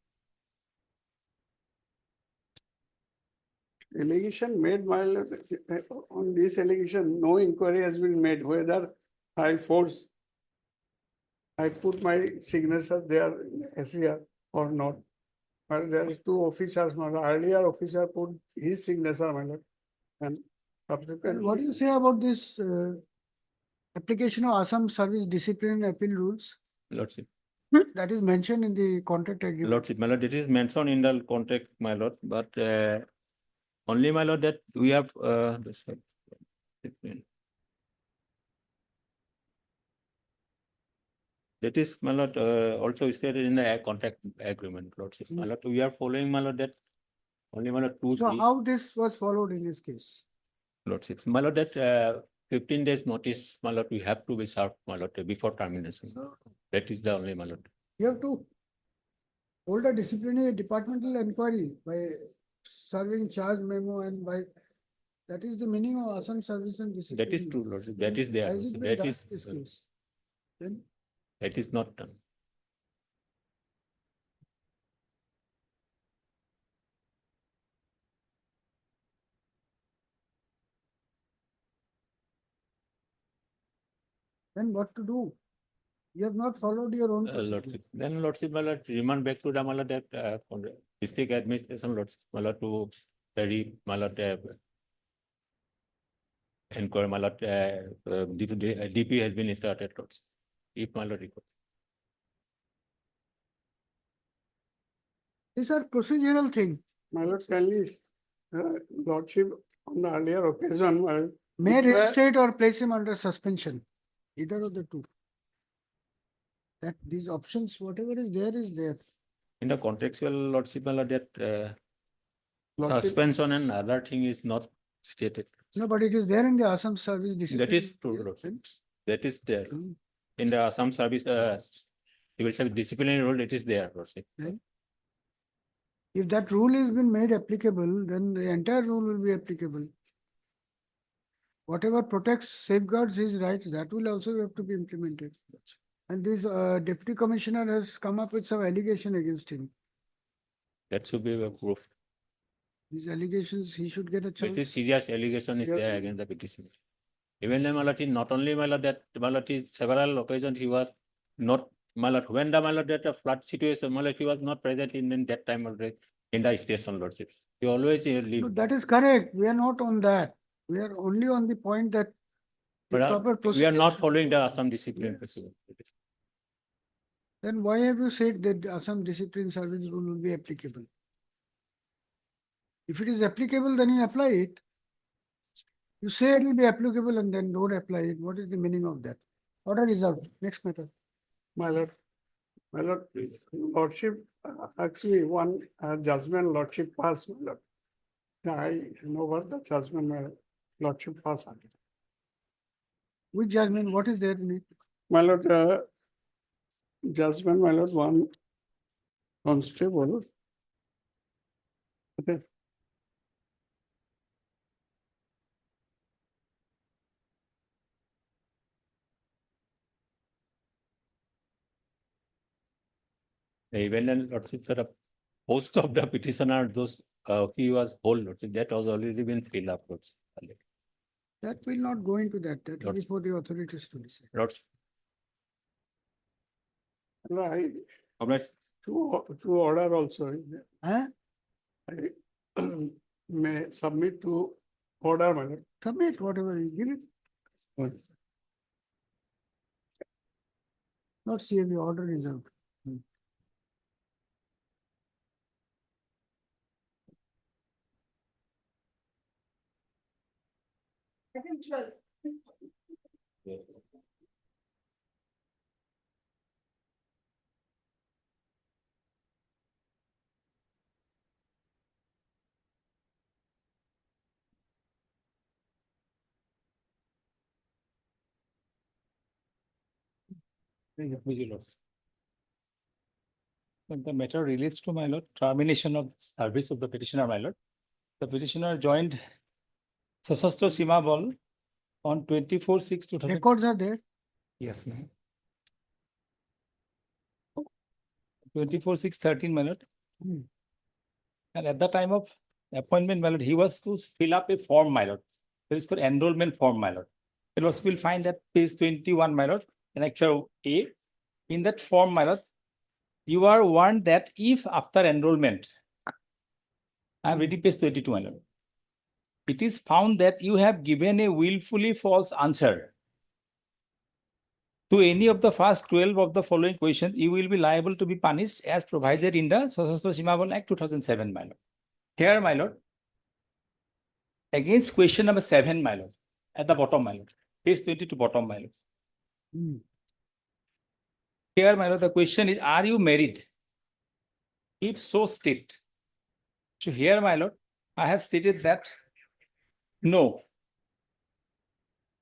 Allegation made by, on this allegation, no inquiry has been made whether I put my signature there in SCR or not. But there are two officers, my earlier officer put his signature, my lord. And And subsequently. what do you say about this application of Assam Service Discipline and Appeal Rules? Lordship. That is mentioned in the contract agreement. Lordship, my lord, it is mentioned in the contract, my lord, but only, my lord, that we have this. That is, my lord, also stated in the contract agreement, Lordship. My lord, we are following, my lord, that only, my lord, two. So how this was followed in this case? Lordship, my lord, that 15 days notice, my lord, we have to be served, my lord, before termination. That is the only, my lord. You have to hold a disciplinary departmental inquiry by serving charge memo and by, that is the meaning of Assam Service and Discipline. That is true, Lordship. That is there. Has it been That done is, in this case? Then that is not done. what to do? You have not followed your own procedure. Lordship. Then Lordship, my lord, remand back to the, my lord, that district administration, Lordship, my lord, to my lord, inquiry, my lord, DP has been started, Lordship. If my lord record. These are procedural things. My lord, kindly, lordship, on the earlier occasion, May it were- reinstate or place him under suspension, either of the two. That these options, whatever is there. In the contractual lordship, my lord, that lordship, suspension and other thing is not stated. No, but it is there in the Assam Service That Discipline. is true, lordship. That is there. Hmm. In the Assam service, you will say disciplinary rule, it is there, lordship. If that rule has been made applicable, then the entire rule will be applicable. Whatever protects, safeguards his rights, that will also have to be implemented. And this deputy commissioner has come up with some allegation against him. That should be a proof. These allegations, he should get a chance. Very serious allegation is Yeah. there against the petitioner. Even the Malati, not only Malati, that Malati, several occasions he was not Malati. When the Malati that a flood situation, Malati was not present in that time already in the station lordship. He always No, leave. that is correct. We are not on that. We are only on the point that the But proper we are procedure not should- following the Assam discipline. procedure. Then why have you said that Assam Discipline Service rule will be applicable? If it is applicable, then you apply it. You say it will be applicable and then don't apply it. What is the meaning of that? Order is out. Next matter. my lord, lordship, actually, one judgment lordship passed, my lord. I know what the judgment, my lordship passed. Which judgment? What is there in it? My lord, judgment, my lord, one constable. Okay. Even then, lordship, sir, most of the petitioner, those he was whole lordship, that was already been filled up. Lordship. That will not go into that. That will be Lordship. for the authorities to decide. Lordship. I, Obliged. to order also. is there. Huh? I may submit to order, my lord. Submit whatever you give it. Not see the order is out. When the matter relates to, my lord, termination of service of the petitioner, my lord. The petitioner joined Sasastro Sima Ball on 24/6/2000. Records are there. Yes, ma'am. 24/6/13, my lord. Hmm. And at the time of appointment, my lord, he was to fill up a form, my lord. It is called enrollment form, my lord. It was, will find that page 21, my lord, in actual A. In that form, my lord, you are warned that if after enrollment, I am reading page 22, my lord. It is found that you have given a willfully false answer to any of the first 12 of the following questions, you will be liable to be punished as provided in the Sasastro Simabal Act 2007, my lord. Here, my lord, against question number 7, my lord, at the bottom, my lord, page 22 bottom, my lord. Hmm. Here, my lord, the question is, are you married? If so, state. So here, my lord, I have stated that no.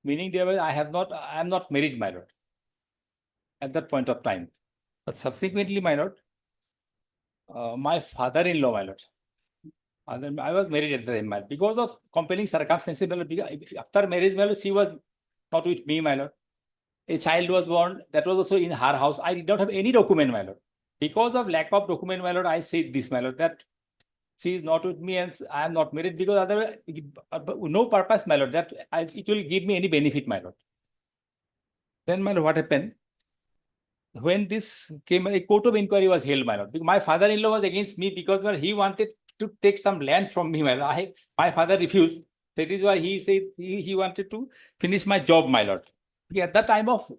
Meaning there, I am not married, my lord, at that point of time. But subsequently, my lord, my father-in-law, my lord, I was married at the time, my lord, because of compelling circumstances, my lord, after marriage, my lord, she was not with me, my lord. A child was born, that was also in her house. I did not have any document, my lord. Because of lack of document, my lord, I said this, my lord, that she is not with me and I am not married, because otherwise, no purpose, my lord, that it will give me any benefit, my lord. Then, my lord, what happened? When this came, a court of inquiry was held, my lord. My father-in-law was against me because he wanted to take some land from me, my lord. My father refused. That is why he said he wanted to finish my job, my lord. At the time of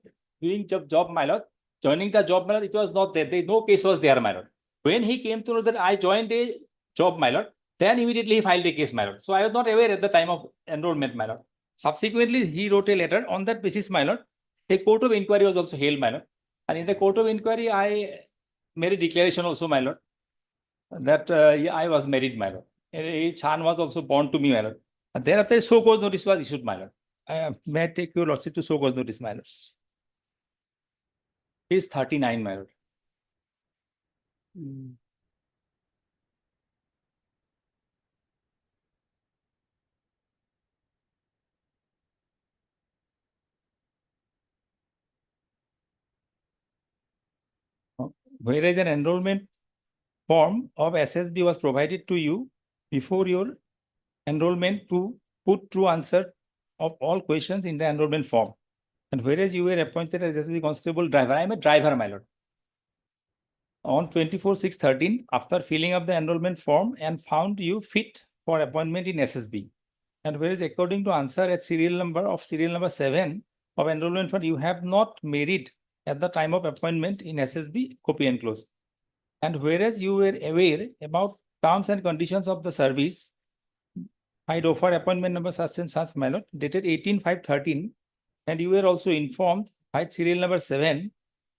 doing job, my lord, joining the job, my lord, it was not there. No case was there, my lord. When he came to know that I joined a job, my lord, Then immediately he filed a case, my lord. So I was not aware at the time of enrollment, my lord. Subsequently, he wrote a letter on that basis, my lord. A court of inquiry was also held, my lord. And in the court of inquiry, I made a declaration also, my lord, that yeah, I was married, my lord. A Chan was also born to me, my lord. And thereafter, a show cause notice was issued, my lord. May I take your lordship to show cause notice, my lord? Page 39, my lord. Whereas an enrollment form of SSB was provided to you before your enrollment to put true answer of all questions in the enrollment form. And whereas you were appointed as SSB constable driver, I am a driver, my lord. On 24/6/13, after filling up the enrollment form and found you fit for appointment in SSB. And whereas according to answer at serial number 7 of enrollment form, you have not married at the time of appointment in SSB, copy enclosed. And whereas you were aware about terms and conditions of the service, I'd offer appointment number such and such, my lord, dated 18/5/13, and you were also informed by serial number 7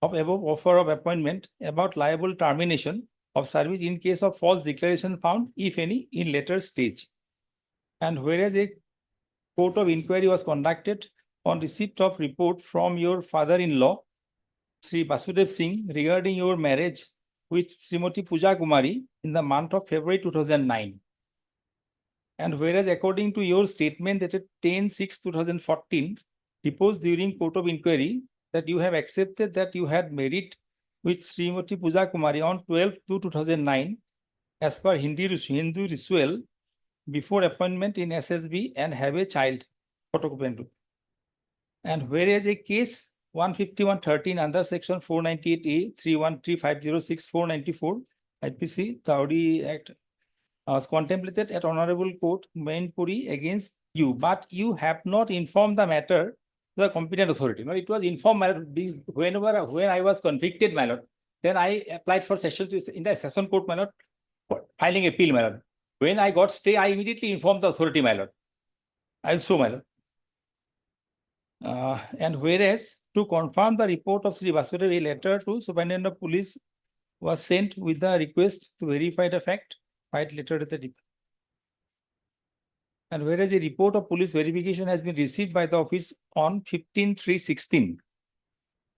of above offer of appointment about liable termination of service in case of false declaration found, if any, in later stage. And whereas a court of inquiry was conducted on receipt of report from your father-in-law, Sri Basudev Singh, regarding your marriage with Srimati Pooja Kumari in the month of February 2009. And whereas according to your statement dated 10/6/2014, deposed during court of inquiry, that you have accepted that you had married with Srimati Pooja Kumari on 12/2/2009 as per Hindu ritual before appointment in SSB and have a child. Photocopy. And whereas a case 151/13 under section 498A 313/506/494 IPC Dowry Act was contemplated at Honorable Court Mainpuri against you, but you have not informed the matter to the competent authority. No, it was informed, my lord, when I was convicted, my lord, then I applied for session in the session court, my lord, for filing appeal, my lord. When I got stay, I immediately informed the authority, my lord. I'll show, my lord. And whereas to confirm the report of Sri Vasudev, a letter to Superintendent of Police was sent with the request to verify the fact, filed letter at the. And whereas a report of police verification has been received by the office on 15/3/16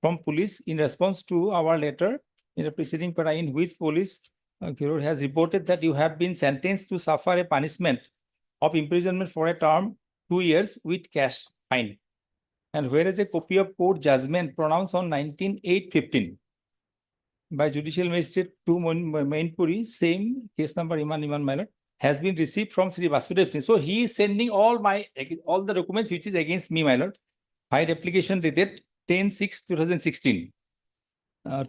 from police in response to our letter in the preceding para, in which police bureau has reported that you have been sentenced to suffer a punishment of imprisonment for a term 2 years with cash fine. And whereas a copy of court judgment pronounced on 19/8/15 by Judicial Magistrate 2 Mainpuri, same case number Iman my lord, has been received from Sri Vasudev Singh. So he is sending all the documents which is against me, my lord. Filed application dated 10/6/2016.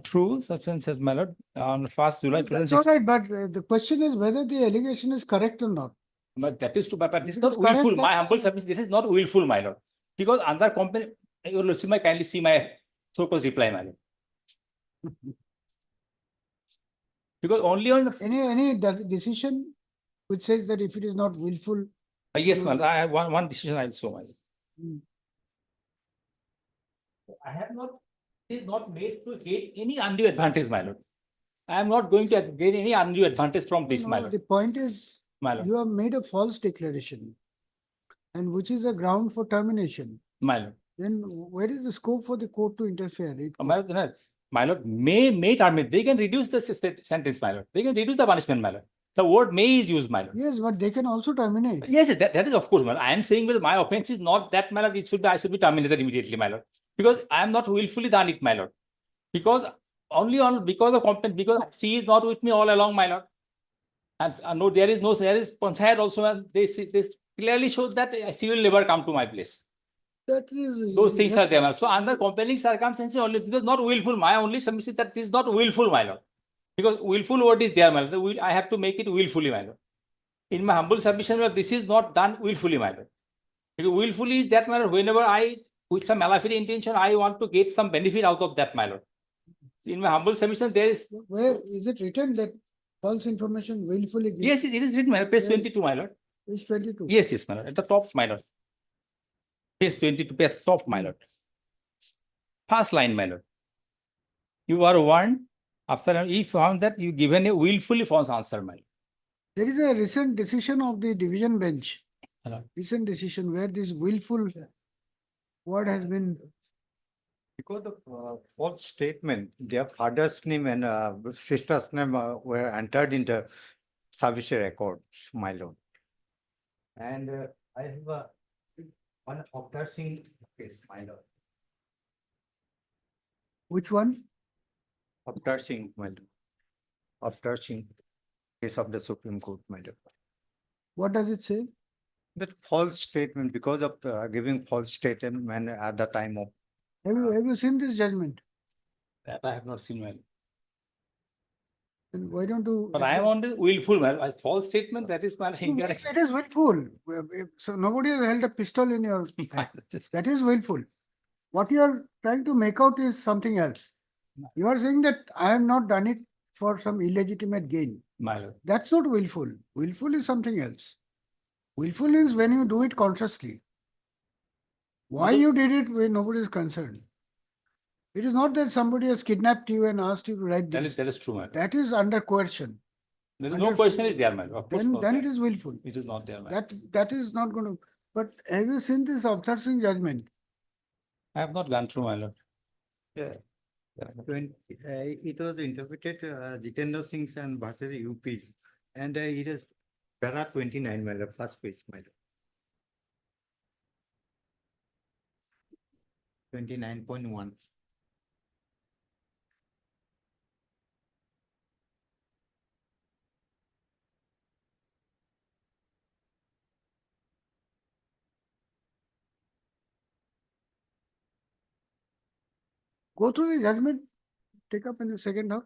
True, such and such, my lord, on 1st July That's all 2016. right, but the question is whether the allegation is correct or not. But that is true, but this is If not it is correct, willful. My then- humble submission, this is not willful, my lord. Because under company, your lordship may kindly see my so-called reply, my lord. Because only on the Any decision which says that if it is not willful. yes, my lord, I have one decision I will show, my lord. I have not, it is not made to get any undue advantage, my lord. I am not going to gain any undue advantage from this, my No, lord. the point is, My lord. you have made a false declaration, and which is a ground for termination. My lord. Then where is the scope for the court to interfere? My lord, may terminate. They can reduce the sentence, my lord. They can reduce the punishment, my lord. The word may is used, my lord. Yes, but they can also terminate. Yes, that is of course, my lord. I am saying that my offense is not that, my lord. I should be terminated immediately, my lord. Because I am not willfully done it, my lord. Because because of complaint, because she is not with me all along, my lord. And no, there is Panchayat also, and they clearly shows that she will never come to my place. That is. Those things are there. So under compelling circumstances only, this was not willful. My only submission is that this is not willful, my lord. Because willful word is there, my lord. I have to make it willfully, my lord. In my humble submission, this is not done willfully, my lord. Because willfully is that, my lord, whenever I, with some malafide intention, I want to get some benefit out of that, my lord. In my humble submission, there is. Where is it written that false information willfully given. Yes, it is written, my lord, page Yes. 22, my lord. Page 22. Yes, yes, my lord, at the top, my lord. Page 22, page top, my lord. First line, my lord. You are warned, after you found that you given a willfully false answer, my lord. There is a recent decision of the division bench, Hello. recent decision where this willful word has been, Because of false statement, their father's name and sister's name were entered in the service records, my lord. And I have one obtaining case, my lord. which one? Obtaining, my lord. Obtaining case of the Supreme Court, my lord. What does it say? That false statement because of giving false statement when at the time of. Have you seen this judgment? That I have not seen, my lord. Then why don't you? But I am on the willful, my lord. False statement, that is my incorrect. It is willful. So nobody has held a pistol in your hand. That is willful. What you are trying to make out is something else. You are saying that I have not done it for some illegitimate gain. My lord. That's not willful. Willful is something else. Willful is when you do it consciously. Why you did it when nobody is concerned. It is not that somebody has kidnapped you and asked you to write this. That is true, my lord. That is under coercion. There is no question is there, my lord. Of course not Then there. it is willful. It is not there, my lord. That is not going to. But have you seen this observing judgment? I have not gone through, my lord. Yeah. It was interpreted Jitendra Singh's and versus UP. And it is para 29, my lord, first page, my lord. 29.1. Go through the judgment, take up in the second half.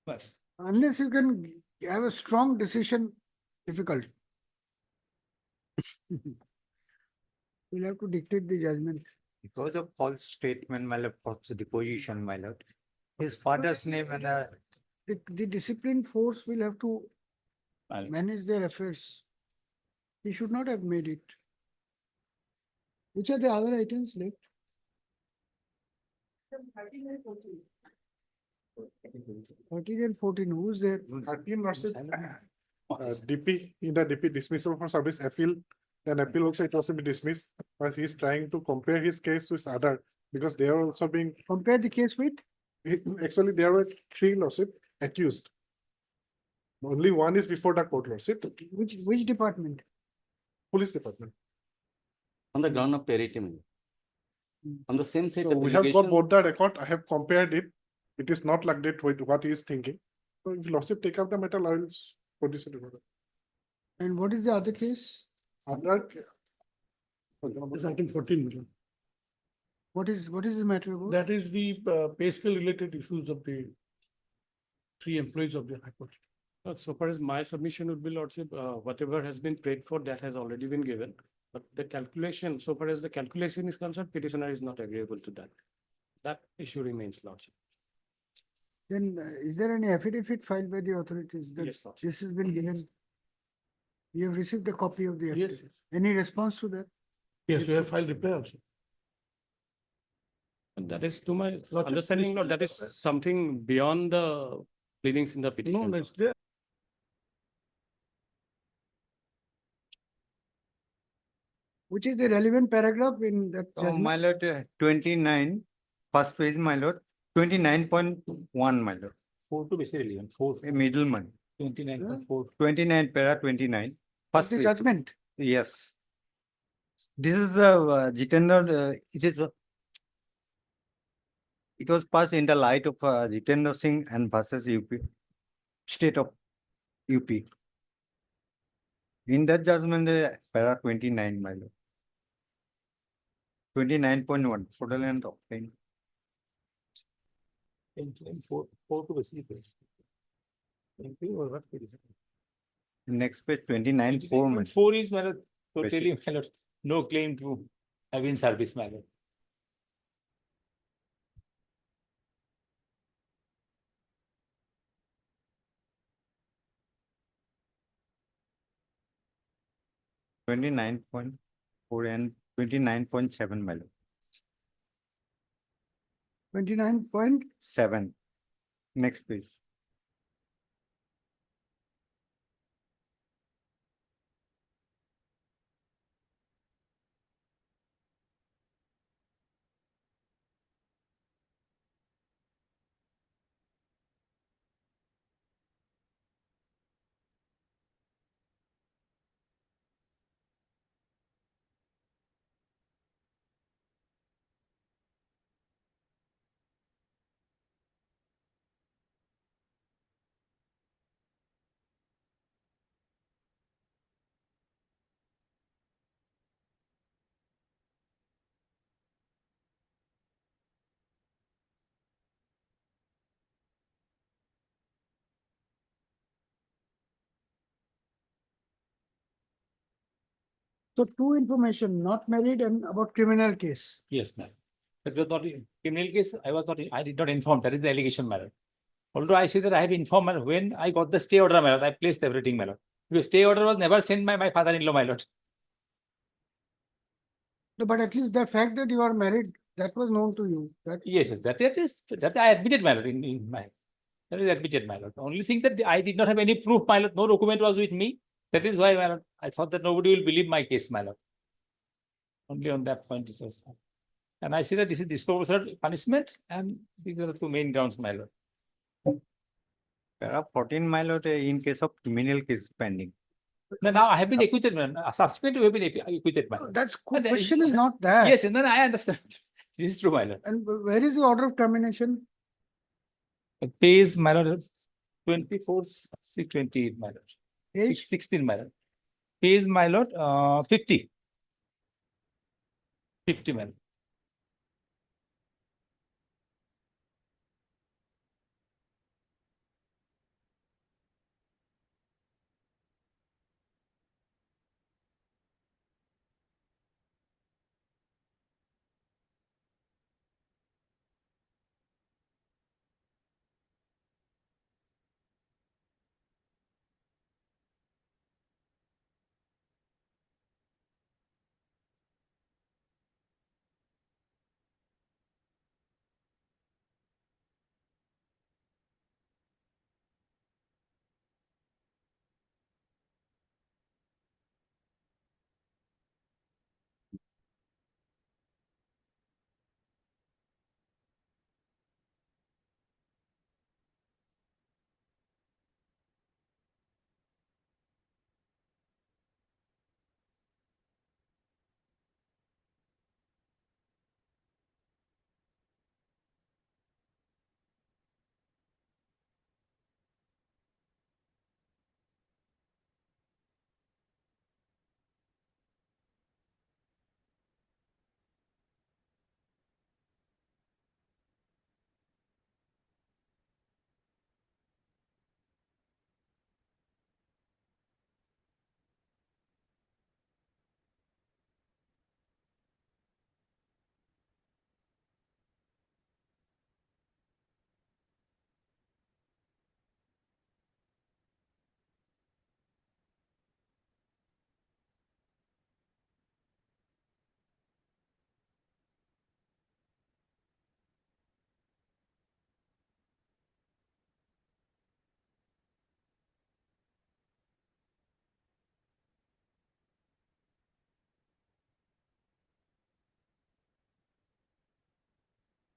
But Unless you can have a strong decision, difficult. We'll have to dictate the judgment. Because of false statement, my lord, false deposition, my lord. His father's name and The discipline force will have to my lord. manage their affairs. He should not have made it. Which are the other items left? 13 and 14, who's there? Appeal versus DP, in the DP dismissal for service appeal, then appeal also it was to be dismissed, but he's trying to compare his case with other, because they are also being, Compare the case with? actually there were 3 lawsuit accused. Only one is before the court lawsuit, Which department? police department. On the ground of parity. On the same set So of we have got allegation, both the record, I have compared it. It is not like that with what he is thinking. So if lawsuit take up the matter, I will produce it. And what is the other case? Under. It's item 14. What is the matter about? That is the pay scale related issues of the 3 employees of the High Court. So far as my submission would be, Lordship, whatever has been paid for, that has already been given. But the calculation, so far as the calculation is concerned, petitioner is not agreeable to that. That issue remains, Lordship. Then is there any affidavit filed by the authorities that Yes, Lordship. this has been given? You have received a copy of the Yes, affidavit. yes. Any response to that? Yes, we have filed reply also. And that is to my understanding, Lord, that is something beyond the pleadings in the petition. No, that's there. Which is the relevant paragraph in that judgment? My lord, 29, first page, my lord, 29.1, my lord. 4 to be relevant. 4. A middleman, 29.4. 29, para 29. First The page. judgment. Yes. This is Jitendra, it was passed in the light of Jitendra Singh and versus UP, state of UP. In that judgment, para 29, my lord. 29.1, fraudulent obtain. 4 to be relevant. Next page, 29.4, my lord. 4 is, my lord, totally, my lord, no claim to have in service, my lord. 29.4 and 29.7, my lord. 29 point. 7. Next page. So two information, not married and about criminal case. Yes, ma'am. That was not in criminal case. I did not inform. That is the allegation, my lord. Although I say that I have informed, my lord, when I got the stay order, my lord, I placed everything, my lord. Because stay order was never sent by my father-in-law, my lord. No, but at least the fact that you are married, that was known to you. That Yes, yes, that I admitted, my lord, in my, that is admitted, my lord. The only thing that I did not have any proof, my lord, no document was with me. That is why, my lord, I thought that nobody will believe my case, my lord. Only on that point it was. And I see that this is disproportionate punishment, and these are the two main grounds, my lord. There are 14, my lord, in case of criminal case pending. Now I have been acquitted, man. Subsequently, we have been acquitted, my lord. that's And, question is not that. Yes, and then I understand. This is true, my lord. And where is the order of termination? The pay is, my lord, 24, 628, my lord. Age? 16, my lord. Pay is, my lord, 50. 50, my lord.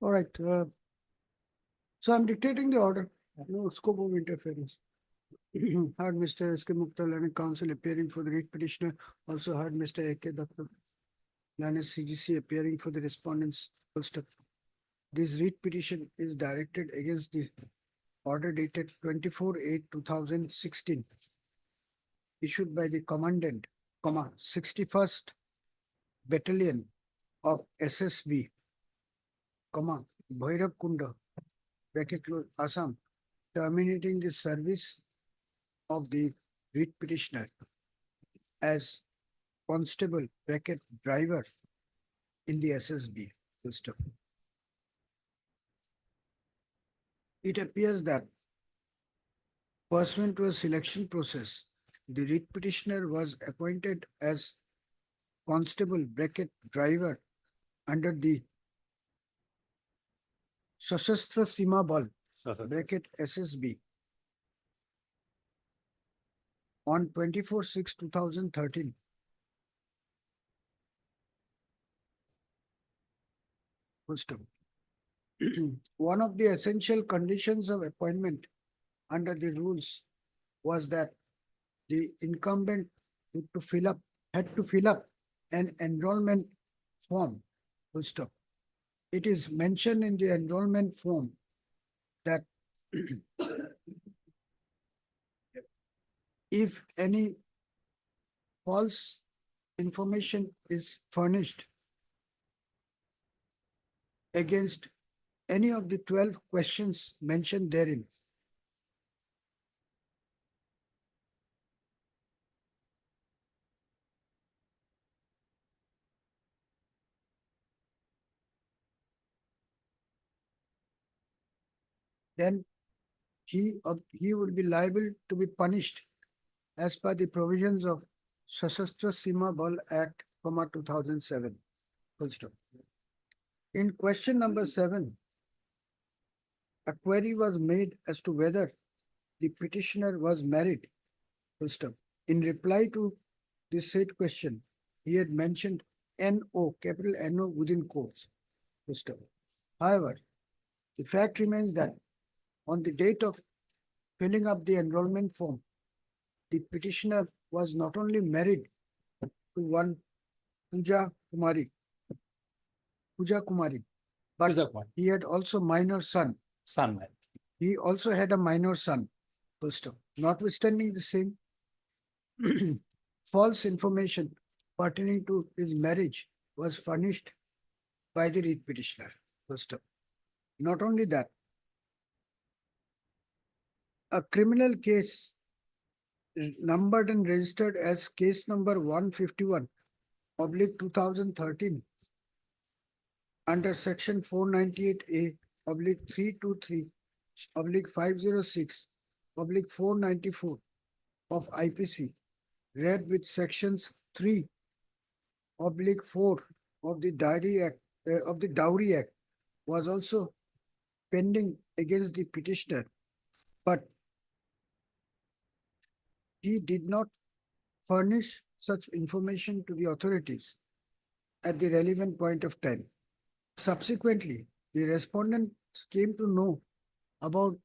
All right. So I'm dictating the order. No scope of interference. Heard Mr. S.K. Muktal and counsel appearing for the writ petitioner. Also heard Mr. A.K. Dr. Lanes CGC appearing for the respondents. Full stop. This writ petition is directed against the order dated 24/8/2016, issued by the Commandant, 61st Battalion of SSB, Bhairav Kunda, bracket close, Assam, terminating the service of the writ petitioner as constable, bracket driver in the SSB system. It appears that pursuant to a selection process, the writ petitioner was appointed as constable bracket driver under the Sashastra Sima Bal bracket SSB on 24/6/2013. Full stop. One of the essential conditions of appointment under the rules was that the incumbent had to fill up an enrollment form. Full stop. It is mentioned in the enrollment form that if any false information is furnished against any of the 12 questions mentioned therein, then he will be liable to be punished as per the provisions of Sashastra Sima Bal Act, 2007. Full stop. In question number 7, a query was made as to whether the petitioner was married. Full stop. In reply to this said question, he had mentioned NO, capital NO within quotes. Full stop. However, the fact remains that on the date of filling up the enrollment form, the petitioner was not only married to one Puja Kumari, but he had also minor son. He also had a minor son. Full stop. Notwithstanding the same, false information pertaining to his marriage was furnished by the writ petitioner. Full stop. Not only that, a criminal case numbered and registered as case number 151/2013 under section 498A/323/506/494 of IPC, read with sections 3/4 of the Dowry Act, was also pending against the petitioner, but he did not furnish such information to the authorities at the relevant point of time. Subsequently, the respondents came to know about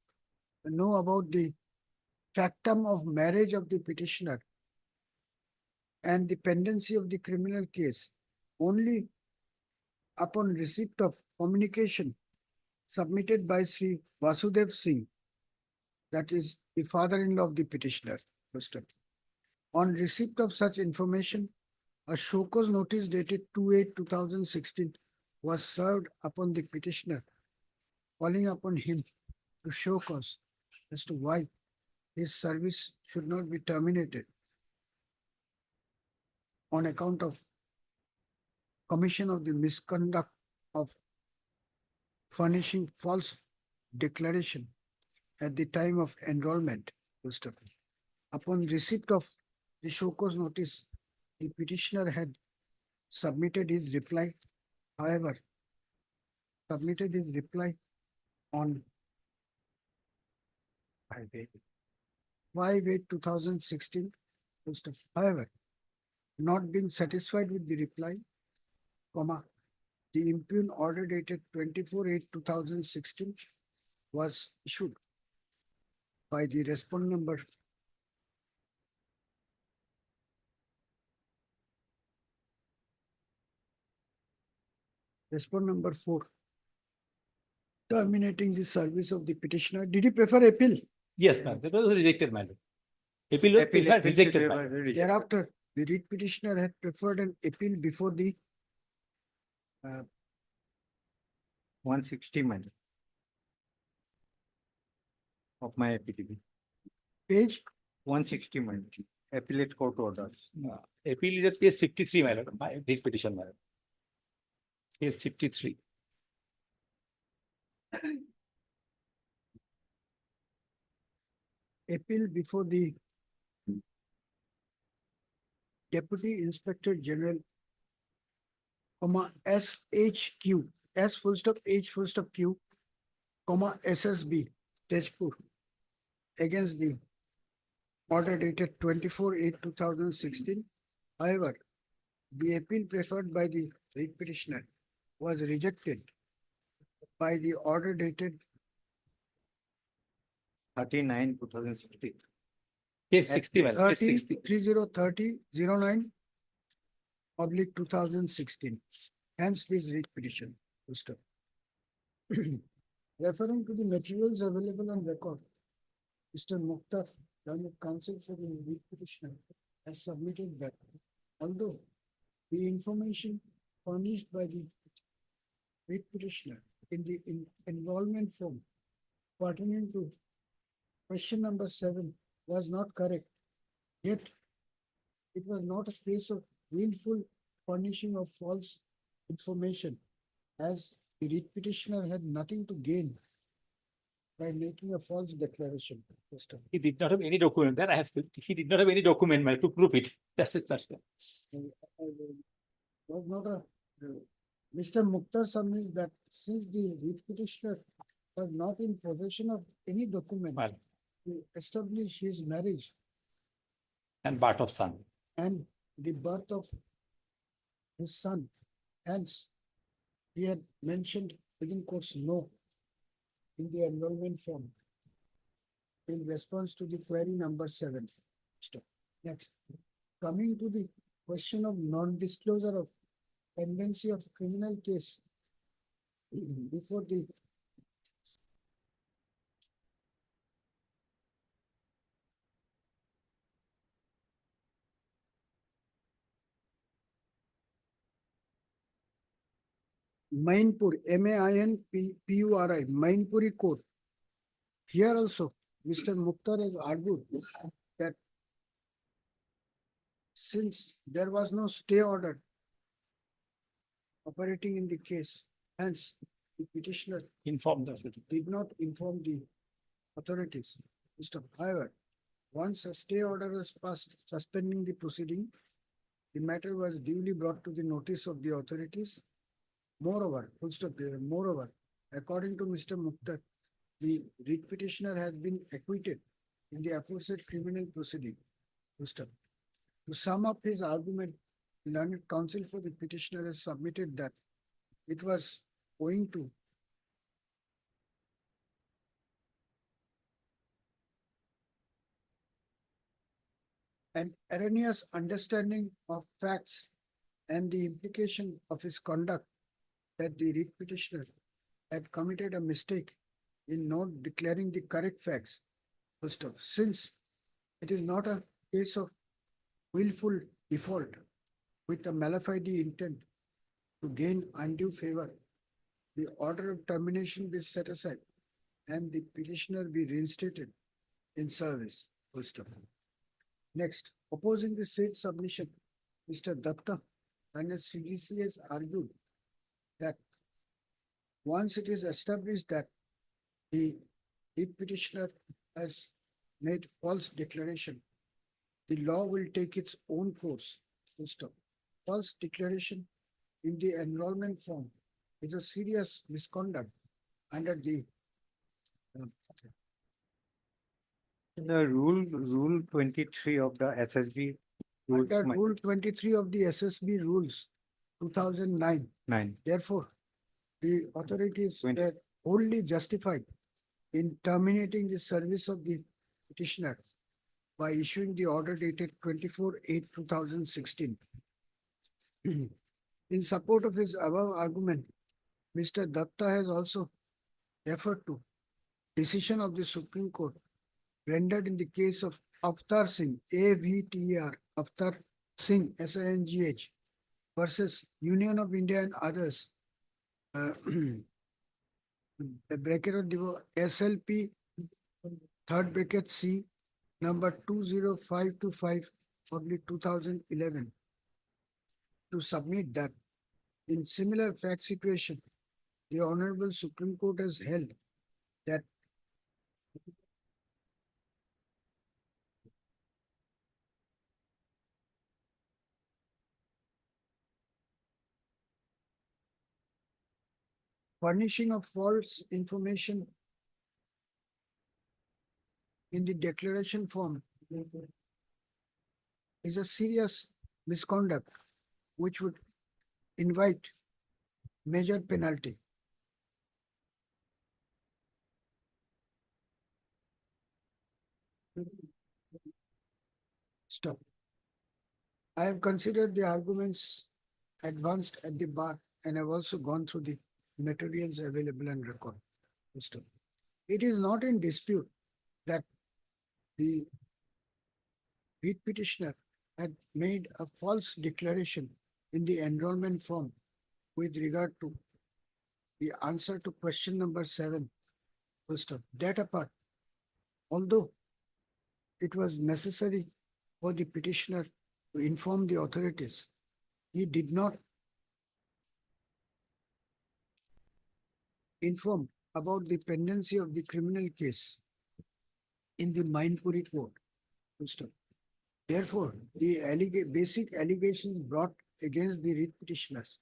the factum of marriage of the petitioner and the pendency of the criminal case only upon receipt of communication submitted by Sri Vasudev Singh, that is the father-in-law of the petitioner. On receipt of such information, a show cause notice dated 2/8/2016 was served upon the petitioner, calling upon him to show cause as to why his service should not be terminated on account of commission of the misconduct of furnishing false declaration at the time of enrollment. Upon receipt of the show cause notice, the petitioner had submitted his reply. However, submitted his reply on 5/8/2016. However, not being satisfied with the reply, the impugned order dated 24/8/2016 was issued by the respondent number Respondent number 4, terminating the service of the petitioner. Did he prefer appeal? Yes, ma'am. That was rejected, madam. Appeal was rejected, ma'am. Thereafter, the writ petitioner had preferred an appeal before the 160 minutes of my APTB. Page 160 minutes. Appellate court orders. Appeal is at page 53, my lord. My writ petition, madam. Page 53. appeal before the Deputy Inspector General comma, SHQ, S full stop, H full stop Q, comma, SSB, Tejpur, against the order dated 24/8/2016. However, the appeal preferred by the writ petitioner was rejected by the order dated 39/2016. Case 60, my lord, case 30, 60. 30/30/09 oblique 2016. Hence this writ petition. Full stop. Referring to the materials available on record, Mr. Mukhtar, learned counsel for the writ petitioner, has submitted that although the information furnished by the writ petitioner in the enrollment form pertaining to question number 7 was not correct, yet it was not a case of willful furnishing of false information, as the writ petitioner had nothing to gain by making a false declaration. He did not have any document. That I have still, he did not have any document, my, to prove it. That's it, that's it. Was not a, Mr. Mukhtar submits that since the writ petitioner was not in possession of any document Well, to establish his marriage and birth of son. and the birth of his son, hence he had mentioned within quotes no in the enrollment form in response to the query number 7. Stop. Next, coming to the question of non-disclosure of pendency of criminal case before the Mainpur, Mainpuri, Mainpuri Court. Here also, Mr. Mukhtar has argued that since there was no stay order operating in the case, hence the petitioner Informed us. did not inform the authorities. However, once a stay order was passed suspending the proceeding, the matter was duly brought to the notice of the authorities. Moreover, moreover, according to Mr. Mukhtar, the writ petitioner has been acquitted in the aforesaid criminal proceeding. To sum up his argument, learned counsel for the petitioner has submitted that it was owing to an erroneous understanding of facts and the implication of his conduct that the writ petitioner had committed a mistake in not declaring the correct facts. Since it is not a case of willful default with a mala fide intent to gain undue favor, the order of termination be set aside and the petitioner be reinstated in service. Next, opposing the said submission, Mr. Datta and his CDC has argued that once it is established that the writ petitioner has made false declaration, the law will take its own course. False declaration in the enrollment form is a serious misconduct under the The rule 23 of the SSB rules. under Rule 23 of the SSB rules 2009. 9. Therefore, the authorities 20. were wholly justified in terminating the service of the petitioner by issuing the order dated 24/8/2016. In support of his above argument, Mr. Datta has also referred to decision of the Supreme Court rendered in the case of Avtar Singh, AVTR, Avtar Singh, SINGH, versus Union of India and others, the bracket of the SLP, third bracket C, number 20525/2011, to submit that in similar fact situation, the Honorable Supreme Court has held that furnishing of false information in the declaration form is a serious misconduct which would invite major penalty. Stop. I have considered the arguments advanced at the bar and have also gone through the materials available and record. Stop. It is not in dispute that the writ petitioner had made a false declaration in the enrollment form with regard to the answer to question number 7. First of that apart, although it was necessary for the petitioner to inform the authorities, he did not inform about the pendency of the criminal case in the Mainpuri court. First of. Therefore, the basic allegations brought against the writ petitioners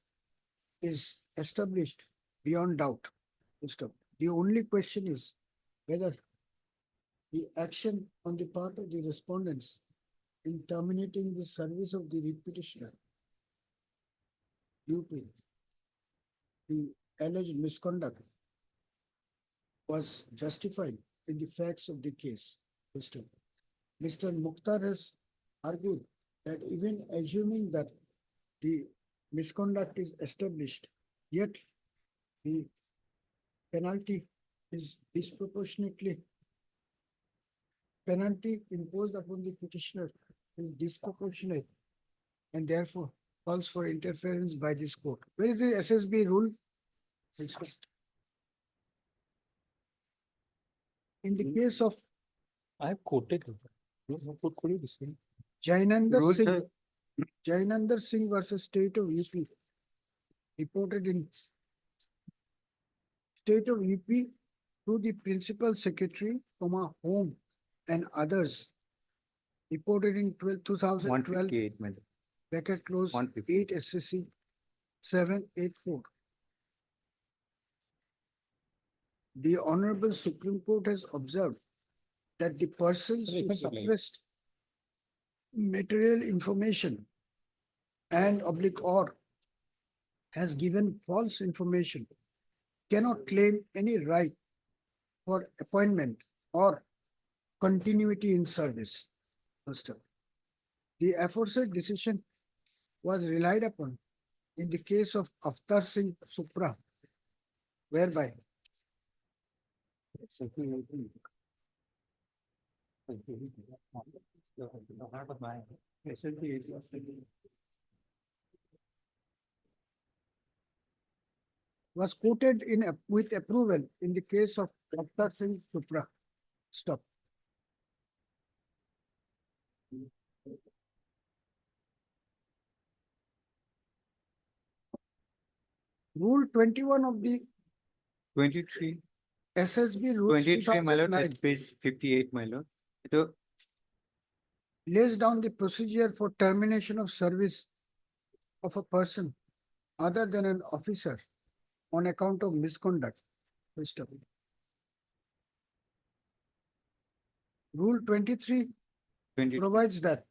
is established beyond doubt. First of. The only question is whether the action on the part of the respondents in terminating the service of the writ petitioner due to the alleged misconduct was justified in the facts of the case. First of. Mr. Mukhtar has argued that even assuming that the misconduct is established, yet the penalty is penalty imposed upon the petitioner is disproportionate and therefore calls for interference by this court. Where is the SSB rule? In the case of I have quoted. Jainandar Singh versus State of UP, reported in State of UP through the Principal Secretary, Home and others, reported in 2012, 158 million. bracket close 150. 8 SCC 784. The Honorable Supreme Court has observed that the persons who suppressed material information and or has given false information cannot claim any right for appointment or continuity in service. First of. The aforesaid decision was relied upon in the case of Avtar Singh Supra, whereby was quoted in with approval in the case of Avtar Singh Supra. Stop. Rule 21 of the 23. SSB rules 23, my lord, 2009 at page 58, my lord. So, lays down the procedure for termination of service of a person other than an officer on account of misconduct. First of. Rule 23 provides that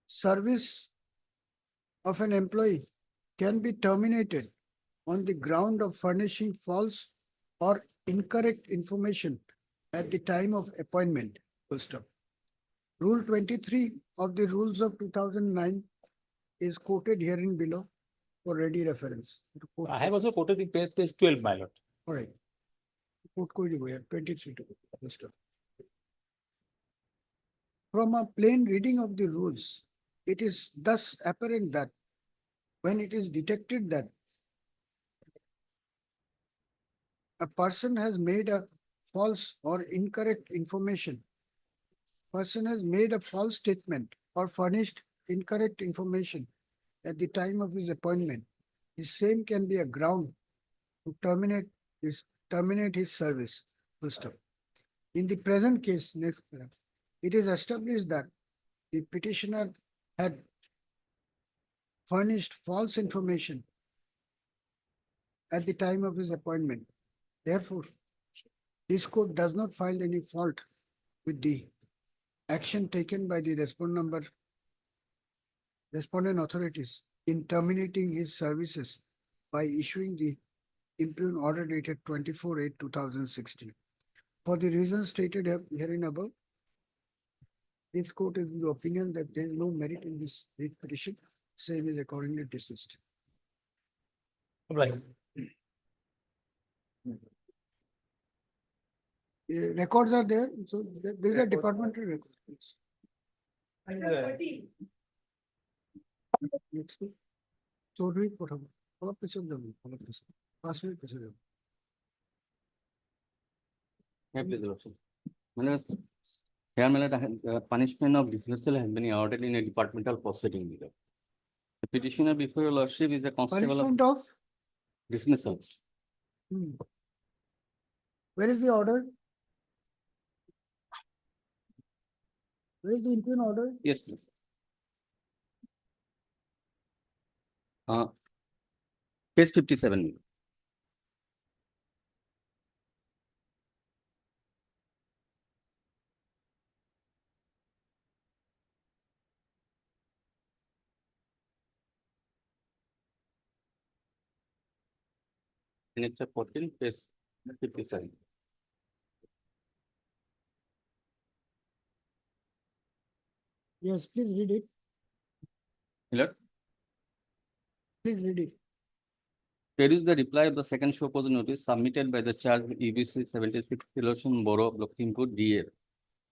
service of an employee can be terminated on the ground of furnishing false or incorrect information at the time of appointment. Full stop. Rule 23 of the rules of 2009 is quoted herein below for ready reference. I have also quoted the page 12, my lord. All right. Quote code here, 23 to full stop. From a plain reading of the rules, it is thus apparent that when it is detected that a person has made a false or incorrect information, person has made a false statement or furnished incorrect information at the time of his appointment, the same can be a ground to terminate his service. Full stop. In the present case, next paragraph, it is established that the petitioner had furnished false information at the time of his appointment. Therefore, this court does not find any fault with the action taken by the respondent authorities in terminating his services by issuing the impugned order dated 24/8/2016. For the reasons stated herein above, this court is of the opinion that there is no merit in this writ petition. Same is accordingly dismissed. Right. Records are there, so these are departmental records. Next to Chowdhury পঠাবো অলপ পিছত যাব অলপ পিছত 5 minute পিছত যাব Here, my lord, punishment of dismissal has been awarded in a departmental proceeding. My lord. The petitioner before your lordship is a constable punishment of of dismissal. where is the order? Where is the impugned order? Yes, please. Page 57. my lord. Annexure 14, page 57. Yes, please read it. My lord, Please read it. here is the reply of the second show cause notice submitted by the charge EBC 76 Relation Borough of Lakhimpur DA,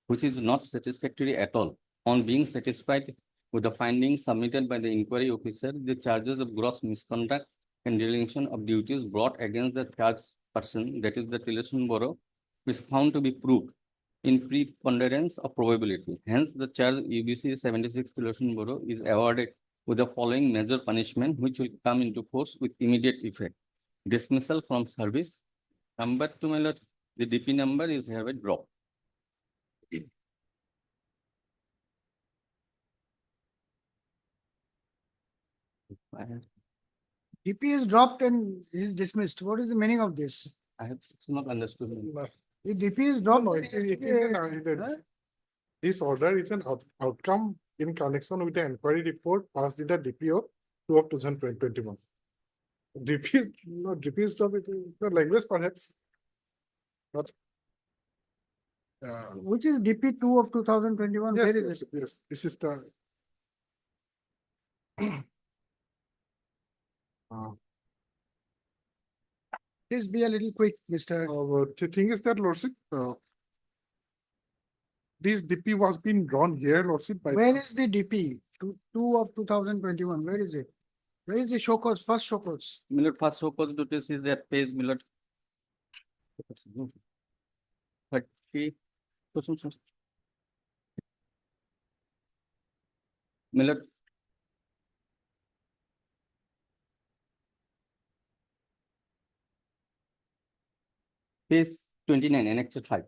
which is not satisfactory at all. On being satisfied with the findings submitted by the inquiry officer, the charges of gross misconduct and dereliction of duties brought against the charged person, that is the Relation Borough, is found to be proved in preponderance of probability. Hence, the charge UBC 76 Relation Borough is awarded with the following major punishment, which will come into force with immediate effect. Dismissal from service. Number 2, my lord, the DP number is hereby dropped. DP is dropped and is dismissed. What is the meaning of this? I have not understood. If DP is dropped, This order is an outcome in connection with the inquiry report passed in the DPO 2 of 2021. DP is no DP is not the language perhaps. But which is DP 2 of 2021? yes, Where is it? yes, this is the Please be a little quick, Mr. The thing is that lordship, this DP was being drawn here, lordship. By Where is the DP? 2 of 2021. Where is it? Where is the show cause? First show cause. Millet first show cause notice is at page Millet. 30. Millet. Page 29, Annexure 5.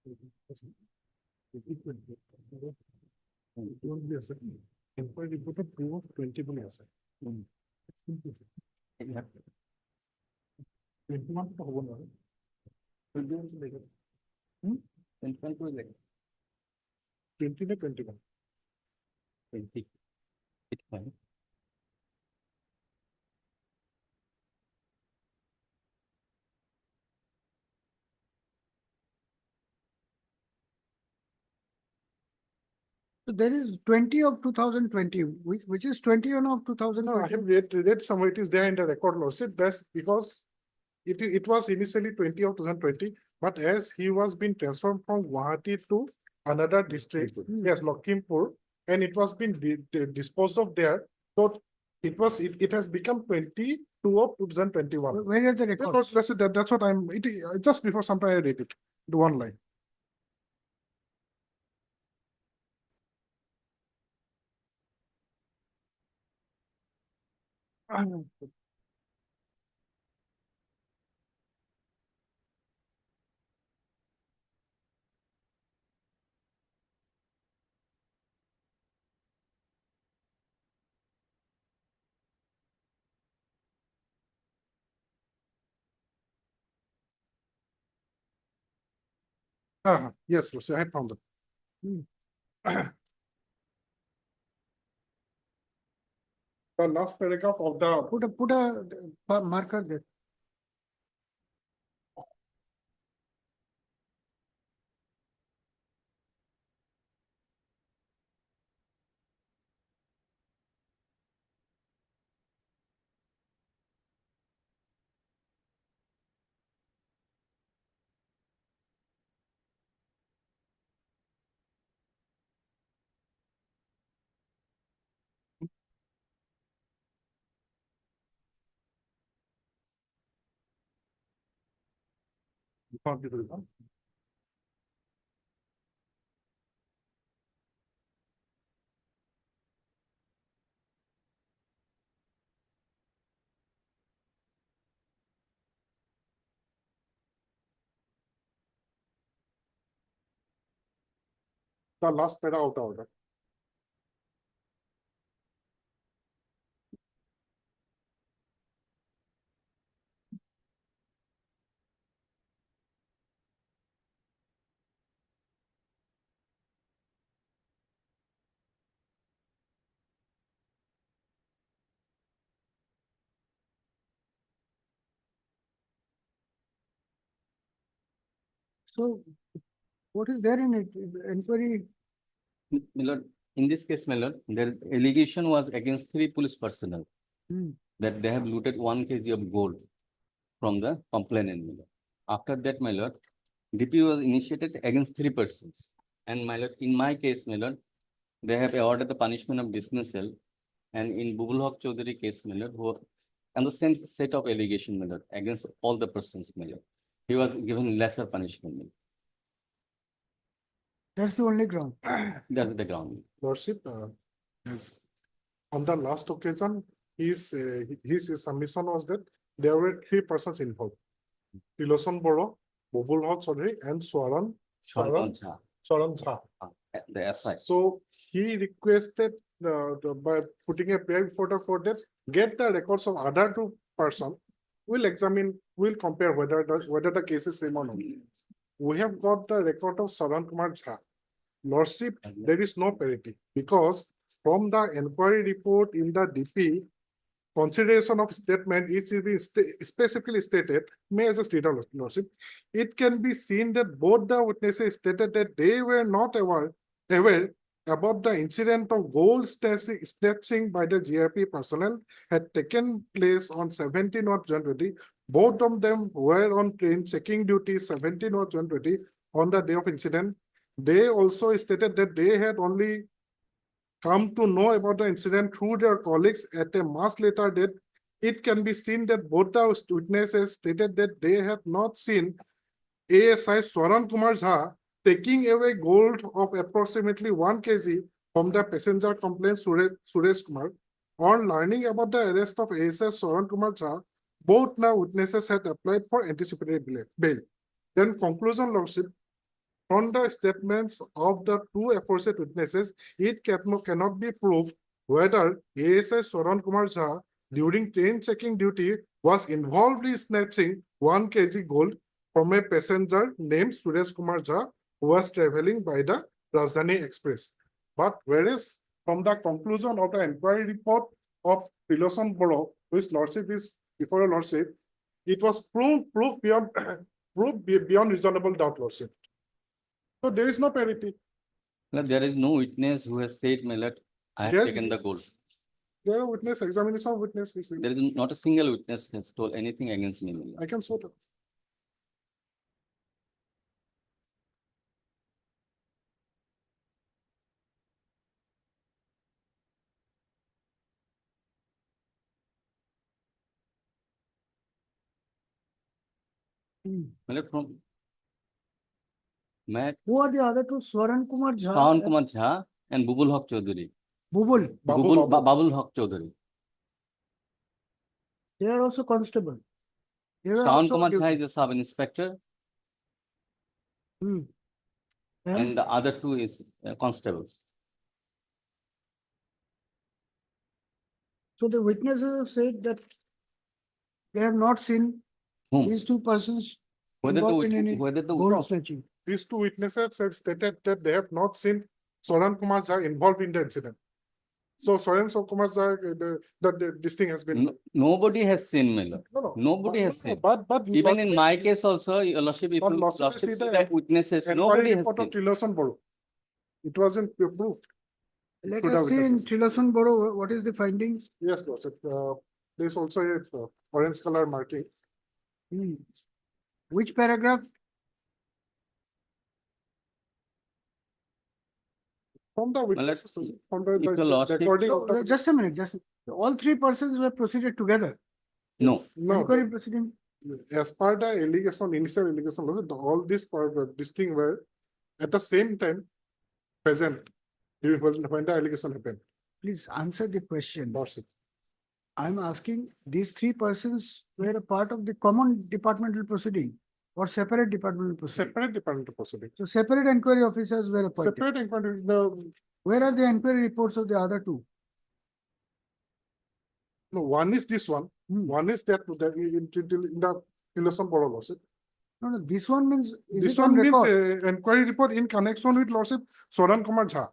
Inquiry report of proof of 20 বলে আছে। 21 টা হবো না। 21 টা লেখা। 21 করে লেখা। 20 না 21? 20. It's fine. So there is 20 of 2020, which is 21 of No, I 2020. have read somewhere, it is there in the record lordship, that's because it was initially 20 of 2020, but as he was being transferred from Guwahati to another district, yes, Lakhimpur, and it was being disposed of there, so it has become 22 of 2021. Where are the records? That's what just before some time I read it, the one line. Yes, Lucy, I had found them. The last paragraph of the Put a marker there. the last paragraph out of order. So what is there in it? Inquiry. My lord, in this case, my lord, the allegation was against 3 police personnel that they have looted 1 kg of gold from the complainant. My lord. After that, my lord, DP was initiated against 3 persons. And my lord, in my case, my lord, they have awarded the punishment of dismissal. And in Bubul Haq Chaudhary case, my lord, who and the same set of allegation, my lord, against all the persons, my lord, he was given lesser punishment. My lord. That's the only ground. That's the ground. Lordship, yes. On the last occasion, his submission was that there were 3 persons involved. Tiloson Boro, Bubul Haq Chaudhary, and Swaran Jha. The SI. So he requested by putting a prayer before the court that get the records of other 2 persons. We'll examine, we'll compare whether the case is same or not. We have got the record of Saran Kumar Jha. Lordship, there is no parity because from the inquiry report in the DP, consideration of statement is specifically stated, may as a state of lordship, it can be seen that both the witnesses stated that they were not aware about the incident of gold snatching by the GRP personnel had taken place on 17 of January. Both of them were on train checking duty 17 of January on the day of incident. They also stated that they had only come to know about the incident through their colleagues at a much later date. It can be seen that both the witnesses stated that they had not seen ASI Swaran Kumar Jha taking away gold of approximately 1 kg from the passenger complaint Suresh Kumar. On learning about the arrest of ASI Swaran Kumar Jha, both now witnesses had applied for anticipatory bail. Then conclusion, lordship, from the statements of the two aforesaid witnesses, it cannot be proved whether ASI Swaran Kumar Jha during train checking duty was involved in snatching 1 kg gold from a passenger named Suresh Kumar Jha who was traveling by the Rajdhani Express. But whereas from the conclusion of the inquiry report of Trilochan Boro, which lordship is before your lordship, it was proved beyond proved beyond reasonable doubt, lordship. So there is no parity. No, there is no witness who has said, my lord, I have There- taken the gold. There are witness, examination of witness. There is not a single witness has told anything against me, my lord. I can sort of. My lord, from Matt, Who are the other two? Swaran Kumar Jha. Shawan Kumar Jha and Bubul Haq Chaudhary. Bubul. Babul Haq Chaudhary. They are also constable. They were Shawan also Kumar on Jha duty. is a sub-inspector Hmm. and the other two is constables. So the witnesses have said that they have not seen Whom? these two persons Whether the involved in wit- any whether the gold witness- snatching. These two witnesses have stated that they have not seen Swaran Kumar Jha involved in the incident. So Swaran Kumar Jha, this thing has been. Nobody has seen, my lord. No, no. Nobody has seen. But Even in my case also, your lordship, if But you lordship, lordship see see the the witnesses, inquiry nobody has report of seen. Trilochan Boro. It wasn't proved. Let to the us see in witnesses. Trilochan Boro, what is the finding? Yes, lordship. There's also a orange color marking. Hmm. Which paragraph? From the witnesses, from the if the lordship- recording of No, the. just a minute, all three persons were proceeded together. No. No, Inquiry proceeding. as per the allegation, initial allegation, all this thing were at the same time present when the allegation happened. Please answer the question. Lordship. I'm asking, these three persons were a part of the common departmental proceeding or separate departmental proceeding? Separate departmental proceeding. So separate inquiry officers were appointed. Separate inquiry, the, Where are the inquiry reports of the other two? no, one is this one, one is that, in the Trilochan Boro, lordship. No, this one means, is This it on one means record? inquiry report in connection with lordship Swaran Kumar Jha.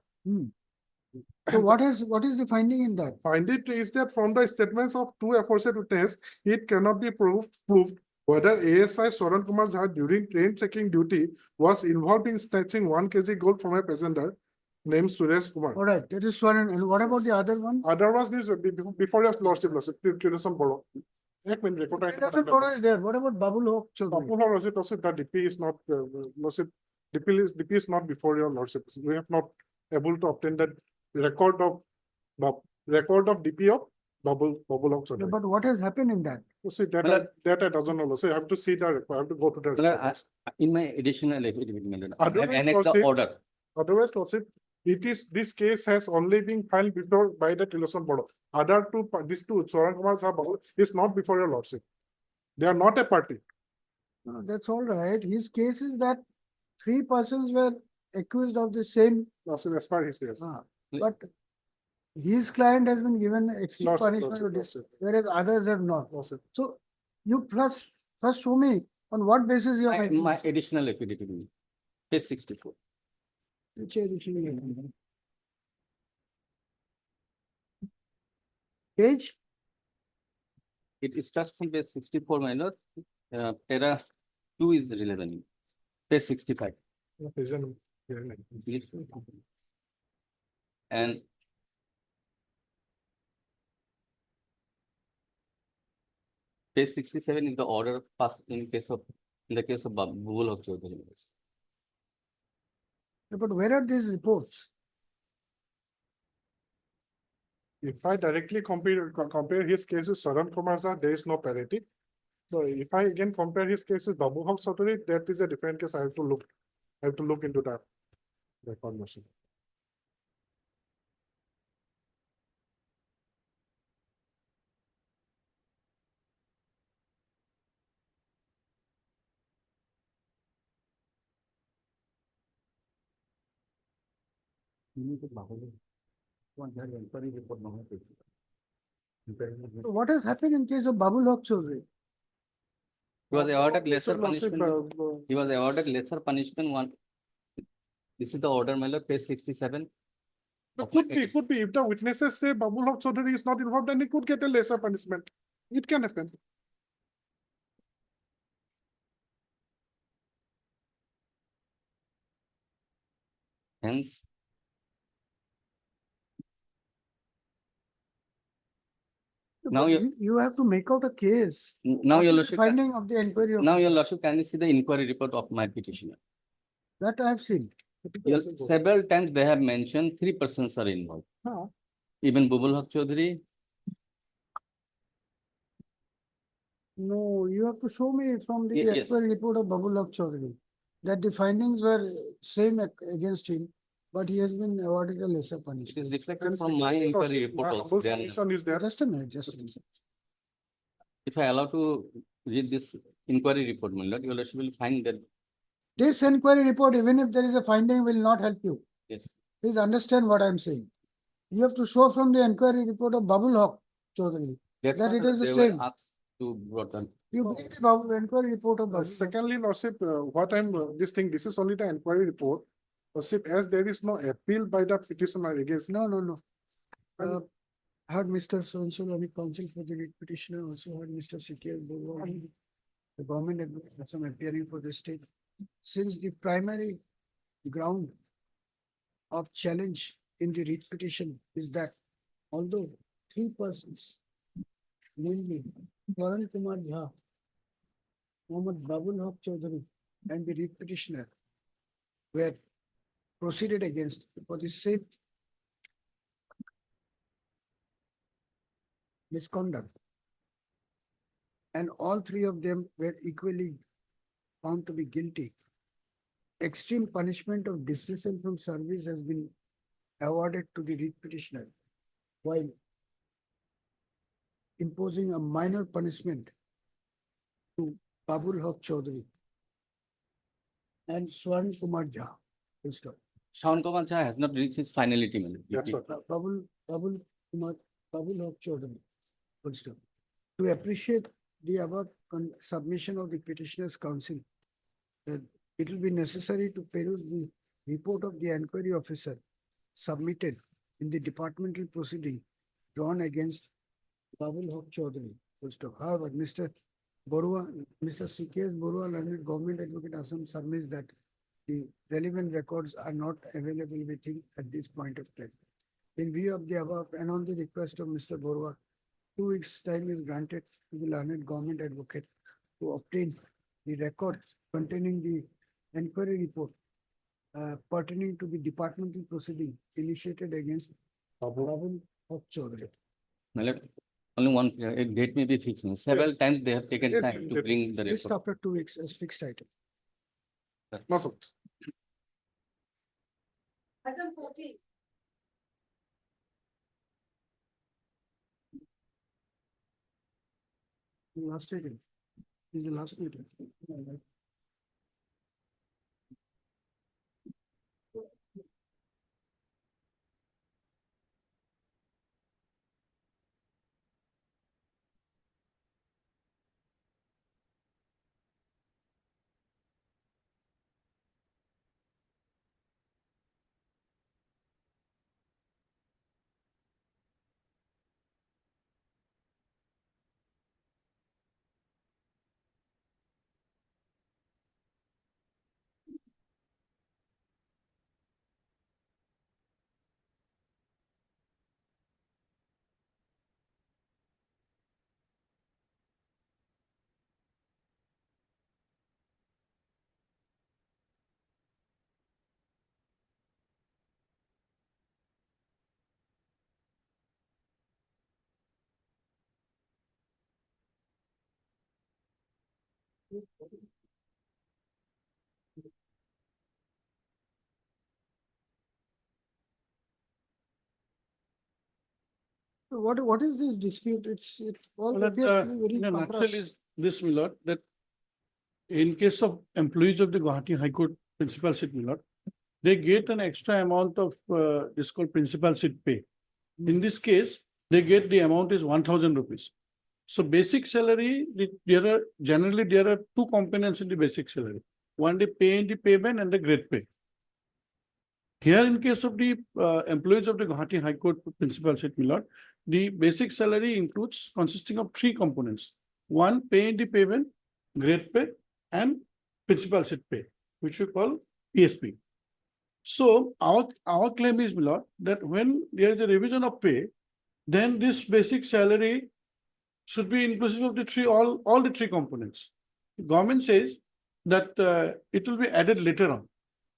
So what is the finding in that? Finding is that from the statements of two aforesaid witnesses, it cannot be proved whether ASI Swaran Kumar Jha during train checking duty was involved in snatching 1 kg gold from a passenger named Suresh Kumar. All right, that is Swaran. And what about the other one? Other was this before your lordship, Trilochan Boro. Ek minute, record. Trilochan Boro is there. What about Babul Haq Chaudhary? Babul Haq lordship, the DP is not, lordship, DP is not before your lordship. We have not able to obtain that record of DP of Babul Haq Chaudhary. But what has happened in that? You see, that I doesn't know. So you have to see the record. I have to go to the My lord, record. in my additional affidavit, my lord, I have Otherwise, annexed the lordship- order. Otherwise, lordship, this case has only been filed before by the Trilochan Board. Other two, these two, Swaran Kumar Jha Babul, is not before your lordship. They are not a party. No, that's all right. His case is that three persons were accused of the same. Lordship, as far as yes. But his client has been given extreme Lordship, punishment, lordship, of this, lordship. whereas others have not. Lordship. So you first show me on what basis you are making My this. additional affidavit, page 64. Which edition you have? Page? It starts from page 64, my lord. Para 2 is relevant. Page 65. And page 67 is the order passed in the case of Babul Haq Chaudhary. But where are these reports? If I directly compare his case with Swaran Kumar Jha, there is no parity. So if I again compare his case with Babul Haq Chaudhary, that is a different case. I have to look into that record machine. So what has happened in case of Babul Haq Chaudhary? He was awarded lesser Sir, Lordship, punishment. He was awarded lesser punishment one. This is the order, my lord, page 67. Could be, if the witnesses say Babul Haq Chaudhary is not involved, then he could get a lesser punishment. It can happen. Hence, now But you, you have to make out a case. now What your is the lordship, finding of the inquiry now your officer? lordship, can you see the inquiry report of my petitioner? That I have seen. Several times they have mentioned 3 persons are involved. Huh. Even Babul Haq Chaudhary, No, you have to show me from the Yes. inquiry report of Babul Haq Chaudhary that the findings were same against him, but he has been awarded a lesser it punishment. is reflected from my inquiry report also. Then, Just a minute, just a minute. if I allow to read this inquiry report, my lord, your lordship will find that, This inquiry report, even if there is a finding, will not help you. yes, Please understand what I am saying. You have to show from the inquiry report of Babul Haq Chaudhary that's that why it is the they same. were asked to brought on. You bring the inquiry report of Babul Haq. Secondly, Lordship, this is only the inquiry report. Lordship, as there is no appeal by the petitioner against. No. Heard Mr. So-and-so, counsel for the lead petitioner, also heard Mr. CTS Borua, the government advocate, some appearing for the state. Since the primary ground of challenge in the writ petition is that although 3 persons, namely Varan Kumar Jha, Mohammad Babul Haq Chaudhary, and the writ petitioner were proceeded against for the same misconduct, and all 3 of them were equally found to be guilty. Extreme punishment of dismissal from service has been awarded to the writ petitioner, while imposing a minor punishment to Babul Haq Chaudhary and Swarn Kumar Jha. Full stop. Shaun Kumar Jha has not reached his finality, my lord. That's what. Babul Haq Chaudhary. Full stop. To appreciate the above submission of the petitioner's counsel, it will be necessary to peruse the report of the inquiry officer submitted in the departmental proceeding drawn against Babul Haq Chaudhary. Full stop. However, Mr. C.K.S. Borua, learned government advocate Assam, submits that the relevant records are not available with him at this point of time. In view of the above and on the request of Mr. Borua, 2 weeks' time is granted to the learned government advocate to obtain the records containing the inquiry report pertaining to the departmental proceeding initiated against Babul Haq Chaudhary. My lord, only one, a date may be fixed. Several times they have taken time to bring the Just report. after 2 weeks as fixed item. No, sir. Item 14. Last item. Is the last item. So what is this dispute? It all Well, appears to be very in a nutshell contrast. is this, my lord, that in case of employees of the Guwahati High Court principalship, my lord, they get an extra amount of this called principalship pay. In this case, they get the amount is 1,000 rupees. So basic salary, generally there are two components in the basic salary. One, the pay in the payment and the grade pay. Here, in case of the employees of the Guwahati High Court principalship, Milord, the basic salary includes consisting of three components. One, pay in the payment, grade pay, and principalship pay, which we call PSP. So our claim is, Milord, that when there is a revision of pay, then this basic salary should be inclusive of the three, all the three components. The government says that it will be added later on.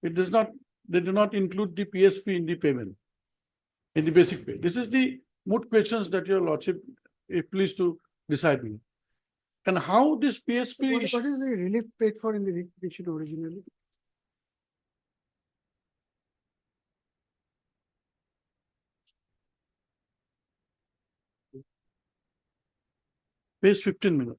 It does not, they do not include the PSP in the payment, in the basic pay. This is the moot questions that your lordship is pleased to decide me. And how this PSP What is the relief paid for in the repetition originally? pays 15 million.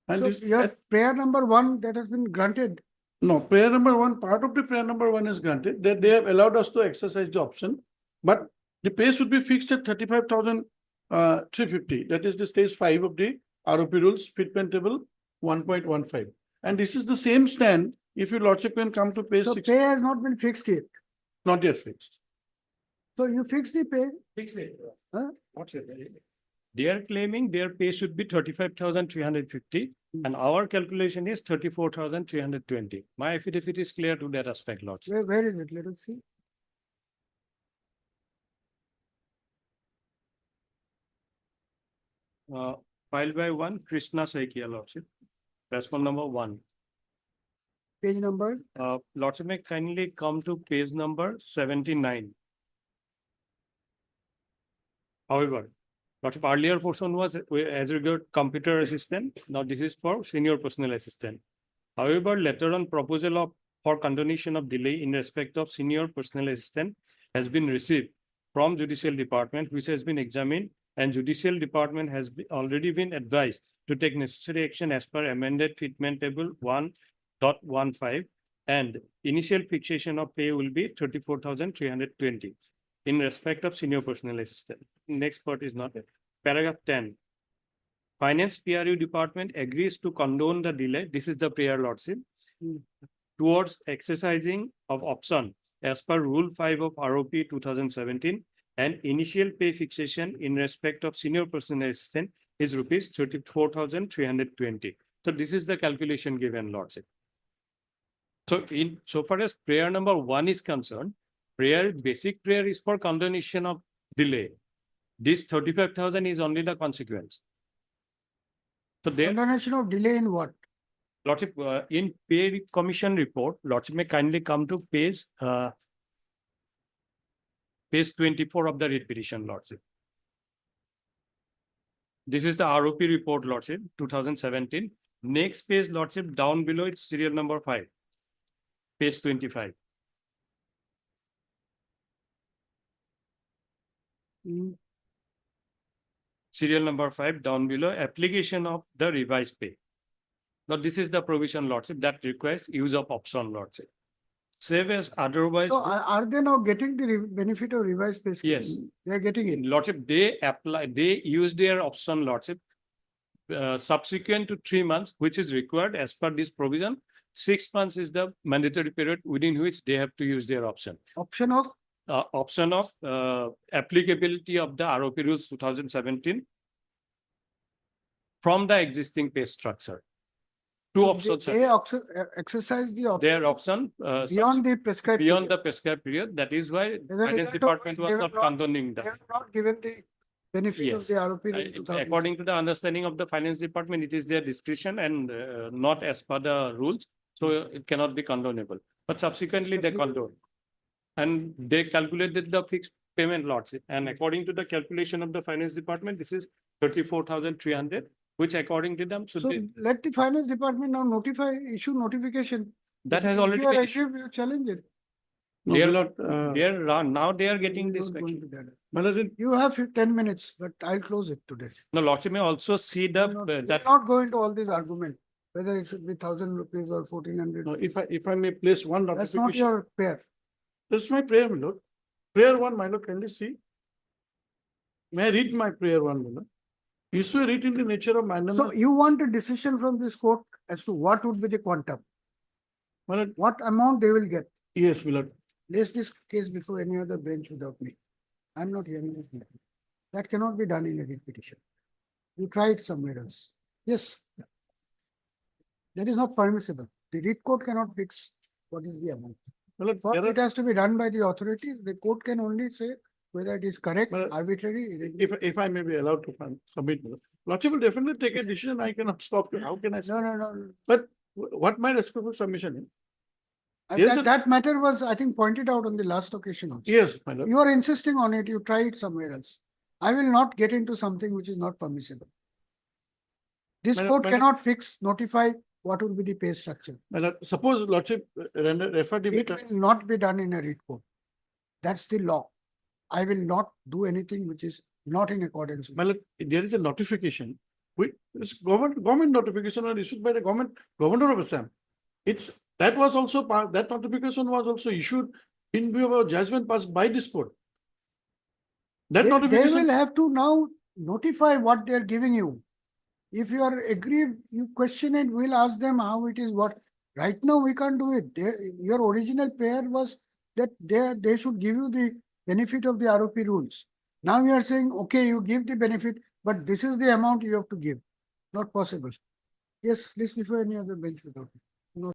And So this, your prayer number 1 that has been granted. no, prayer number 1, part of the prayer number 1 is granted that they have allowed us to exercise the option, but the pay should be fixed at 35,350. That is the stage 5 of the ROP rules, fitment table 1.15. And this is the same stand if your lordship can come to page So 60. pay has not been fixed yet. Not yet fixed. So you fix the pay. Fix it. Huh? What's it? They are claiming their pay should be 35,350 and our calculation is 34,320. My affidavit is clear to that aspect, Lord. Where is it? Let us see. Filed by 1 Krishna Saikia, Lordship. Response number 1. Page number? Lordship, may kindly come to page number 79. However, Lordship, earlier portion was as regard computer assistant. Now this is for senior personal assistant. However, later on proposal for condonation of delay in respect of senior personal assistant has been received from Judicial Department, which has been examined, and Judicial Department has already been advised to take necessary action as per amended treatment table 1.15, and initial fixation of pay will be 34,320 in respect of senior personal assistant. Next part is not it. Paragraph 10. Finance PRU department agrees to condone the delay. This is the prayer, Lordship, towards exercising of option as per Rule 5 of ROP 2017, and initial pay fixation in respect of senior personal assistant is rupees 34,320. So this is the calculation given, Lordship. So so far as prayer number 1 is concerned, basic prayer is for condonation of delay. This 35,000 is only the consequence. So there, Condonation of delay in what? Lordship, in pay commission report, Lordship may kindly come to page 24 of the writ petition, Lordship. This is the ROP report, Lordship, 2017. Next page, Lordship, down below, it's serial number 5, page 25. Serial number 5, down below, application of the revised pay. Now, this is the provision, Lordship, that requires use of option, Lordship. Save as otherwise. So are they now getting the benefit of revised pay scheme? Yes. They are getting it. Lordship, they use their option, Lordship, subsequent to 3 months, which is required as per this provision. 6 months is the mandatory period within which they have to use their option. Option of? Option of applicability of the ROP rules 2017 from the existing pay structure. Two options. They exercise the option. Their option beyond the prescribed beyond period. the prescribed period. That is why As a Finance result of Department which was they not were condoning They that. have not given the benefit of Yes. the ROP rule 2000. According to the understanding of the Finance Department, it is their discretion and not as per the rules. So it cannot be condonable. But subsequently they condone. And they calculated the fixed payment, Lordship. And according to the calculation of the Finance Department, this is 34,300. which according to them should So be, let the finance department now issue notification. that has If already you are been agree, you challenge it. No, They my are- lord, they are, now they are getting We this. don't go into that. my lord, You have 10 minutes, but I'll close it today. No, Lordship may also see the, We'll that, not go into all these argument, whether it should be 1,000 rupees or 1,400. no, if I may place one That's not notification. your prayer. That's my prayer, my lord. Prayer one, my lord, can you see? May I read my prayer one, my lord? Issue a writ in the nature of So mandamus. you want a decision from this court as to what would be the quantum, My lord, what amount they will get. yes, my lord. Place this case before any other bench without me. I'm not hearing this. matter. That cannot be done in a writ petition. You try it somewhere else. Yes. That is not permissible. The writ court cannot fix what is the amount. My lord, First, there it has to be done by the authority. The court can only say whether it is correct, Well, arbitrary. if I may be allowed to submit, my lord. Lordship will definitely take a decision. I cannot stop you. How can I? No, no, no. But what my respectful submission is? And There's a- that matter was, I think, pointed out on the last occasion also. Yes, my lord. You are insisting on it, you try it somewhere else. I will not get into something which is not permissible. This Madam- court Madam- cannot notify what will be the pay structure. My lord, suppose Lordship refer the It matter. will not be done in a writ court. That's the law. I will not do anything which is not in accordance with. My lord, there is a notification. It's government notification or issued by the governor of Assam. That was also that notification was also issued in view of a judgment passed by this court. That They notification. will have to now notify what they are giving you. If you are aggrieved, you question it, we'll ask them how it is, what. Right now, we can't do it. Your original prayer was that they should give you the benefit of the ROP rules. Now you are saying, okay, you give the benefit, but this is the amount you have to give. Not possible. Yes, please before any other bench without it.